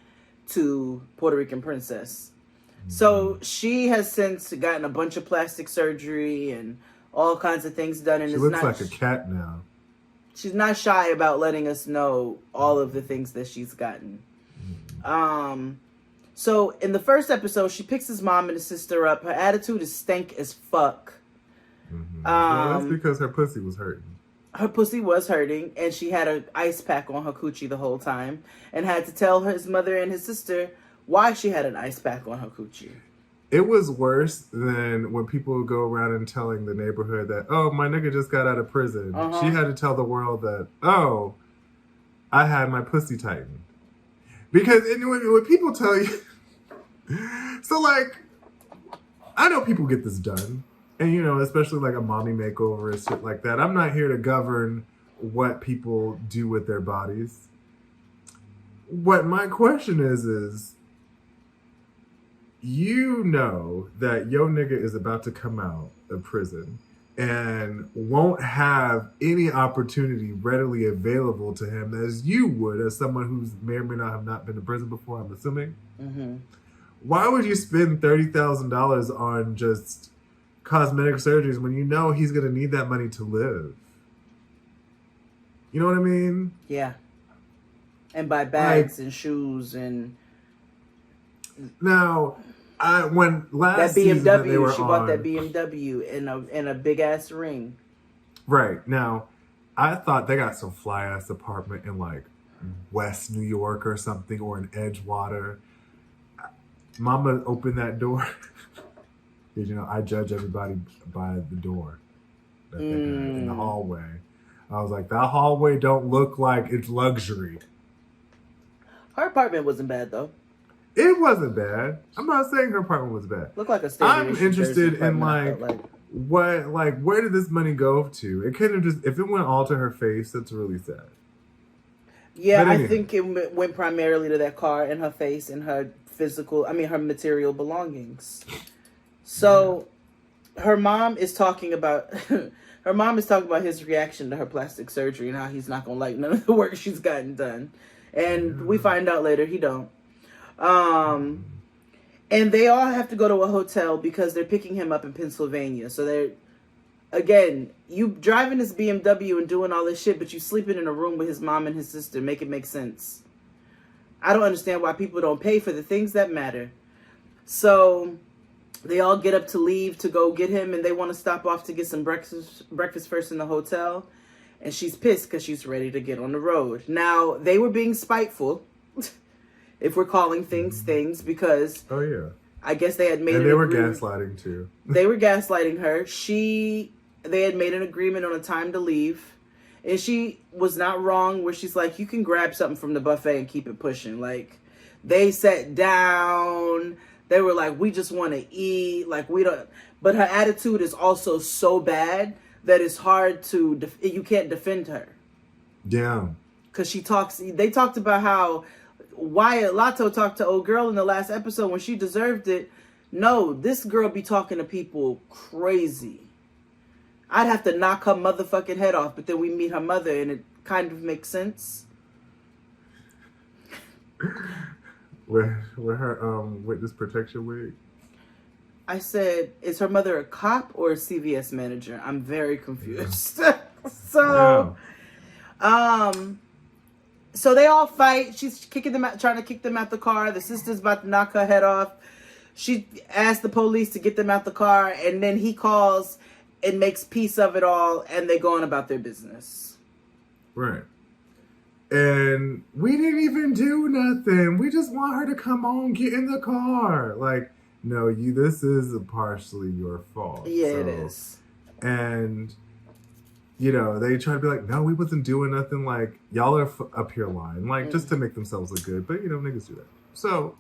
to Puerto Rican Princess. Mm-hmm. So she has since gotten a bunch of plastic surgery and all kinds of things done. And she looks like a cat now. She's not shy about letting us know all of the things that she's gotten. Mm-hmm. So in the first episode, she picks his mom and his sister up. Her attitude is stank as fuck. Mm-hmm. Well, that's because her pussy was hurting. Her pussy was hurting, and she had an ice pack on her coochie the whole time, and had to tell his mother and his sister why she had an ice pack on her coochie. It was worse than when people would go around and telling the neighborhood that, oh, my nigga just got out of prison. Uh-huh. She had to tell the world that, oh, I had my pussy tightened. Because when people tell you... So, like, I know people get this done. And, you know, especially like a mommy makeover and shit like that. I'm not here to govern what people do with their bodies. What my question is you know that your nigga is about to come out of prison and won't have any opportunity readily available to him as you would as someone who's may or may not have not been to prison before, I'm assuming. Mm-hmm. Why would you spend $30,000 on just cosmetic surgeries when you know he's going to need that money to live? You know what I mean? Yeah. And buy bags and shoes and... Now, when last that BMW, season that they were she bought that BMW in a big ass ring. Right. Now, I thought they got some fly ass apartment in like West New York or something, or in Edgewater. Mama opened that door. Because, you know, I judge everybody by the door that they got in the hallway. I was like, that hallway don't look like it's luxury. Her apartment wasn't bad though. It wasn't bad. I'm not saying her apartment was bad. Looked like a I'm interested in where did this money go to? It could have just, if it went all to her face, that's really sad. Yeah, I think it went primarily to that car and her face and her her material belongings. So her mom is talking about his reaction to her plastic surgery and how he's not gonna like none of the work she's gotten done. And we find out later he don't. And they all have to go to a hotel because they're picking him up in Pennsylvania. So they're, again, you driving this BMW and doing all this shit, but you sleeping in a room with his mom and his sister. Make it make sense. I don't understand why people don't pay for the things that matter. So they all get up to leave to go get him, and they want to stop off to get some breakfast first in the hotel. And she's pissed because she's ready to get on the road. Now, they were being spiteful, if we're calling things, because oh yeah, I guess they had made and an they were agreement. gaslighting too. They were gaslighting her. They had made an agreement on a time to leave. And she was not wrong where she's like, you can grab something from the buffet and keep it pushing. Like, they sat down. They were like, we just want to eat. Like, we don't. But her attitude is also so bad that it's hard to, you can't defend her. Yeah. Because they talked about how Wyatt Lotto talked to old girl in the last episode when she deserved it. No, this girl be talking to people crazy. I'd have to knock her motherfucking head off, but then we meet her mother and it kind of makes sense. With her witness protection wig. I said, is her mother a cop or a CVS manager? I'm very confused. So they all fight. She's kicking them out, trying to kick them out the car. The sister's about to knock her head off. She asked the police to get them out the car, and then he calls and makes peace of it all, and they go on about their business. Right. And we didn't even do nothing. We just want her to come on, get in the car. Like, no, this is partially your fault. Yeah, it is. And, they try to be like, no, we wasn't doing nothing. Like, y'all are up here lying. Like, just to make themselves look good. But, niggas do that. So,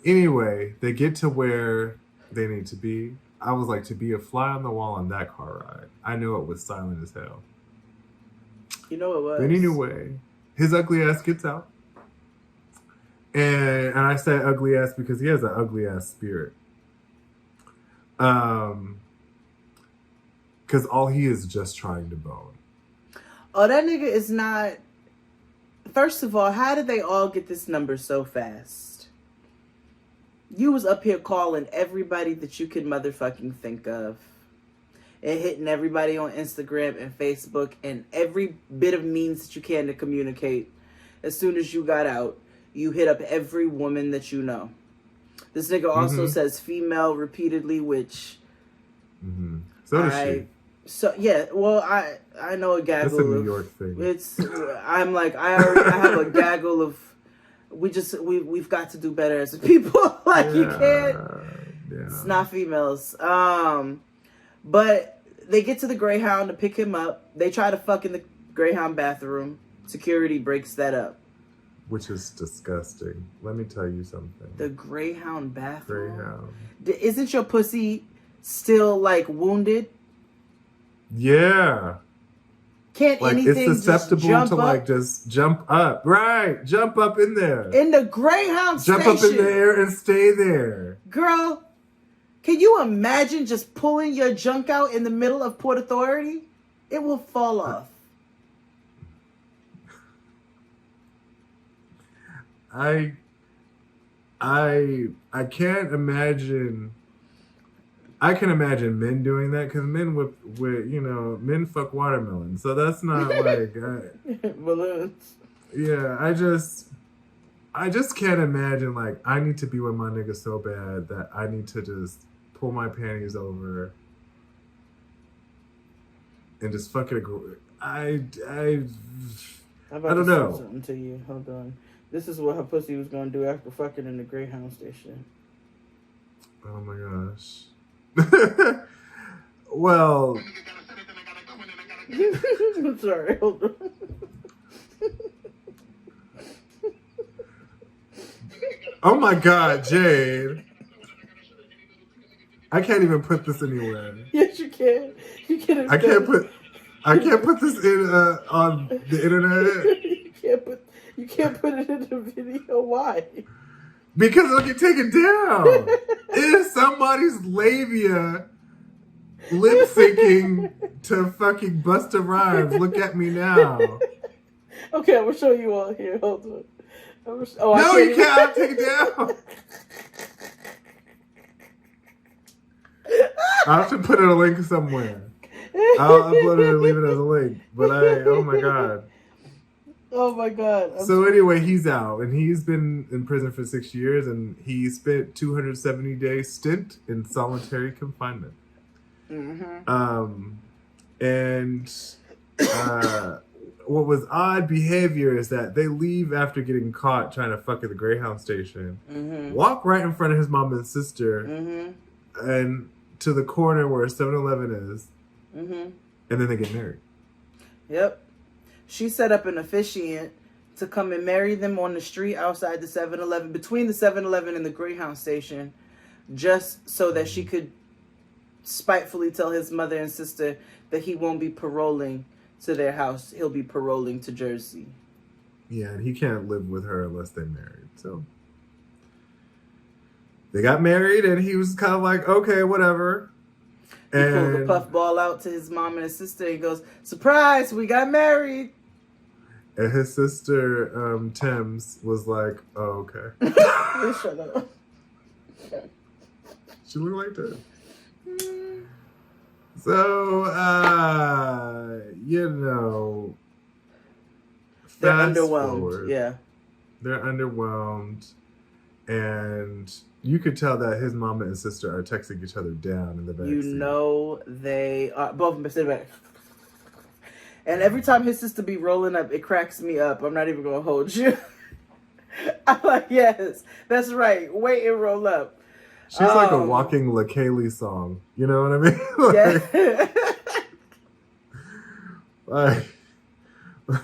anyway, they get to where they need to be. I was like, to be a fly on the wall on that car ride. I knew it was silent as hell. You know it was. But anyway, his ugly ass gets out. And I say ugly ass because he has an ugly ass spirit. Because all he is just trying to bone. Oh, that nigga is not... First of all, how did they all get this number so fast? You was up here calling everybody that you could motherfucking think of. And hitting everybody on Instagram and Facebook and every bit of means that you can to communicate. As soon as you got out, you hit up every woman that you know. This nigga also says female repeatedly, which... Mm-hmm. So does she. So, yeah, well, I know a gaggle of... That's a New York thing. I'm like, I have a gaggle of... We've got to do better as a people. Like, you can't... Yeah. It's not females. But they get to the Greyhound to pick him up. They try to fuck in the Greyhound bathroom. Security breaks that up. Which is disgusting. Let me tell you something. The Greyhound bathroom? Greyhound. Isn't your pussy still, like, wounded? Yeah. Can't like, anything it's susceptible just jump to, up? like, just jump up. Right. Jump up in there. In the Greyhound jump station. Jump up in the air and stay there. Girl... Can you imagine just pulling your junk out in the middle of Port Authority? It will fall off. I can't imagine. I can imagine men doing that because men with men fuck watermelon. So that's not like balloons. Yeah, I just can't imagine like I need to be with my nigga so bad that I need to just pull my panties over and just fucking I don't know. Something to you. Hold on. This is what her pussy was gonna do after fucking in the Greyhound station. Oh my gosh. Well, I'm sorry. Hold on. Oh my God, Jade. I can't even put this anywhere. Yes, you can. You can. I can't put this in on the internet. You can't put it in the video. Why? Because it'll get taken down. If somebody's labia lip syncing to fucking Busta Rhymes, look at me now. Okay, I'm gonna show you all here. Hold on. No, you can't. I'll take it down. I'll have to put a link somewhere. I'll upload it and leave it as a link. But oh my God. Oh my God. So anyway, he's out and he's been in prison for 6 years and he spent 270-day stint in solitary confinement. Mm-hmm. And what was odd behavior is that they leave after getting caught trying to fuck at the Greyhound station, walk right in front of his mom and sister, and to the corner where 7-Eleven is, and then they get married. Yep. She set up an officiant to come and marry them on the street outside the 7-Eleven, between the 7-Eleven and the Greyhound station, just so that she could spitefully tell his mother and sister that he won't be paroling to their house. He'll be paroling to Jersey. Yeah, and he can't live with her unless they're married. So they got married, and he was kind of like, okay, whatever. He pulled the puffball out to his mom and his sister and goes, surprise, we got married. And his sister, Thames, was like, oh, okay. Shut up. She looked like that. So, you know, they're underwhelmed. Forward, yeah. They're underwhelmed. And you could tell that his mama and sister are texting each other down in the backseat. You know they are. Both of them sitting back. And every time his sister be rolling up, it cracks me up. I'm not even going to hold you. I'm like, yes, that's right. Wait and roll up. She's like a walking LaKaylee song. You know what I mean? Yeah.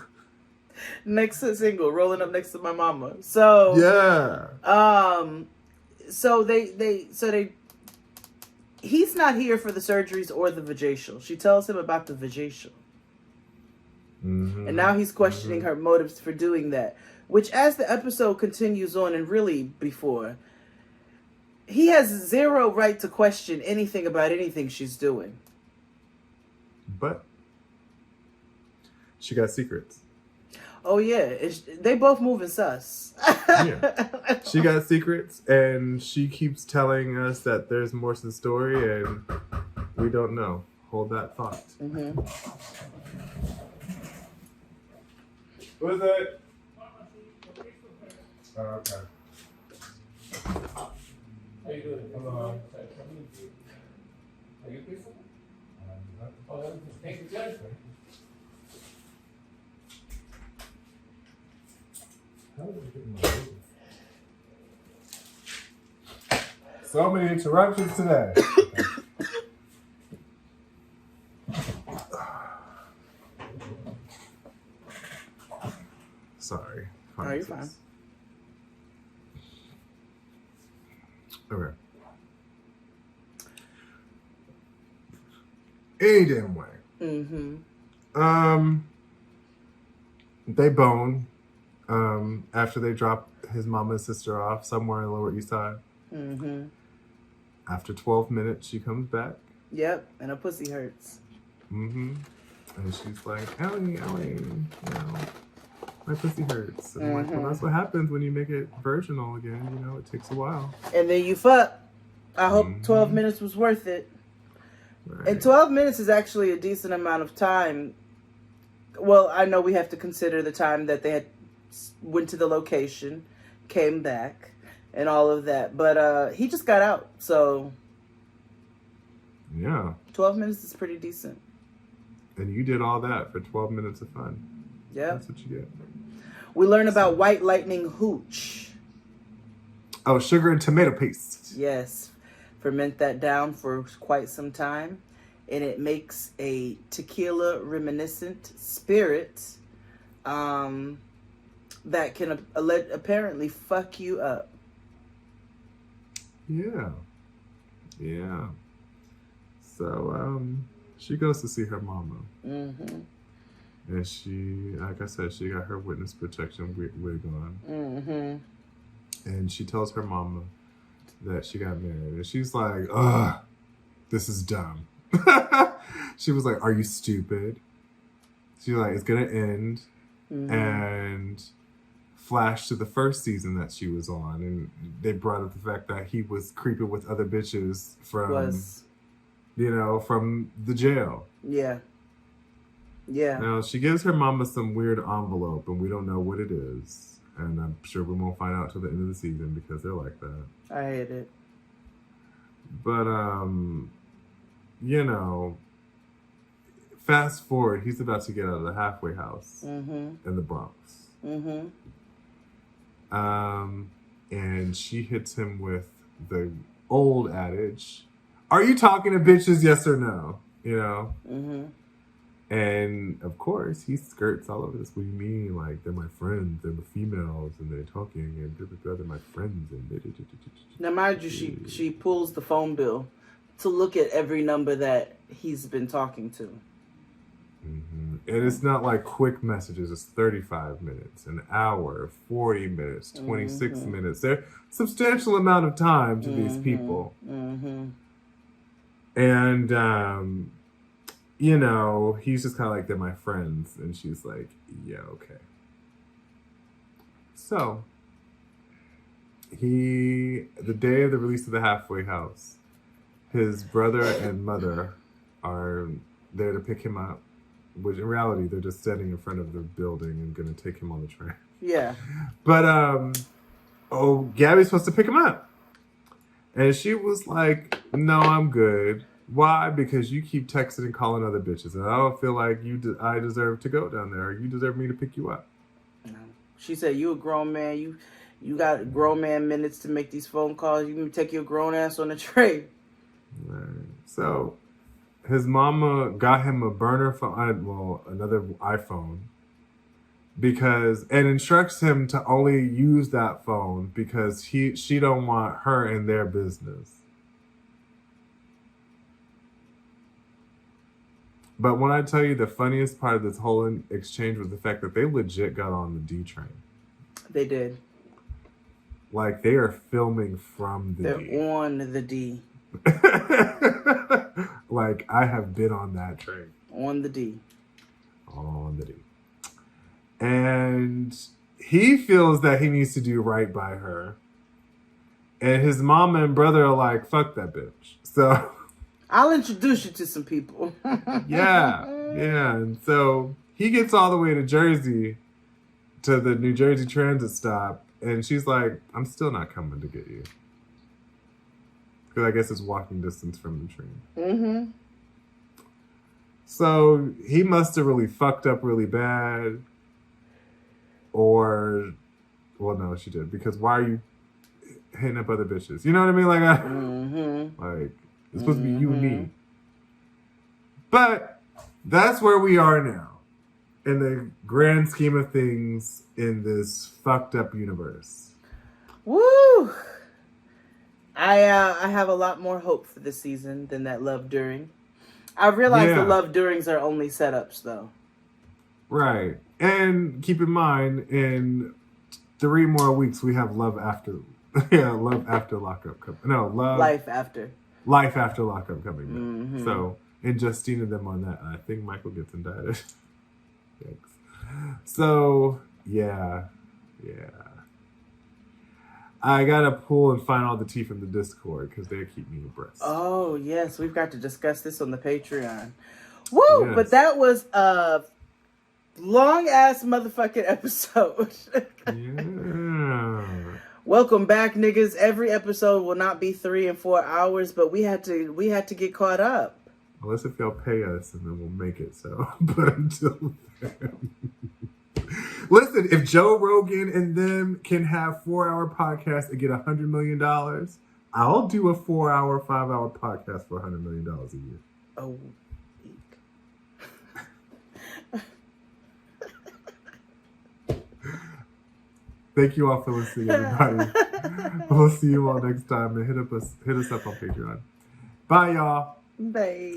Next single, rolling up next to my mama. So yeah. So they he's not here for the surgeries or the vajacial. She tells him about the vajacial. And now he's questioning her motives for doing that. Which, as the episode continues on, and really before, he has zero right to question anything about anything she's doing. But she got secrets. Oh, yeah. They both moving sus. Yeah. She got secrets, and she keeps telling us that there's more to the story, and we don't know. Hold that thought. Who is it? Oh, okay. How you doing? Hello. Are you peaceful? Oh, thank you, Judge. So many interruptions today. Sorry. Oh, you're fine. Okay. Any damn way. They bone after they drop his mama and sister off somewhere in the Lower East Side. After 12 minutes, she comes back. Yep, and her pussy hurts. And she's like, Ellie, you know, my pussy hurts. And I'm like, well, that's what happens when you make it virginal again. You know, it takes a while. And then you fuck. I hope 12 minutes was worth it. Right. And 12 minutes is actually a decent amount of time. Well, I know we have to consider the time that they had went to the location, came back, and all of that. But he just got out, so yeah, 12 minutes is pretty decent. And you did all that for 12 minutes of fun. Yeah, that's what you get. We learn about white lightning hooch. Oh, sugar and tomato paste. Yes, ferment that down for quite some time, and it makes a tequila reminiscent spirit that can apparently fuck you up. Yeah. So she goes to see her mama. And she, like I said, she got her witness protection wig on. And she tells her mama that she got married. And she's like, ugh, this is dumb. She was like, are you stupid? She's like, it's going to end. And flash to the first season that she was on. And they brought up the fact that he was creeping with other bitches from, you know, from the jail. Yeah. Now, she gives her mama some weird envelope, and we don't know what it is. And I'm sure we won't find out till the end of the season because they're like that. I hate it. But, you know, fast forward, he's about to get out of the halfway house Mm-hmm. in the Bronx. Mm-hmm. And she hits him with the old adage, "Are you talking to bitches, yes or no?" You know? Mm-hmm. And of course, he skirts all over this. What do you mean? Like, they're my friends, they're the females, and they're talking, and they're my friends. And Now, mind you, she pulls the phone bill to look at every number that he's been talking to. And it's not like quick messages. It's 35 minutes, an hour, 40 minutes, 26 minutes. They're substantial amount of time to these people. Mm-hmm. And, you know, he's just kind of like, they're my friends. And she's like, yeah, okay. So, the day of the release of the halfway house, his brother and mother are there to pick him up. Which in reality, they're just standing in front of the building and going to take him on the train. Yeah. But, Gabby's supposed to pick him up. And she was like, no, I'm good. Why? Because you keep texting and calling other bitches. And I don't feel like I deserve to go down there. You deserve me to pick you up. She said, you a grown man. You got grown man minutes to make these phone calls. You can take your grown ass on the train. Right. So... his mama got him a burner phone, well, another iPhone, and instructs him to only use that phone because she don't want her in their business. But when I tell you the funniest part of this whole exchange was the fact that they legit got on the D train. They did. Like, they are filming from the They're D. on the D. Like, I have been on that train. On the D. On the D. And he feels that he needs to do right by her. And his mama and brother are like, fuck that bitch. So... I'll introduce you to some people. Yeah. And so he gets all the way to Jersey, to the New Jersey Transit stop. And she's like, I'm still not coming to get you. Because I guess it's walking distance from the train. Mm-hmm. So he must have really fucked up really bad. Or, well, no, she did. Because why are you hitting up other bitches? You know what I mean? Like, it's supposed to be you and me. But that's where we are now. In the grand scheme of things in this fucked up universe. Woo! I have a lot more hope for this season than that love during. I realize the love durings are only setups, though. Right. And keep in mind, in 3 more weeks, we have Love After... Love After Lockup. Life After. Life After Lockup coming back. Mm-hmm. So, and Justine and them on that. I think Michael gets indicted. Thanks. So, yeah. I gotta pull and find all the tea from the Discord because they keep me abreast. Oh, yes. We've got to discuss this on the Patreon. Woo! Yes. But that was a long-ass motherfucking episode. Yeah. Welcome back, niggas. Every episode will not be 3 and 4 hours, but we had to get caught up. Unless if y'all pay us, and then we'll make it so. But until then... Listen, if Joe Rogan and them can have 4-hour podcasts and get $100 million, I'll do a 4-hour, 5-hour podcast for $100 million a year. Oh, Thank you all for listening, everybody. We'll see you all next time, and hit us up on Patreon. Bye, y'all. bye.